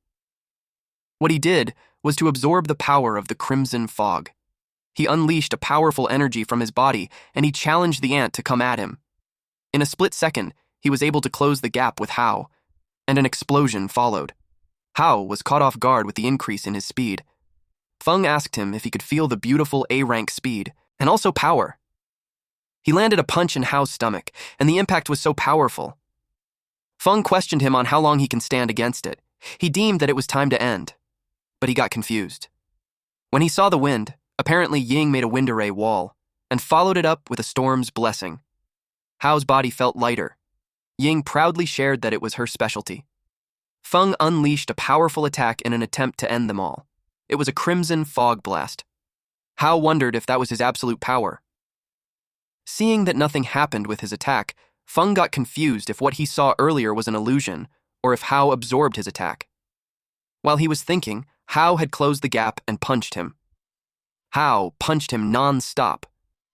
What he did was to absorb the power of the crimson fog. He unleashed a powerful energy from his body, and he challenged the ant to come at him. In a split second, he was able to close the gap with Hao, and an explosion followed. Hao was caught off guard with the increase in his speed. Feng asked him if he could feel the beautiful A-rank speed, and also power. He landed a punch in Hao's stomach, and the impact was so powerful. Feng questioned him on how long he can stand against it. He deemed that it was time to end, but he got confused. When he saw the wind, apparently Ying made a wind array wall, and followed it up with a storm's blessing. Hao's body felt lighter. Ying proudly shared that it was her specialty. Feng unleashed a powerful attack in an attempt to end them all. It was a crimson fog blast. Hao wondered if that was his absolute power. Seeing that nothing happened with his attack, Feng got confused if what he saw earlier was an illusion, or if Hao absorbed his attack. While he was thinking, Hao had closed the gap and punched him. Hao punched him non-stop,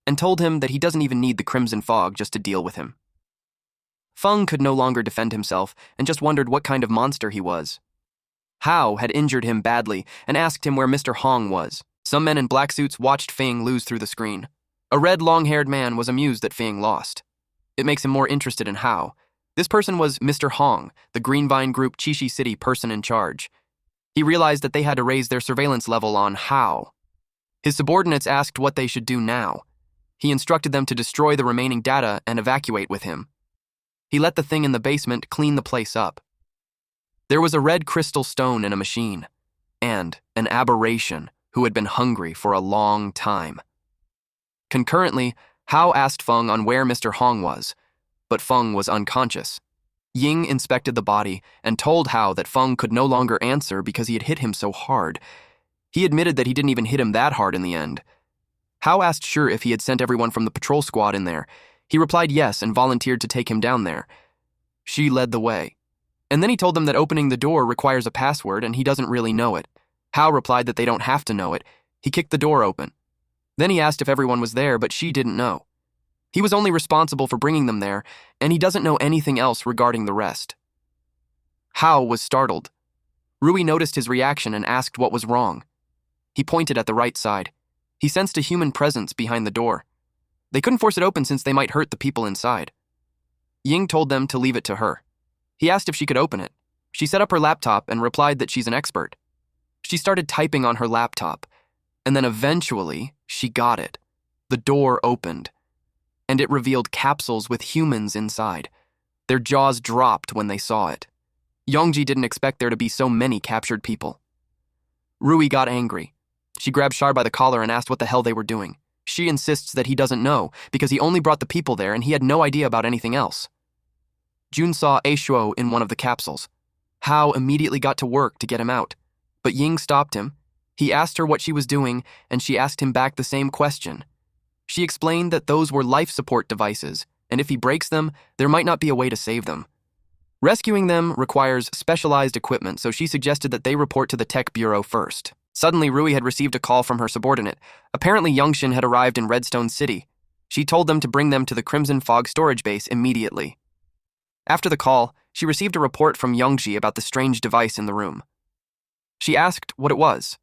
and told him that he doesn't even need the crimson fog just to deal with him. Feng could no longer defend himself and just wondered what kind of monster he was. Hao had injured him badly and asked him where Mr. Hong was. Some men in black suits watched Feng lose through the screen. A red, long-haired man was amused that Feng lost. It makes him more interested in Hao. This person was Mr. Hong, the Greenvine Group Chishi City person in charge. He realized that they had to raise their surveillance level on How. His subordinates asked what they should do now. He instructed them to destroy the remaining data and evacuate with him. He let the thing in the basement clean the place up. There was a red crystal stone in a machine, and an aberration who had been hungry for a long time. Concurrently, Hao asked Feng on where Mr. Hong was, but Feng was unconscious. Ying inspected the body and told Hao that Feng could no longer answer because he had hit him so hard. He admitted that he didn't even hit him that hard in the end. Hao asked Shi if he had sent everyone from the patrol squad in there. He replied yes and volunteered to take him down there. Shi led the way. And then he told them that opening the door requires a password and he doesn't really know it. Hao replied that they don't have to know it. He kicked the door open. Then he asked if everyone was there, but Shi didn't know. He was only responsible for bringing them there, and he doesn't know anything else regarding the rest. Hao was startled. Rui noticed his reaction and asked what was wrong. He pointed at the right side. He sensed a human presence behind the door. They couldn't force it open since they might hurt the people inside. Ying told them to leave it to her. He asked if she could open it. She set up her laptop and replied that she's an expert. She started typing on her laptop, and then eventually she got it. The door opened, and it revealed capsules with humans inside. Their jaws dropped when they saw it. Yongji didn't expect there to be so many captured people. Rui got angry. She grabbed Shar by the collar and asked what the hell they were doing. She insists that he doesn't know because he only brought the people there and he had no idea about anything else. Jun saw Aishuo in one of the capsules. Hao immediately got to work to get him out, but Ying stopped him. He asked her what she was doing, and she asked him back the same question. She explained that those were life support devices, and if he breaks them, there might not be a way to save them. Rescuing them requires specialized equipment, so she suggested that they report to the tech bureau first. Suddenly, Rui had received a call from her subordinate. Apparently, Youngshin had arrived in Redstone City. She told them to bring them to the Crimson Fog storage base immediately. After the call, she received a report from Youngji about the strange device in the room. She asked what it was.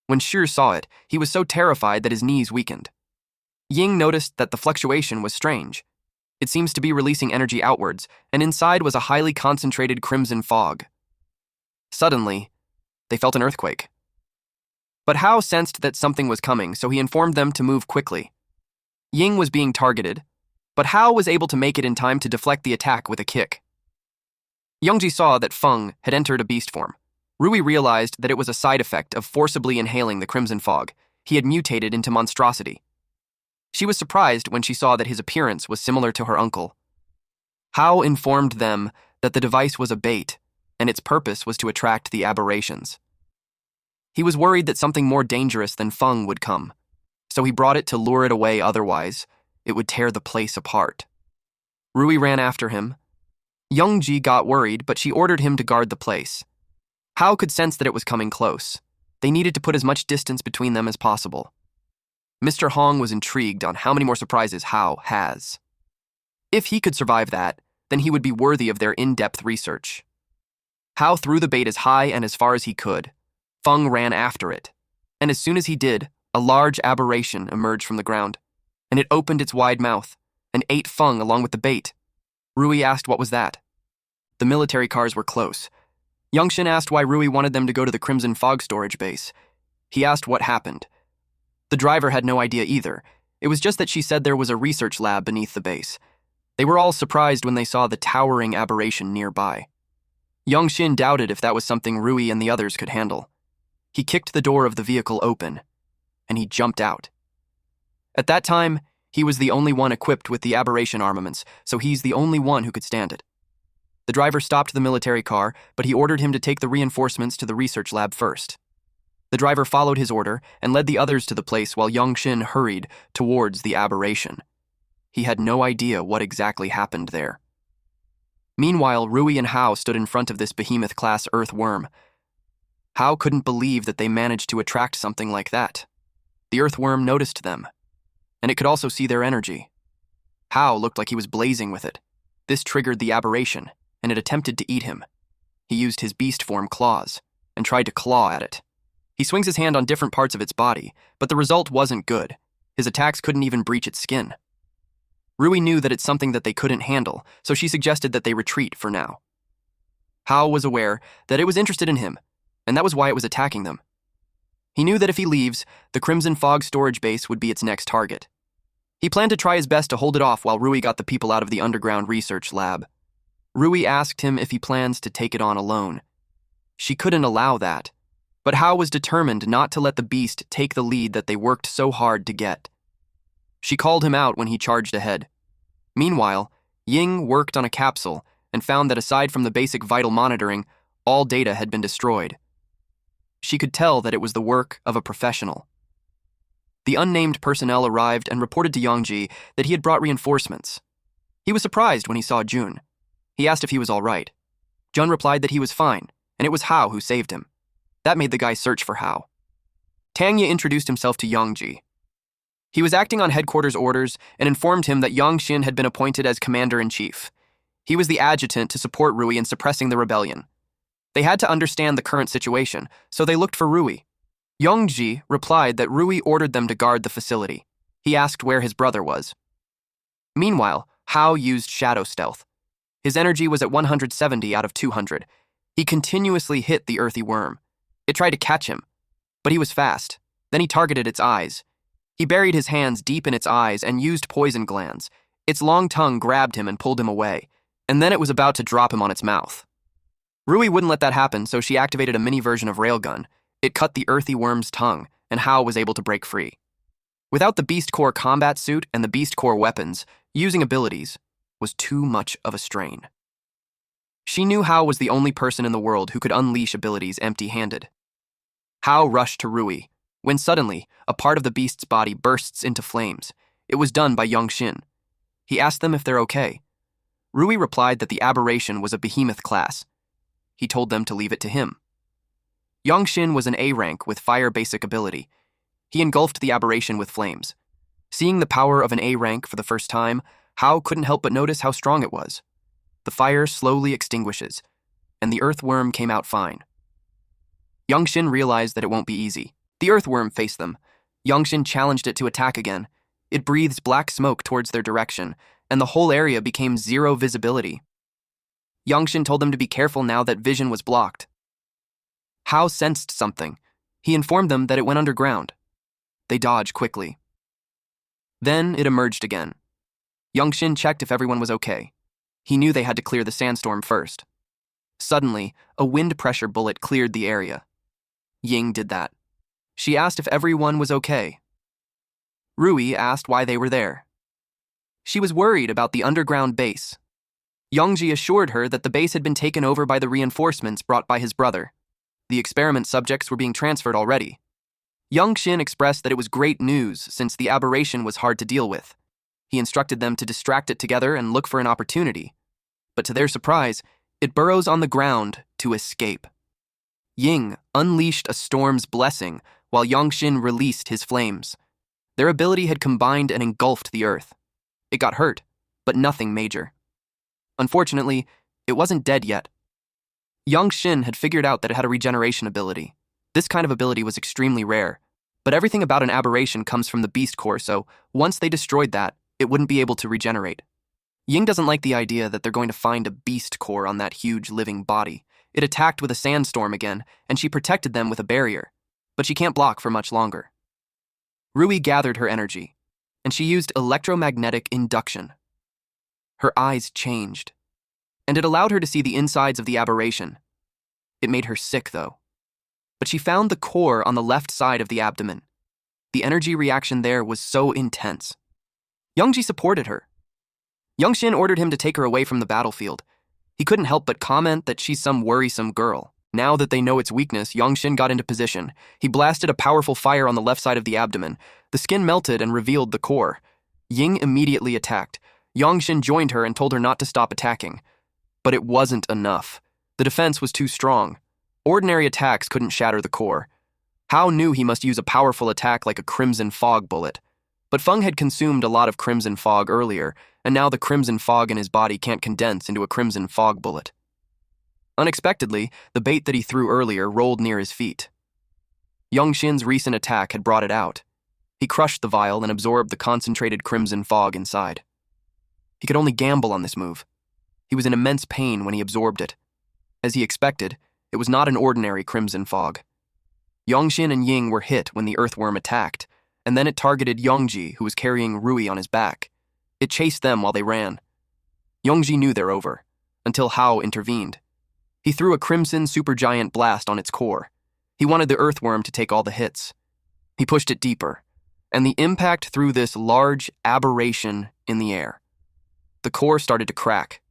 When Shi saw it, he was so terrified that his knees weakened. Ying noticed that the fluctuation was strange. It seems to be releasing energy outwards, and inside was a highly concentrated crimson fog. Suddenly, they felt an earthquake. But Hao sensed that something was coming, so he informed them to move quickly. Ying was being targeted, but Hao was able to make it in time to deflect the attack with a kick. Youngji saw that Feng had entered a beast form. Rui realized that it was a side effect of forcibly inhaling the crimson fog. He had mutated into monstrosity. She was surprised when she saw that his appearance was similar to her uncle. Hao informed them that the device was a bait, and its purpose was to attract the aberrations. He was worried that something more dangerous than Feng would come, so he brought it to lure it away, otherwise it would tear the place apart. Rui ran after him. Youngji got worried, but she ordered him to guard the place. Hao could sense that it was coming close. They needed to put as much distance between them as possible. Mr. Hong was intrigued on how many more surprises Hao has. If he could survive that, then he would be worthy of their in-depth research. Hao threw the bait as high and as far as he could. Feng ran after it, and as soon as he did, a large aberration emerged from the ground, and it opened its wide mouth and ate Feng along with the bait. Rui asked what was that. The military cars were close. Youngshin asked why Rui wanted them to go to the Crimson Fog storage base. He asked what happened. The driver had no idea either. It was just that she said there was a research lab beneath the base. They were all surprised when they saw the towering aberration nearby. Youngshin doubted if that was something Rui and the others could handle. He kicked the door of the vehicle open, and he jumped out. At that time, he was the only one equipped with the aberration armaments, so he's the only one who could stand it. The driver stopped the military car, but he ordered him to take the reinforcements to the research lab first. The driver followed his order and led the others to the place while Youngshin hurried towards the aberration. He had no idea what exactly happened there. Meanwhile, Rui and Hao stood in front of this behemoth-class earthworm. Hao couldn't believe that they managed to attract something like that. The earthworm noticed them, and it could also see their energy. Hao looked like he was blazing with it. This triggered the aberration, and it attempted to eat him. He used his beast form claws and tried to claw at it. He swings his hand on different parts of its body, but the result wasn't good. His attacks couldn't even breach its skin. Rui knew that it's something that they couldn't handle, so she suggested that they retreat for now. Hao was aware that it was interested in him, and that was why it was attacking them. He knew that if he leaves, the Crimson Fog storage base would be its next target. He planned to try his best to hold it off while Rui got the people out of the underground research lab. Rui asked him if he plans to take it on alone. She couldn't allow that, but Hao was determined not to let the beast take the lead that they worked so hard to get. She called him out when he charged ahead. Meanwhile, Ying worked on a capsule and found that aside from the basic vital monitoring, all data had been destroyed. She could tell that it was the work of a professional. The unnamed personnel arrived and reported to Yongji that he had brought reinforcements. He was surprised when he saw Jun. He asked if he was all right. Jun replied that he was fine, and it was Hao who saved him. That made the guy search for Hao. Tangya introduced himself to Yongji. He was acting on headquarters orders and informed him that Yongxin had been appointed as commander-in-chief. He was the adjutant to support Rui in suppressing the rebellion. They had to understand the current situation, so they looked for Rui. Yongji replied that Rui ordered them to guard the facility. He asked where his brother was. Meanwhile, Hao used shadow stealth. His energy was at 170 out of 200. He continuously hit the earthy worm. It tried to catch him, but he was fast. Then he targeted its eyes. He buried his hands deep in its eyes and used poison glands. Its long tongue grabbed him and pulled him away, and then it was about to drop him on its mouth. Rui wouldn't let that happen, so she activated a mini version of Railgun. It cut the earthy worm's tongue, and Hao was able to break free. Without the Beast Core combat suit and the Beast Core weapons, using abilities was too much of a strain. She knew Hao was the only person in the world who could unleash abilities empty-handed. Hao rushed to Rui, when suddenly, a part of the beast's body bursts into flames. It was done by Yongxin. He asked them if they're okay. Rui replied that the aberration was a behemoth class. He told them to leave it to him. Yongxin was an A rank with fire basic ability. He engulfed the aberration with flames. Seeing the power of an A rank for the first time, Hao couldn't help but notice how strong it was. The fire slowly extinguishes, and the earthworm came out fine. Yongxin realized that it won't be easy. The earthworm faced them. Yongxin challenged it to attack again. It breathes black smoke towards their direction, and the whole area became zero visibility. Yongxin told them to be careful now that vision was blocked. Hao sensed something. He informed them that it went underground. They dodged quickly. Then it emerged again. Yongxin checked if everyone was okay. He knew they had to clear the sandstorm first. Suddenly, a wind pressure bullet cleared the area. Ying did that. She asked if everyone was okay. Rui asked why they were there. She was worried about the underground base. Yongji assured her that the base had been taken over by the reinforcements brought by his brother. The experiment subjects were being transferred already. Yongxin expressed that it was great news since the aberration was hard to deal with. He instructed them to distract it together and look for an opportunity. But to their surprise, it burrows on the ground to escape. Ying unleashed a storm's blessing while Yongxin released his flames. Their ability had combined and engulfed the earth. It got hurt, but nothing major. Unfortunately, it wasn't dead yet. Yongxin had figured out that it had a regeneration ability. This kind of ability was extremely rare, but everything about an aberration comes from the Beast Core, so once they destroyed that, it wouldn't be able to regenerate. Ying doesn't like the idea that they're going to find a Beast Core on that huge living body. It attacked with a sandstorm again, and she protected them with a barrier, but she can't block for much longer. Rui gathered her energy, and she used electromagnetic induction. Her eyes changed, and it allowed her to see the insides of the aberration. It made her sick, though. But she found the core on the left side of the abdomen. The energy reaction there was so intense. Yongji supported her. Yongxin ordered him to take her away from the battlefield. He couldn't help but comment that she's some worrisome girl. Now that they know its weakness, Yongxin got into position. He blasted a powerful fire on the left side of the abdomen. The skin melted and revealed the core. Ying immediately attacked. Yongxin joined her and told her not to stop attacking. But it wasn't enough. The defense was too strong. Ordinary attacks couldn't shatter the core. Hao knew he must use a powerful attack like a Crimson Fog bullet. But Feng had consumed a lot of Crimson Fog earlier, and now the Crimson Fog in his body can't condense into a Crimson Fog bullet. Unexpectedly, the bait that he threw earlier rolled near his feet. Yongxin's recent attack had brought it out. He crushed the vial and absorbed the concentrated Crimson Fog inside. He could only gamble on this move. He was in immense pain when he absorbed it. As he expected, It was not an ordinary crimson fog. Yongxin and Ying were hit when the earthworm attacked, and then it targeted Yongji, who was carrying Rui on his back. It chased them while they ran. Yongji knew they're over, until Hao intervened. He threw a crimson supergiant blast on its core. He wanted the earthworm to take all the hits. He pushed it deeper, and the impact threw this large aberration in the air. The core started to crack.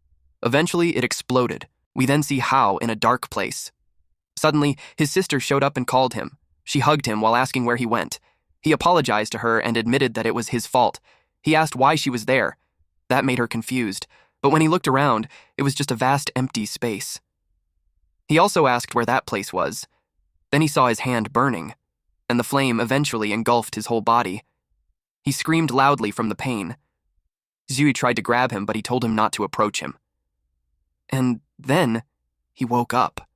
Eventually, it exploded. We then see Hao in a dark place. Suddenly, his sister showed up and called him. She hugged him while asking where he went. He apologized to her and admitted that it was his fault. He asked why she was there. That made her confused, but when he looked around, it was just a vast empty space. He also asked where that place was. Then he saw his hand burning, and the flame eventually engulfed his whole body. He screamed loudly from the pain. Zui tried to grab him, but he told him not to approach him. And then he woke up.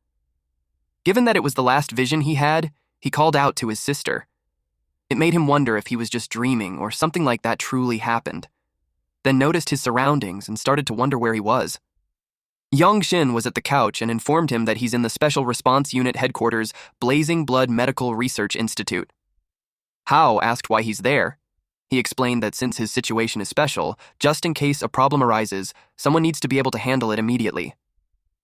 Given that it was the last vision he had, he called out to his sister. It made him wonder if he was just dreaming or something like that truly happened. Then noticed his surroundings and started to wonder where he was. Yongxin was at the couch and informed him that he's in the Special Response Unit Headquarters Blazing Blood Medical Research Institute. Hao asked why he's there. He explained that since his situation is special, just in case a problem arises, someone needs to be able to handle it immediately.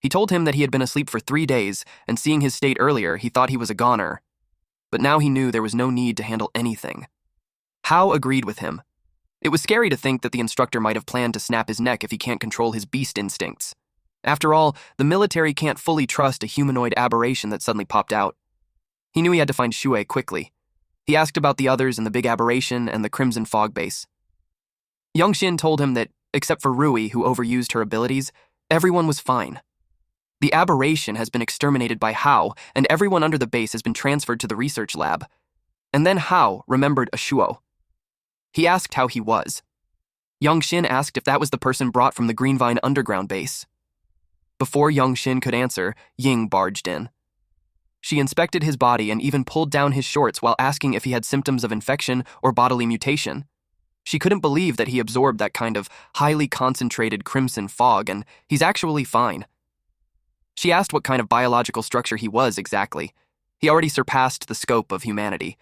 He told him that he had been asleep for 3 days, and seeing his state earlier, he thought he was a goner. But now he knew there was no need to handle anything. Hao agreed with him. It was scary to think that the instructor might have planned to snap his neck if he can't control his beast instincts. After all, the military can't fully trust a humanoid aberration that suddenly popped out. He knew he had to find Shuei quickly. He asked about the others in the big aberration and the crimson fog base. Yongxin told him that, except for Rui, who overused her abilities, everyone was fine. The aberration has been exterminated by Hao, and everyone under the base has been transferred to the research lab. And then Hao remembered Ashuo. He asked how he was. Yongxin asked if that was the person brought from the Greenvine underground base. Before Yongxin could answer, Ying barged in. She inspected his body and even pulled down his shorts while asking if he had symptoms of infection or bodily mutation. She couldn't believe that he absorbed that kind of highly concentrated crimson fog, and he's actually fine. She asked what kind of biological structure he was exactly. He already surpassed the scope of humanity.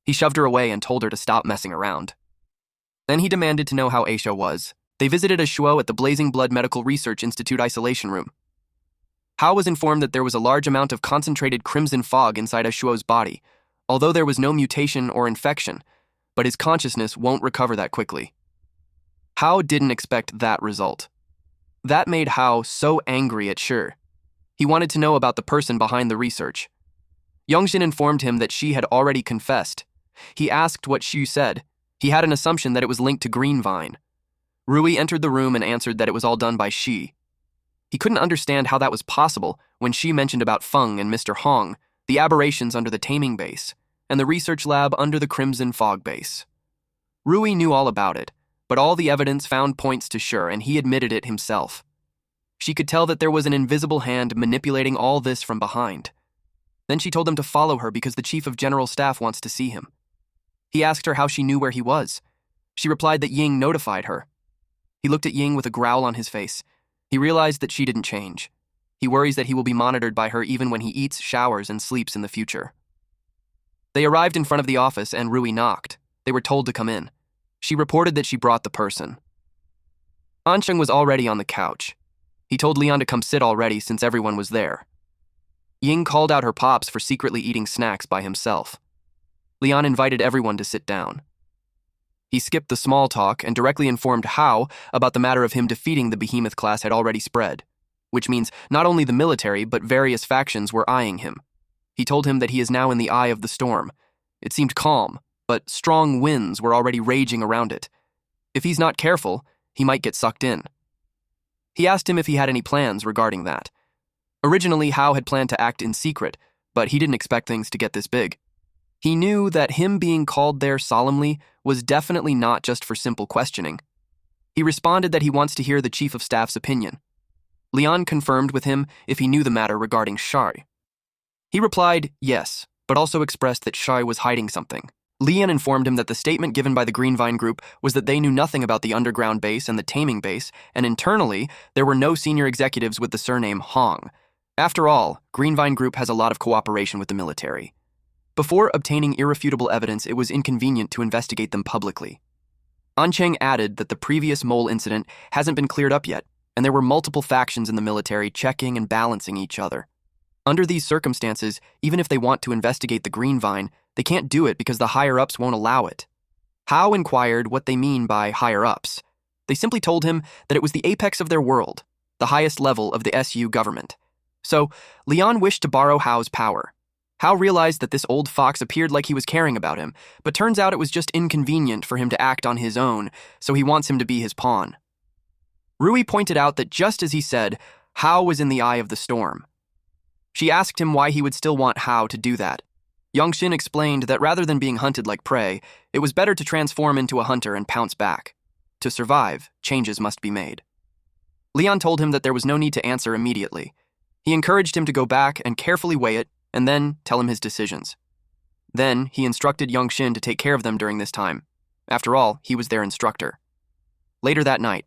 He shoved her away and told her to stop messing around. Then he demanded to know how Aisha was. They visited Ashuo at the Blazing Blood Medical Research Institute isolation room. Hao was informed that there was a large amount of concentrated crimson fog inside Ashuo's body, although there was no mutation or infection, but his consciousness won't recover that quickly. Hao didn't expect that result. That made Hao so angry at Shi. He wanted to know about the person behind the research. Yongxin informed him that she had already confessed. He asked what Shi said. He had an assumption that it was linked to Greenvine. Rui entered the room and answered that it was all done by Shi. He couldn't understand how that was possible when Shi mentioned about Feng and Mr. Hong, the aberrations under the taming base, and the research lab under the crimson fog base. Rui knew all about it, but all the evidence found points to Shi, and he admitted it himself. She could tell that there was an invisible hand manipulating all this from behind. Then she told him to follow her because the Chief of General Staff wants to see him. He asked her how she knew where he was. She replied that Ying notified her. He looked at Ying with a growl on his face. He realized that she didn't change. He worries that he will be monitored by her even when he eats, showers, and sleeps in the future. They arrived in front of the office and Rui knocked. They were told to come in. She reported that she brought the person. Ansheng was already on the couch. He told Leon to come sit already since everyone was there. Ying called out her pops for secretly eating snacks by himself. Leon invited everyone to sit down. He skipped the small talk and directly informed Hao about the matter of him defeating the behemoth class had already spread, which means not only the military but various factions were eyeing him. He told him that he is now in the eye of the storm. It seemed calm, but strong winds were already raging around it. If he's not careful, he might get sucked in. He asked him if he had any plans regarding that. Originally, Hao had planned to act in secret, but he didn't expect things to get this big. He knew that him being called there solemnly was definitely not just for simple questioning. He responded that he wants to hear the Chief of Staff's opinion. Leon confirmed with him if he knew the matter regarding Shari. He replied yes, but also expressed that Shari was hiding something. Leon informed him that the statement given by the Greenvine group was that they knew nothing about the underground base and the taming base, and internally, there were no senior executives with the surname Hong. After all, Greenvine Group has a lot of cooperation with the military. Before obtaining irrefutable evidence, it was inconvenient to investigate them publicly. Ancheng added that the previous mole incident hasn't been cleared up yet, and there were multiple factions in the military checking and balancing each other. Under these circumstances, even if they want to investigate the Greenvine, they can't do it because the higher-ups won't allow it. Hao inquired what they mean by higher-ups. They simply told him that it was the apex of their world, the highest level of the SU government. So, Leon wished to borrow Hao's power. Hao realized that this old fox appeared like he was caring about him, but turns out it was just inconvenient for him to act on his own, so he wants him to be his pawn. Rui pointed out that just as he said, Hao was in the eye of the storm. She asked him why he would still want Hao to do that. Yongxin explained that rather than being hunted like prey, it was better to transform into a hunter and pounce back. To survive, changes must be made. Leon told him that there was no need to answer immediately. He encouraged him to go back and carefully weigh it, and then tell him his decisions. Then, he instructed Yongxin to take care of them during this time. After all, he was their instructor. Later that night,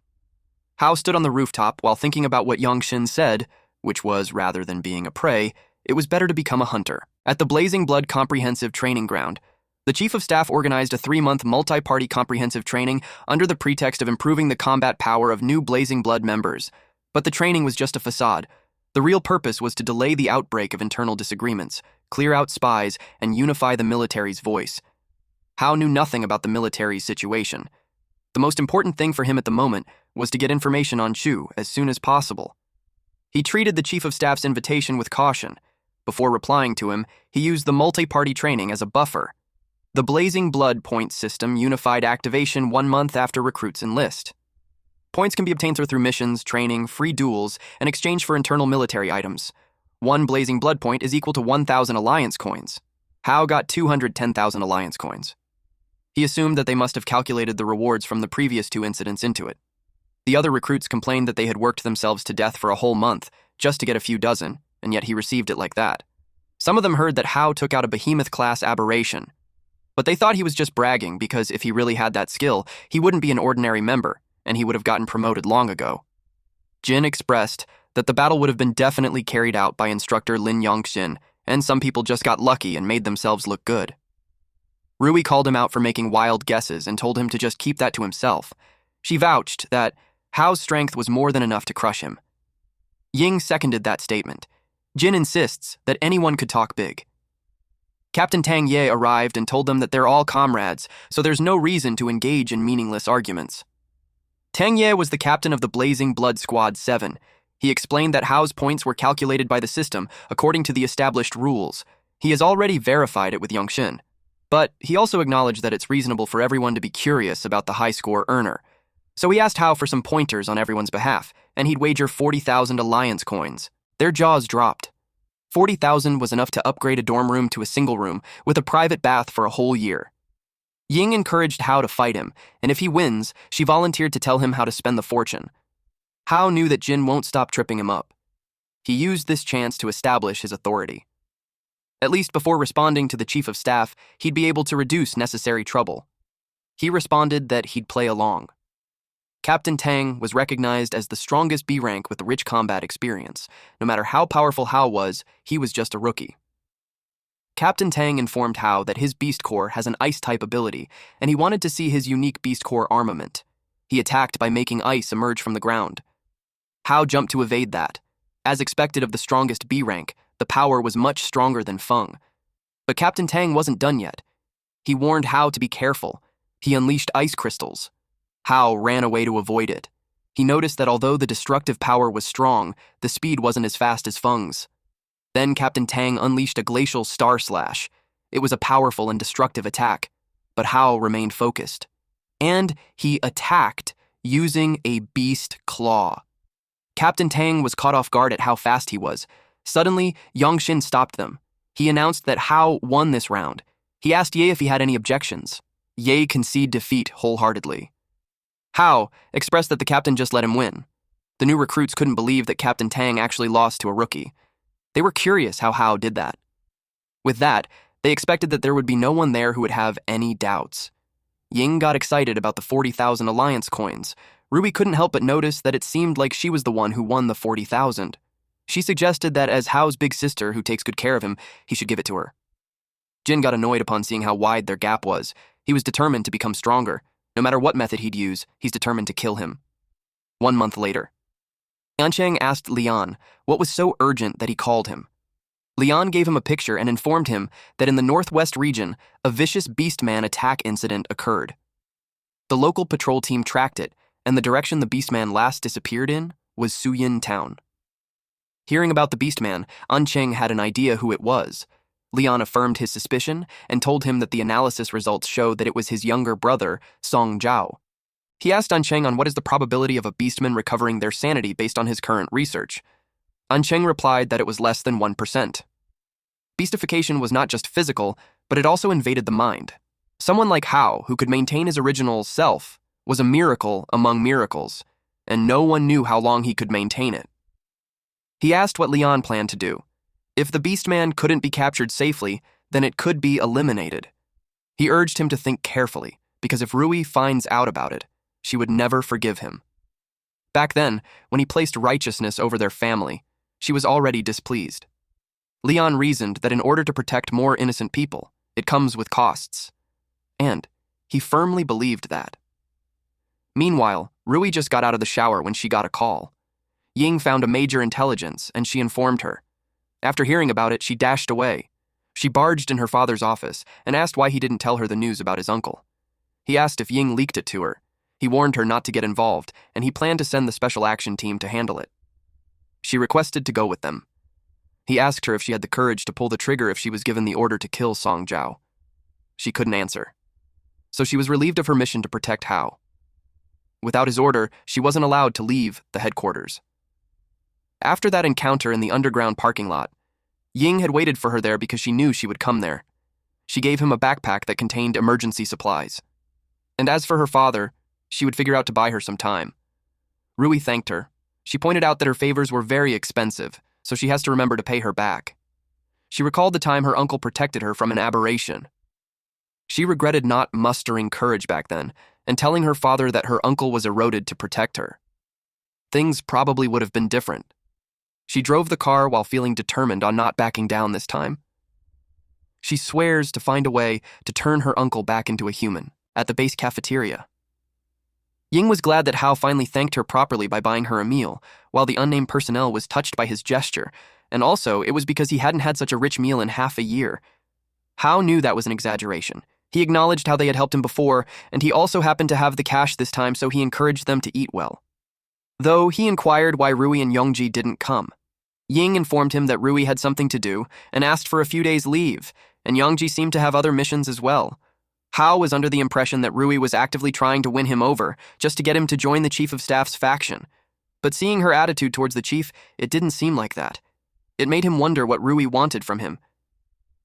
Hao stood on the rooftop while thinking about what Yongxin said, which was, rather than being a prey, it was better to become a hunter. At the Blazing Blood Comprehensive Training Ground, the Chief of Staff organized a 3-month multi-party comprehensive training under the pretext of improving the combat power of new Blazing Blood members. But the training was just a facade. The real purpose was to delay the outbreak of internal disagreements, clear out spies, and unify the military's voice. Hao knew nothing about the military's situation. The most important thing for him at the moment was to get information on Chu as soon as possible. He treated the Chief of Staff's invitation with caution. Before replying to him, he used the multi-party training as a buffer. The Blazing Blood points system unified activation 1 month after recruits enlist. Points can be obtained through missions, training, free duels, and exchange for internal military items. 1 Blazing Blood point is equal to 1,000 Alliance coins. Hao got 210,000 Alliance coins. He assumed that they must have calculated the rewards from the previous 2 incidents into it. The other recruits complained that they had worked themselves to death for a whole month just to get a few dozen, and yet he received it like that. Some of them heard that Hao took out a behemoth-class aberration, but they thought he was just bragging because if he really had that skill, he wouldn't be an ordinary member, and he would have gotten promoted long ago. Jin expressed that the battle would have been definitely carried out by instructor Lin Yongxin, and some people just got lucky and made themselves look good. Rui called him out for making wild guesses and told him to just keep that to himself. She vouched that Hao's strength was more than enough to crush him. Ying seconded that statement. Jin insists that anyone could talk big. Captain Tang Ye arrived and told them that they're all comrades, so there's no reason to engage in meaningless arguments. Tang Ye was the captain of the Blazing Blood Squad 7. He explained that Hao's points were calculated by the system according to the established rules. He has already verified it with Yongxin. But he also acknowledged that it's reasonable for everyone to be curious about the high-score earner. So he asked Hao for some pointers on everyone's behalf, and he'd wager 40,000 Alliance coins. Their jaws dropped. 40,000 was enough to upgrade a dorm room to a single room with a private bath for a whole year. Ying encouraged Hao to fight him, and if he wins, she volunteered to tell him how to spend the fortune. Hao knew that Jin won't stop tripping him up. He used this chance to establish his authority. At least before responding to the Chief of Staff, he'd be able to reduce necessary trouble. He responded that he'd play along. Captain Tang was recognized as the strongest B rank with rich combat experience. No matter how powerful Hao was, he was just a rookie. Captain Tang informed Hao that his Beast Core has an ice-type ability, and he wanted to see his unique Beast Core armament. He attacked by making ice emerge from the ground. Hao jumped to evade that. As expected of the strongest B rank, the power was much stronger than Feng. But Captain Tang wasn't done yet. He warned Hao to be careful. He unleashed ice crystals. Hao ran away to avoid it. He noticed that although the destructive power was strong, the speed wasn't as fast as Feng's. Then Captain Tang unleashed a glacial star slash. It was a powerful and destructive attack, but Hao remained focused. And he attacked using a beast claw. Captain Tang was caught off guard at how fast he was. Suddenly, Yongxin stopped them. He announced that Hao won this round. He asked Ye if he had any objections. Ye conceded defeat wholeheartedly. Hao expressed that the captain just let him win. The new recruits couldn't believe that Captain Tang actually lost to a rookie. They were curious how Hao did that. With that, they expected that there would be no one there who would have any doubts. Ying got excited about the 40,000 Alliance coins. Rui couldn't help but notice that it seemed like she was the one who won the 40,000. She suggested that as Hao's big sister who takes good care of him, he should give it to her. Jin got annoyed upon seeing how wide their gap was. He was determined to become stronger. No matter what method he'd use, he's determined to kill him. 1 month later, Yancheng asked Lian what was so urgent that he called him. Lian gave him a picture and informed him that in the northwest region, a vicious beastman attack incident occurred. The local patrol team tracked it, and the direction the beastman last disappeared in was Suyin town. Hearing about the beastman, Ancheng had an idea who it was. Lian affirmed his suspicion and told him that the analysis results showed that it was his younger brother, Song Zhao. He asked Ancheng on what is the probability of a beastman recovering their sanity based on his current research. Ancheng replied that it was less than 1%. Beastification was not just physical, but it also invaded the mind. Someone like Hao, who could maintain his original self, was a miracle among miracles, and no one knew how long he could maintain it. He asked what Lian planned to do. If the beastman couldn't be captured safely, then it could be eliminated. He urged him to think carefully, because if Rui finds out about it, she would never forgive him. Back then, when he placed righteousness over their family, she was already displeased. Lian reasoned that in order to protect more innocent people, it comes with costs. And he firmly believed that. Meanwhile, Rui just got out of the shower when she got a call. Ying found a major intelligence, and she informed her. After hearing about it, she dashed away. She barged in her father's office and asked why he didn't tell her the news about his uncle. He asked if Ying leaked it to her. He warned her not to get involved, and he planned to send the special action team to handle it. She requested to go with them. He asked her if she had the courage to pull the trigger if she was given the order to kill Song Zhao. She couldn't answer. So she was relieved of her mission to protect Hao. Without his order, she wasn't allowed to leave the headquarters. After that encounter in the underground parking lot, Ying had waited for her there because she knew she would come there. She gave him a backpack that contained emergency supplies. And as for her father, she would figure out to buy her some time. Rui thanked her. She pointed out that her favors were very expensive, so she has to remember to pay her back. She recalled the time her uncle protected her from an aberration. She regretted not mustering courage back then and telling her father that her uncle was eroded to protect her. Things probably would have been different. She drove the car while feeling determined on not backing down this time. She swears to find a way to turn her uncle back into a human at the base cafeteria. Ying was glad that Hao finally thanked her properly by buying her a meal, while the unnamed personnel was touched by his gesture, and also it was because he hadn't had such a rich meal in half a year. Hao knew that was an exaggeration. He acknowledged how they had helped him before, and he also happened to have the cash this time, so he encouraged them to eat well. Though he inquired why Rui and Yongji didn't come. Ying informed him that Rui had something to do and asked for a few days' leave, and Yongji seemed to have other missions as well. Hao was under the impression that Rui was actively trying to win him over, just to get him to join the chief of staff's faction. But seeing her attitude towards the chief, it didn't seem like that. It made him wonder what Rui wanted from him.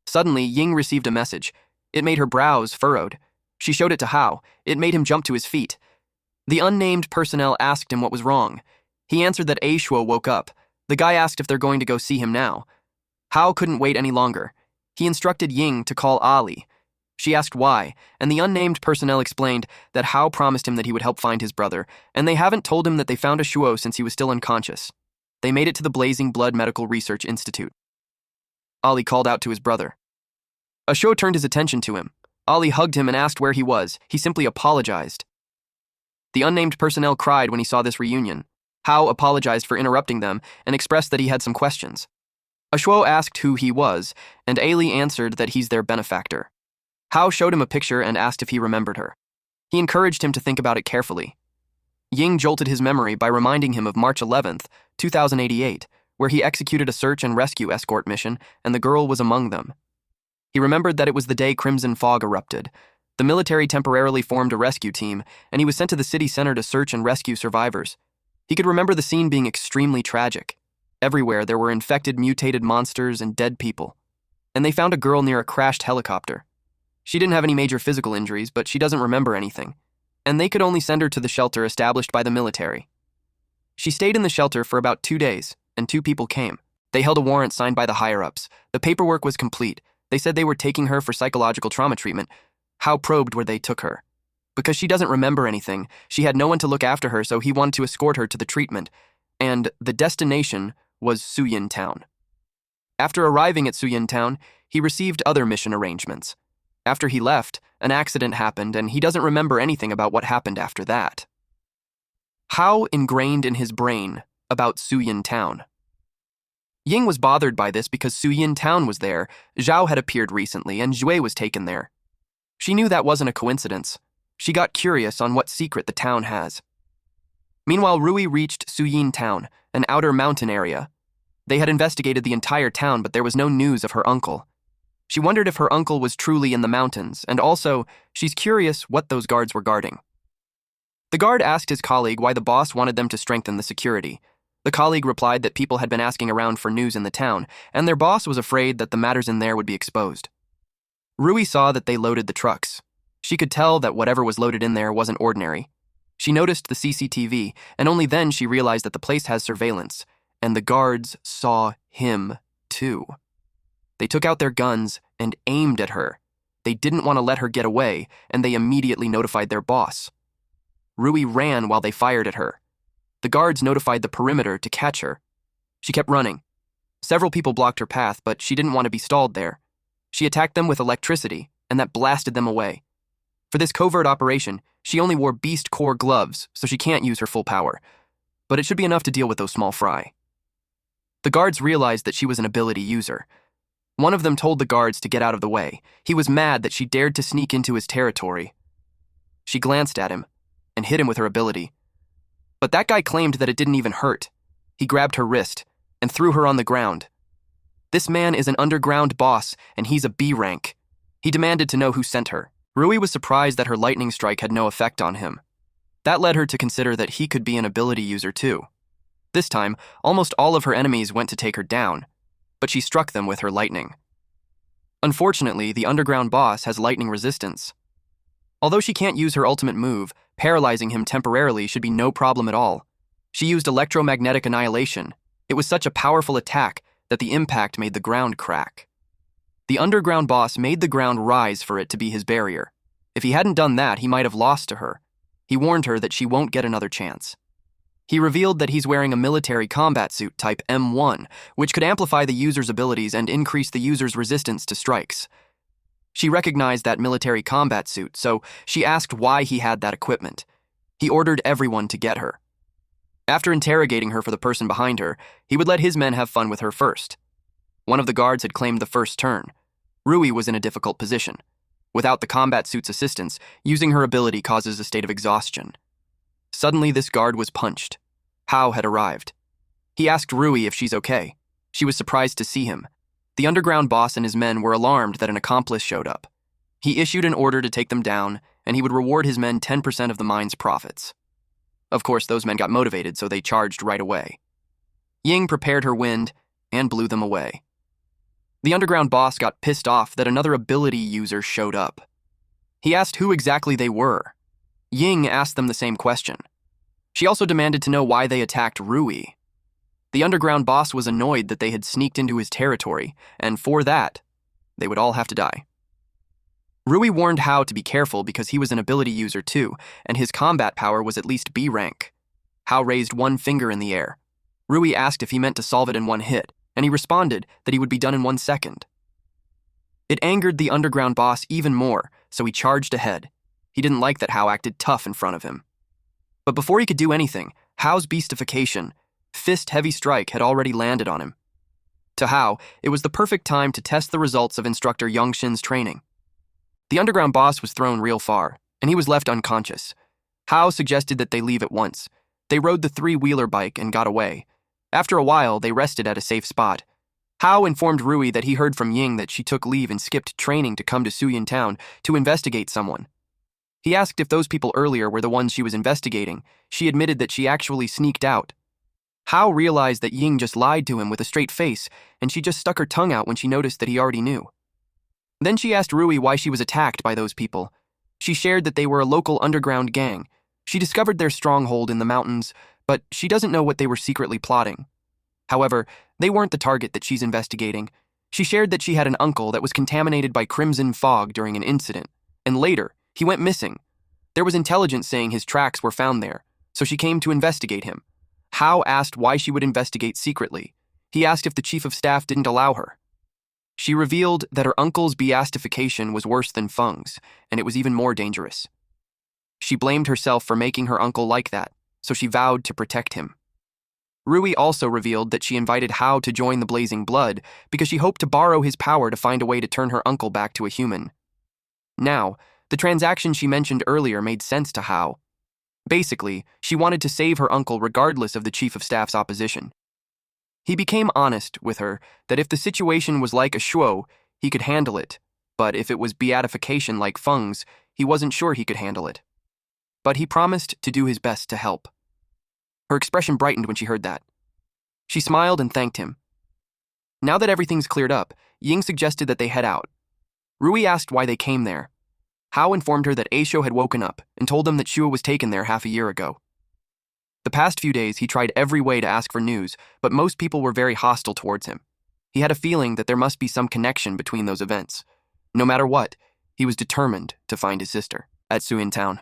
Suddenly, Ying received a message. It made her brows furrowed. She showed it to Hao. It made him jump to his feet. The unnamed personnel asked him what was wrong. He answered that A Shuo woke up. The guy asked if they're going to go see him now. Hao couldn't wait any longer. He instructed Ying to call Ali. She asked why, and the unnamed personnel explained that Hao promised him that he would help find his brother, and they haven't told him that they found a Shuo since he was still unconscious. They made it to the Blazing Blood Medical Research Institute. Ali called out to his brother. A Shuo turned his attention to him. Ali hugged him and asked where he was. He simply apologized. The unnamed personnel cried when he saw this reunion. Hao apologized for interrupting them and expressed that he had some questions. A Shuo asked who he was, and Ali answered that he's their benefactor. Hao showed him a picture and asked if he remembered her. He encouraged him to think about it carefully. Ying jolted his memory by reminding him of March 11th, 2088, where he executed a search and rescue escort mission, and the girl was among them. He remembered that it was the day Crimson Fog erupted. The military temporarily formed a rescue team, and he was sent to the city center to search and rescue survivors. He could remember the scene being extremely tragic. Everywhere there were infected, mutated monsters and dead people. And they found a girl near a crashed helicopter. She didn't have any major physical injuries, but she doesn't remember anything. And they could only send her to the shelter established by the military. She stayed in the shelter for about 2 days, and 2 people came. They held a warrant signed by the higher-ups. The paperwork was complete. They said they were taking her for psychological trauma treatment. How probed where they took her? Because she doesn't remember anything. She had no one to look after her, so he wanted to escort her to the treatment. And the destination was Suyin Town. After arriving at Suyin Town, he received other mission arrangements. After he left, an accident happened and he doesn't remember anything about what happened after that. How ingrained in his brain about Suyin Town? Ying was bothered by this because Suyin Town was there, Zhao had appeared recently, and Jue was taken there. She knew that wasn't a coincidence. She got curious on what secret the town has. Meanwhile, Rui reached Suyin Town, an outer mountain area. They had investigated the entire town, but there was no news of her uncle. She wondered if her uncle was truly in the mountains, and also, she's curious what those guards were guarding. The guard asked his colleague why the boss wanted them to strengthen the security. The colleague replied that people had been asking around for news in the town, and their boss was afraid that the matters in there would be exposed. Rui saw that they loaded the trucks. She could tell that whatever was loaded in there wasn't ordinary. She noticed the CCTV, and only then she realized that the place has surveillance, and the guards saw him, too. They took out their guns and aimed at her. They didn't want to let her get away, and they immediately notified their boss. Rui ran while they fired at her. The guards notified the perimeter to catch her. She kept running. Several people blocked her path, but she didn't want to be stalled there. She attacked them with electricity, and that blasted them away. For this covert operation, she only wore beast core gloves, so she can't use her full power. But it should be enough to deal with those small fry. The guards realized that she was an ability user. One of them told the guards to get out of the way. He was mad that she dared to sneak into his territory. She glanced at him and hit him with her ability. But that guy claimed that it didn't even hurt. He grabbed her wrist and threw her on the ground. This man is an underground boss, and he's a B rank. He demanded to know who sent her. Rui was surprised that her lightning strike had no effect on him. That led her to consider that he could be an ability user too. This time, almost all of her enemies went to take her down, but she struck them with her lightning. Unfortunately, the underground boss has lightning resistance. Although she can't use her ultimate move, paralyzing him temporarily should be no problem at all. She used electromagnetic annihilation. It was such a powerful attack that the impact made the ground crack. The underground boss made the ground rise for it to be his barrier. If he hadn't done that, he might have lost to her. He warned her that she won't get another chance. He revealed that he's wearing a military combat suit type M1, which could amplify the user's abilities and increase the user's resistance to strikes. She recognized that military combat suit, so she asked why he had that equipment. He ordered everyone to get her. After interrogating her for the person behind her, he would let his men have fun with her first. One of the guards had claimed the first turn. Rui was in a difficult position. Without the combat suit's assistance, using her ability causes a state of exhaustion. Suddenly, this guard was punched. Hao had arrived. He asked Rui if she's okay. She was surprised to see him. The underground boss and his men were alarmed that an accomplice showed up. He issued an order to take them down, and he would reward his men 10% of the mine's profits. Of course, those men got motivated, so they charged right away. Ying prepared her wind and blew them away. The underground boss got pissed off that another ability user showed up. He asked who exactly they were. Ying asked them the same question. She also demanded to know why they attacked Rui. The underground boss was annoyed that they had sneaked into his territory, and for that, they would all have to die. Rui warned Hao to be careful because he was an ability user too, and his combat power was at least B rank. Hao raised one finger in the air. Rui asked if he meant to solve it in one hit, and he responded that he would be done in 1 second. It angered the underground boss even more, so he charged ahead. He didn't like that Hao acted tough in front of him. But before he could do anything, Hao's beastification, Fist Heavy Strike, had already landed on him. To Hao, it was the perfect time to test the results of instructor Yongshin's training. The underground boss was thrown real far, and he was left unconscious. Hao suggested that they leave at once. They rode the three-wheeler bike and got away. After a while, they rested at a safe spot. Hao informed Rui that he heard from Ying that she took leave and skipped training to come to Suyin Town to investigate someone. He asked if those people earlier were the ones she was investigating. She admitted that she actually sneaked out. Hao realized that Ying just lied to him with a straight face, and she just stuck her tongue out when she noticed that he already knew. Then she asked Rui why she was attacked by those people. She shared that they were a local underground gang. She discovered their stronghold in the mountains, but she doesn't know what they were secretly plotting. However, they weren't the target that she's investigating. She shared that she had an uncle that was contaminated by crimson fog during an incident, and later, he went missing. There was intelligence saying his tracks were found there, so she came to investigate him. Hao asked why she would investigate secretly. He asked if the chief of staff didn't allow her. She revealed that her uncle's beastification was worse than Feng's, and it was even more dangerous. She blamed herself for making her uncle like that, so she vowed to protect him. Rui also revealed that she invited Hao to join the Blazing Blood because she hoped to borrow his power to find a way to turn her uncle back to a human. Now, the transaction she mentioned earlier made sense to Hao. Basically, she wanted to save her uncle regardless of the chief of staff's opposition. He became honest with her that if the situation was like a shuo, he could handle it, but if it was beatification like Feng's, he wasn't sure he could handle it. But he promised to do his best to help. Her expression brightened when she heard that. She smiled and thanked him. Now that everything's cleared up, Ying suggested that they head out. Rui asked why they came there. Hao informed her that Aisho had woken up and told them that Shua was taken there half a year ago. The past few days, he tried every way to ask for news, but most people were very hostile towards him. He had a feeling that there must be some connection between those events. No matter what, he was determined to find his sister at Suin Town.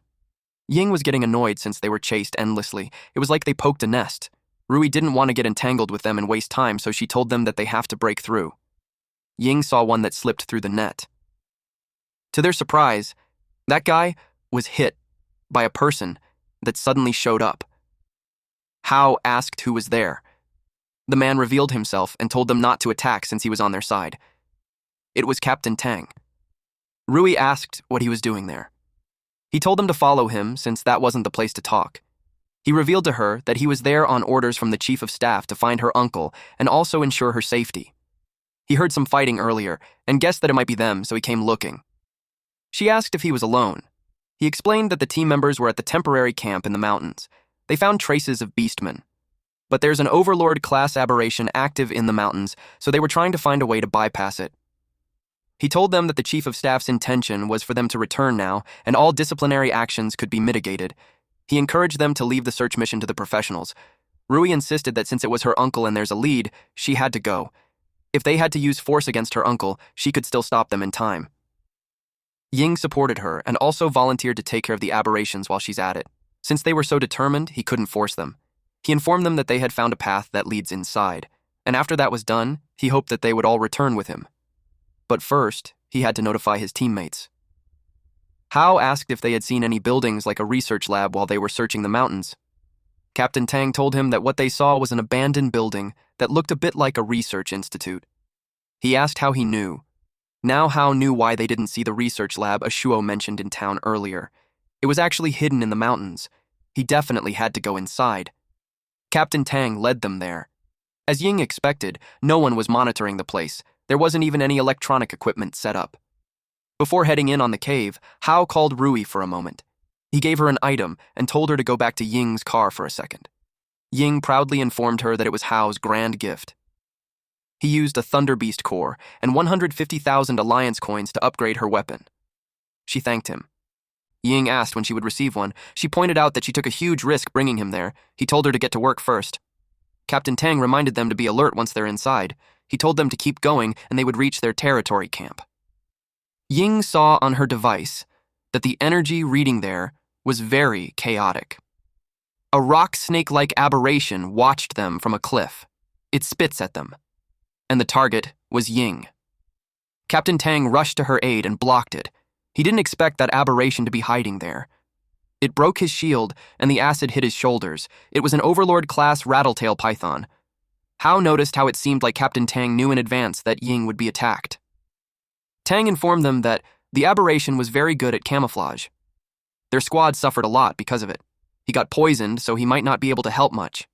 Ying was getting annoyed since they were chased endlessly. It was like they poked a nest. Rui didn't want to get entangled with them and waste time, so she told them that they have to break through. Ying saw one that slipped through the net. To their surprise, that guy was hit by a person that suddenly showed up. Hao asked who was there. The man revealed himself and told them not to attack since he was on their side. It was Captain Tang. Rui asked what he was doing there. He told them to follow him since that wasn't the place to talk. He revealed to her that he was there on orders from the chief of staff to find her uncle and also ensure her safety. He heard some fighting earlier and guessed that it might be them, so he came looking. She asked if he was alone. He explained that the team members were at the temporary camp in the mountains. They found traces of beastmen. But there's an overlord-class aberration active in the mountains, so they were trying to find a way to bypass it. He told them that the chief of staff's intention was for them to return now, and all disciplinary actions could be mitigated. He encouraged them to leave the search mission to the professionals. Rui insisted that since it was her uncle and there's a lead, she had to go. If they had to use force against her uncle, she could still stop them in time. Ying supported her and also volunteered to take care of the aberrations while she's at it. Since they were so determined, he couldn't force them. He informed them that they had found a path that leads inside, and after that was done, he hoped that they would all return with him. But first, he had to notify his teammates. Hao asked if they had seen any buildings like a research lab while they were searching the mountains. Captain Tang told him that what they saw was an abandoned building that looked a bit like a research institute. He asked how he knew. Now Hao knew why they didn't see the research lab Ashuo mentioned in town earlier. It was actually hidden in the mountains. He definitely had to go inside. Captain Tang led them there. As Ying expected, no one was monitoring the place. There wasn't even any electronic equipment set up. Before heading in on the cave, Hao called Rui for a moment. He gave her an item and told her to go back to Ying's car for a second. Ying proudly informed her that it was Hao's grand gift. He used a Thunder Beast core and 150,000 Alliance coins to upgrade her weapon. She thanked him. Ying asked when she would receive one. She pointed out that she took a huge risk bringing him there. He told her to get to work first. Captain Tang reminded them to be alert once they're inside. He told them to keep going and they would reach their territory camp. Ying saw on her device that the energy reading there was very chaotic. A rock snake-like aberration watched them from a cliff. It spits at them. And the target was Ying. Captain Tang rushed to her aid and blocked it. He didn't expect that aberration to be hiding there. It broke his shield, and the acid hit his shoulders. It was an Overlord-class Rattletail Python. Hao noticed how it seemed like Captain Tang knew in advance that Ying would be attacked. Tang informed them that the aberration was very good at camouflage. Their squad suffered a lot because of it. He got poisoned, so he might not be able to help much.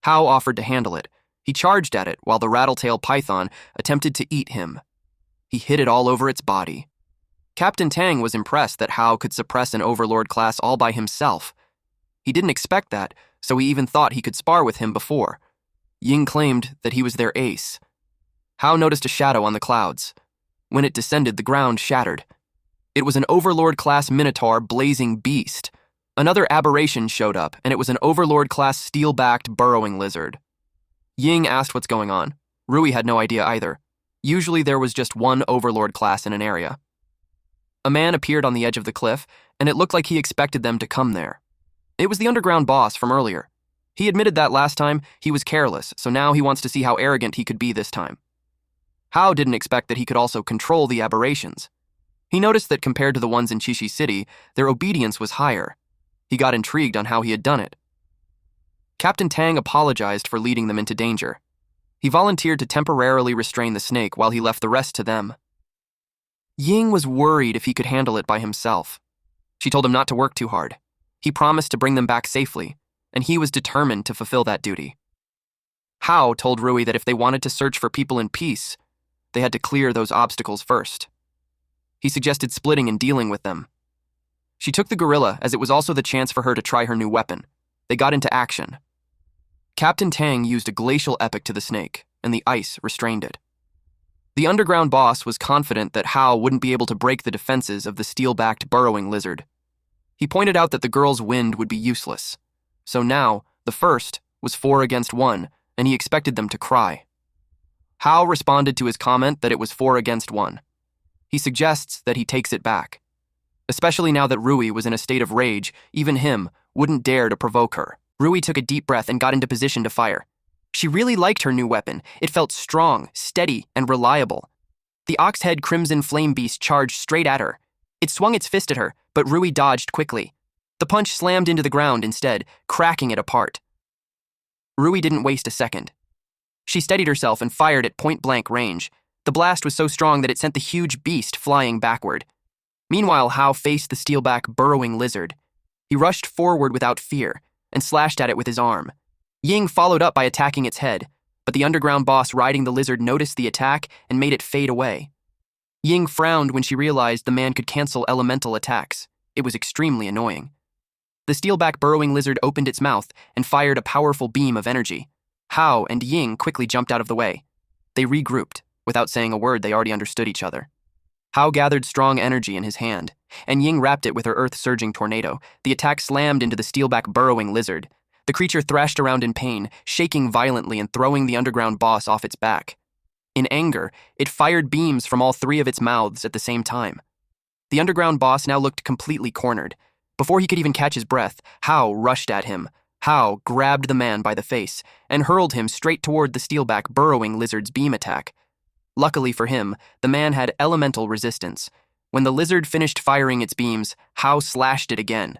Hao offered to handle it. He charged at it while the Rattletail Python attempted to eat him. He hit it all over its body. Captain Tang was impressed that Hao could suppress an Overlord class all by himself. He didn't expect that, so he even thought he could spar with him before. Ying claimed that he was their ace. Hao noticed a shadow on the clouds. When it descended, the ground shattered. It was an Overlord-class Minotaur blazing beast. Another aberration showed up, and it was an Overlord-class steel-backed burrowing lizard. Ying asked what's going on. Rui had no idea either. Usually there was just one Overlord class in an area. A man appeared on the edge of the cliff, and it looked like he expected them to come there. It was the underground boss from earlier. He admitted that last time he was careless, so now he wants to see how arrogant he could be this time. Hao didn't expect that he could also control the aberrations. He noticed that compared to the ones in Chishi City, their obedience was higher. He got intrigued on how he had done it. Captain Tang apologized for leading them into danger. He volunteered to temporarily restrain the snake while he left the rest to them. Ying was worried if he could handle it by himself. She told him not to work too hard. He promised to bring them back safely, and he was determined to fulfill that duty. Hao told Rui that if they wanted to search for people in peace, they had to clear those obstacles first. He suggested splitting and dealing with them. She took the gorilla as it was also the chance for her to try her new weapon. They got into action. Captain Tang used a glacial epic to the snake, and the ice restrained it. The underground boss was confident that Hao wouldn't be able to break the defenses of the steel-backed burrowing lizard. He pointed out that the girl's wind would be useless. So now, the first was 4 against 1, and he expected them to cry. Hao responded to his comment that it was 4 against 1. He suggests that he takes it back. Especially now that Rui was in a state of rage, even him wouldn't dare to provoke her. Rui took a deep breath and got into position to fire. She really liked her new weapon. It felt strong, steady, and reliable. The ox-head crimson flame beast charged straight at her. It swung its fist at her, but Rui dodged quickly. The punch slammed into the ground instead, cracking it apart. Rui didn't waste a second. She steadied herself and fired at point-blank range. The blast was so strong that it sent the huge beast flying backward. Meanwhile, Hao faced the steelback burrowing lizard. He rushed forward without fear and slashed at it with his arm. Ying followed up by attacking its head, but the underground boss riding the lizard noticed the attack and made it fade away. Ying frowned when she realized the man could cancel elemental attacks. It was extremely annoying. The steelback burrowing lizard opened its mouth and fired a powerful beam of energy. Hao and Ying quickly jumped out of the way. They regrouped. Without saying a word, they already understood each other. Hao gathered strong energy in his hand, and Ying wrapped it with her earth-surging tornado. The attack slammed into the steelback burrowing lizard. The creature thrashed around in pain, shaking violently and throwing the underground boss off its back. In anger, it fired beams from all 3 of its mouths at the same time. The underground boss now looked completely cornered. Before he could even catch his breath, Hao rushed at him. Hao grabbed the man by the face and hurled him straight toward the steelback burrowing lizard's beam attack. Luckily for him, the man had elemental resistance. When the lizard finished firing its beams, Hao slashed it again.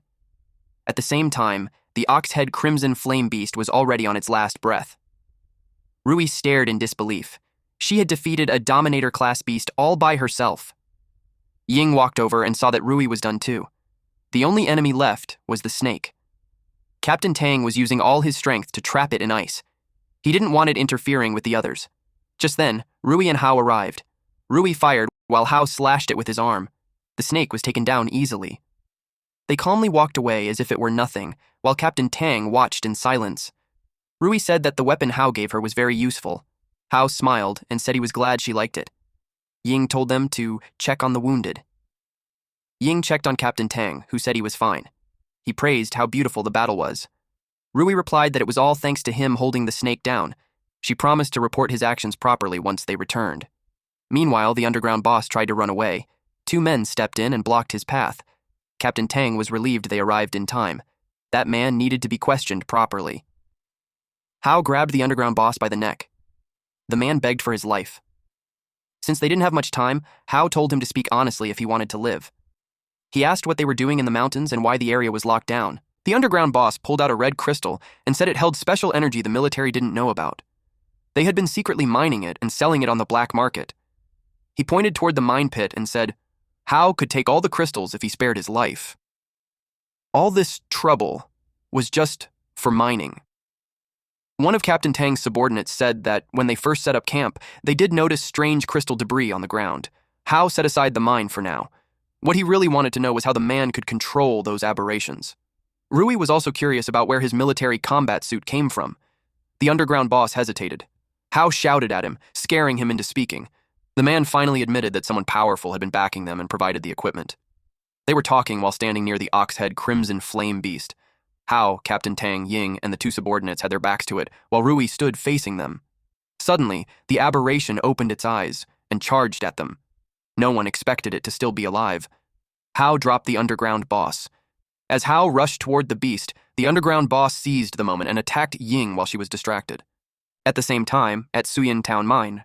At the same time, the ox-head crimson flame beast was already on its last breath. Rui stared in disbelief. She had defeated a Dominator-class beast all by herself. Ying walked over and saw that Rui was done too. The only enemy left was the snake. Captain Tang was using all his strength to trap it in ice. He didn't want it interfering with the others. Just then, Rui and Hao arrived. Rui fired while Hao slashed it with his arm. The snake was taken down easily. They calmly walked away as if it were nothing, while Captain Tang watched in silence. Rui said that the weapon Hao gave her was very useful. Hao smiled and said he was glad she liked it. Ying told them to check on the wounded. Ying checked on Captain Tang, who said he was fine. He praised how beautiful the battle was. Rui replied that it was all thanks to him holding the snake down. She promised to report his actions properly once they returned. Meanwhile, the underground boss tried to run away. 2 men stepped in and blocked his path. Captain Tang was relieved they arrived in time. That man needed to be questioned properly. Hao grabbed the underground boss by the neck. The man begged for his life. Since they didn't have much time, Hao told him to speak honestly if he wanted to live. He asked what they were doing in the mountains and why the area was locked down. The underground boss pulled out a red crystal and said it held special energy the military didn't know about. They had been secretly mining it and selling it on the black market. He pointed toward the mine pit and said, Hao could take all the crystals if he spared his life. All this trouble was just for mining. One of Captain Tang's subordinates said that when they first set up camp, they did notice strange crystal debris on the ground. Hao set aside the mine for now. What he really wanted to know was how the man could control those aberrations. Rui was also curious about where his military combat suit came from. The underground boss hesitated. Hao shouted at him, scaring him into speaking. The man finally admitted that someone powerful had been backing them and provided the equipment. They were talking while standing near the ox-head crimson flame beast. Hao, Captain Tang, Ying, and the 2 subordinates had their backs to it, while Rui stood facing them. Suddenly, the aberration opened its eyes and charged at them. No one expected it to still be alive. Hao dropped the underground boss. As Hao rushed toward the beast, The underground boss seized the moment and attacked Ying while she was distracted. At the same time, at Suyin Town Mine,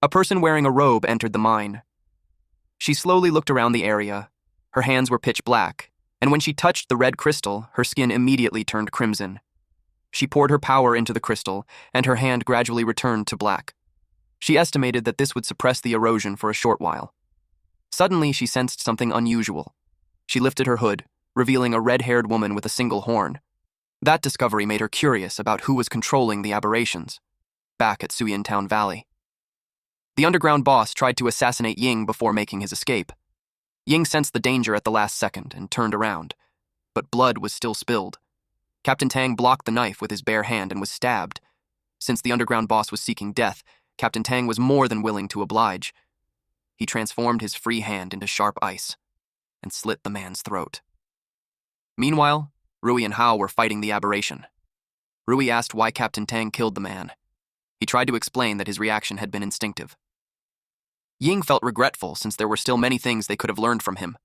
a person wearing a robe entered the mine. She slowly looked around the area. Her hands were pitch black, and when she touched the red crystal, her skin immediately turned crimson. She poured her power into the crystal, and her hand gradually returned to black. She estimated that this would suppress the erosion for a short while. Suddenly, she sensed something unusual. She lifted her hood, revealing a red-haired woman with a single horn. That discovery made her curious about who was controlling the aberrations. Back at Suyin Town Valley, the underground boss tried to assassinate Ying before making his escape. Ying sensed the danger at the last second and turned around, but blood was still spilled. Captain Tang blocked the knife with his bare hand and was stabbed. Since the underground boss was seeking death, Captain Tang was more than willing to oblige. He transformed his free hand into sharp ice and slit the man's throat. Meanwhile, Rui and Hao were fighting the aberration. Rui asked why Captain Tang killed the man. He tried to explain that his reaction had been instinctive. Ying felt regretful since there were still many things they could have learned from him.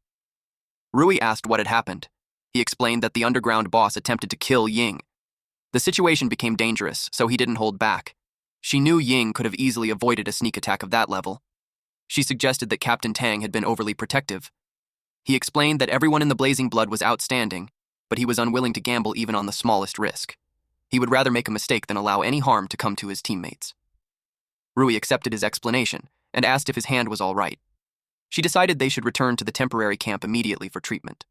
Rui asked what had happened. He explained that the underground boss attempted to kill Ying. The situation became dangerous, so he didn't hold back. She knew Ying could have easily avoided a sneak attack of that level. She suggested that Captain Tang had been overly protective. He explained that everyone in the Blazing Blood was outstanding, but he was unwilling to gamble even on the smallest risk. He would rather make a mistake than allow any harm to come to his teammates. Rui accepted his explanation and asked if his hand was all right. She decided they should return to the temporary camp immediately for treatment.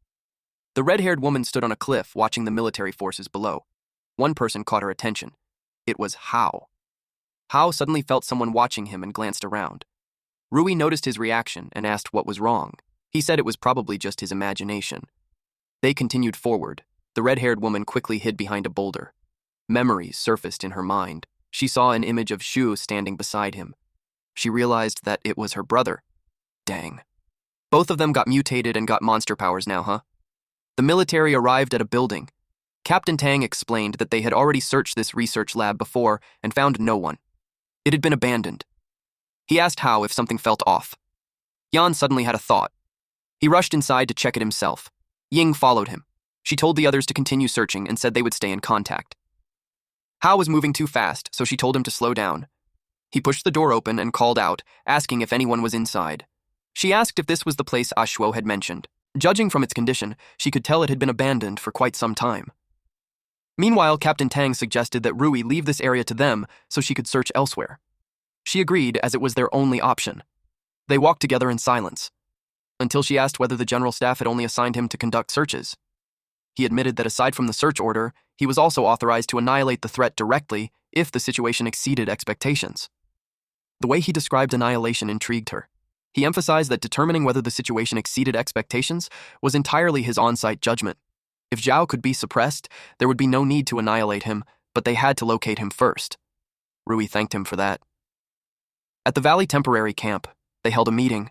The red-haired woman stood on a cliff watching the military forces below. One person caught her attention. It was Hao. Hao suddenly felt someone watching him and glanced around. Rui noticed his reaction and asked what was wrong. He said it was probably just his imagination. They continued forward. The red-haired woman quickly hid behind a boulder. Memories surfaced in her mind. She saw an image of Shu standing beside him. She realized that it was her brother. Dang. Both of them got mutated and got monster powers now, huh? The military arrived at a building. Captain Tang explained that they had already searched this research lab before and found no one. It had been abandoned. He asked Hao if something felt off. Yan suddenly had a thought. He rushed inside to check it himself. Ying followed him. She told the others to continue searching and said they would stay in contact. Hao was moving too fast, so she told him to slow down. He pushed the door open and called out, asking if anyone was inside. She asked if this was the place Ashuo had mentioned. Judging from its condition, she could tell it had been abandoned for quite some time. Meanwhile, Captain Tang suggested that Rui leave this area to them so she could search elsewhere. She agreed as it was their only option. They walked together in silence, until she asked whether the general staff had only assigned him to conduct searches. He admitted that aside from the search order, he was also authorized to annihilate the threat directly if the situation exceeded expectations. The way he described annihilation intrigued her. He emphasized that determining whether the situation exceeded expectations was entirely his on-site judgment. If Zhao could be suppressed, there would be no need to annihilate him, but they had to locate him first. Rui thanked him for that. At the Valley Temporary Camp, they held a meeting.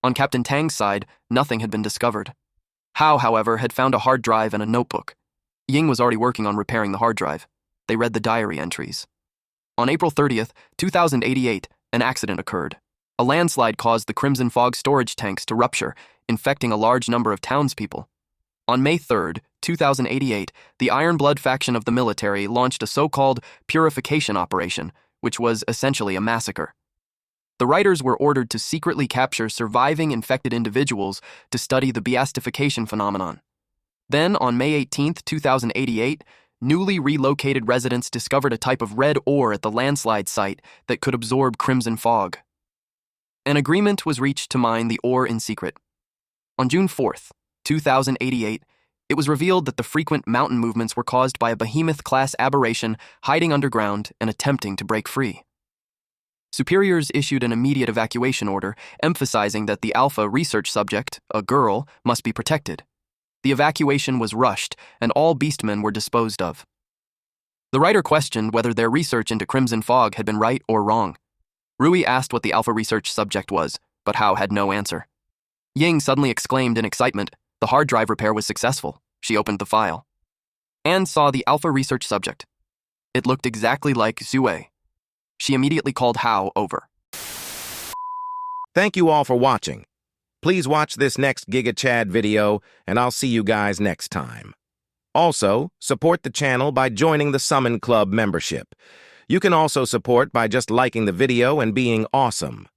On Captain Tang's side, nothing had been discovered. Hao, however, had found a hard drive and a notebook. Ying was already working on repairing the hard drive. They read the diary entries. On April 30th, 2088, an accident occurred. A landslide caused the Crimson Fog storage tanks to rupture, infecting a large number of townspeople. On May 3rd, 2088, the Iron Blood faction of the military launched a so-called purification operation, which was essentially a massacre. The writers were ordered to secretly capture surviving infected individuals to study the beastification phenomenon. Then, on May 18th, 2088, newly relocated residents discovered a type of red ore at the landslide site that could absorb Crimson Fog. An agreement was reached to mine the ore in secret. On June 4th, 2088, it was revealed that the frequent mountain movements were caused by a behemoth-class aberration hiding underground and attempting to break free. Superiors issued an immediate evacuation order, emphasizing that the Alpha research subject, a girl, must be protected. The evacuation was rushed, and all beastmen were disposed of. The writer questioned whether their research into Crimson Fog had been right or wrong. Rui asked what the Alpha research subject was, but Hao had no answer. Ying suddenly exclaimed in excitement. The hard drive repair was successful. She opened the file and saw the Alpha research subject. It looked exactly like Zue. She immediately called Hao over.
Thank you all for watching. Please watch this next Giga Chad video, and I'll see you guys next time. Also, support the channel by joining the Summon Club membership. You can also support by just liking the video and being awesome.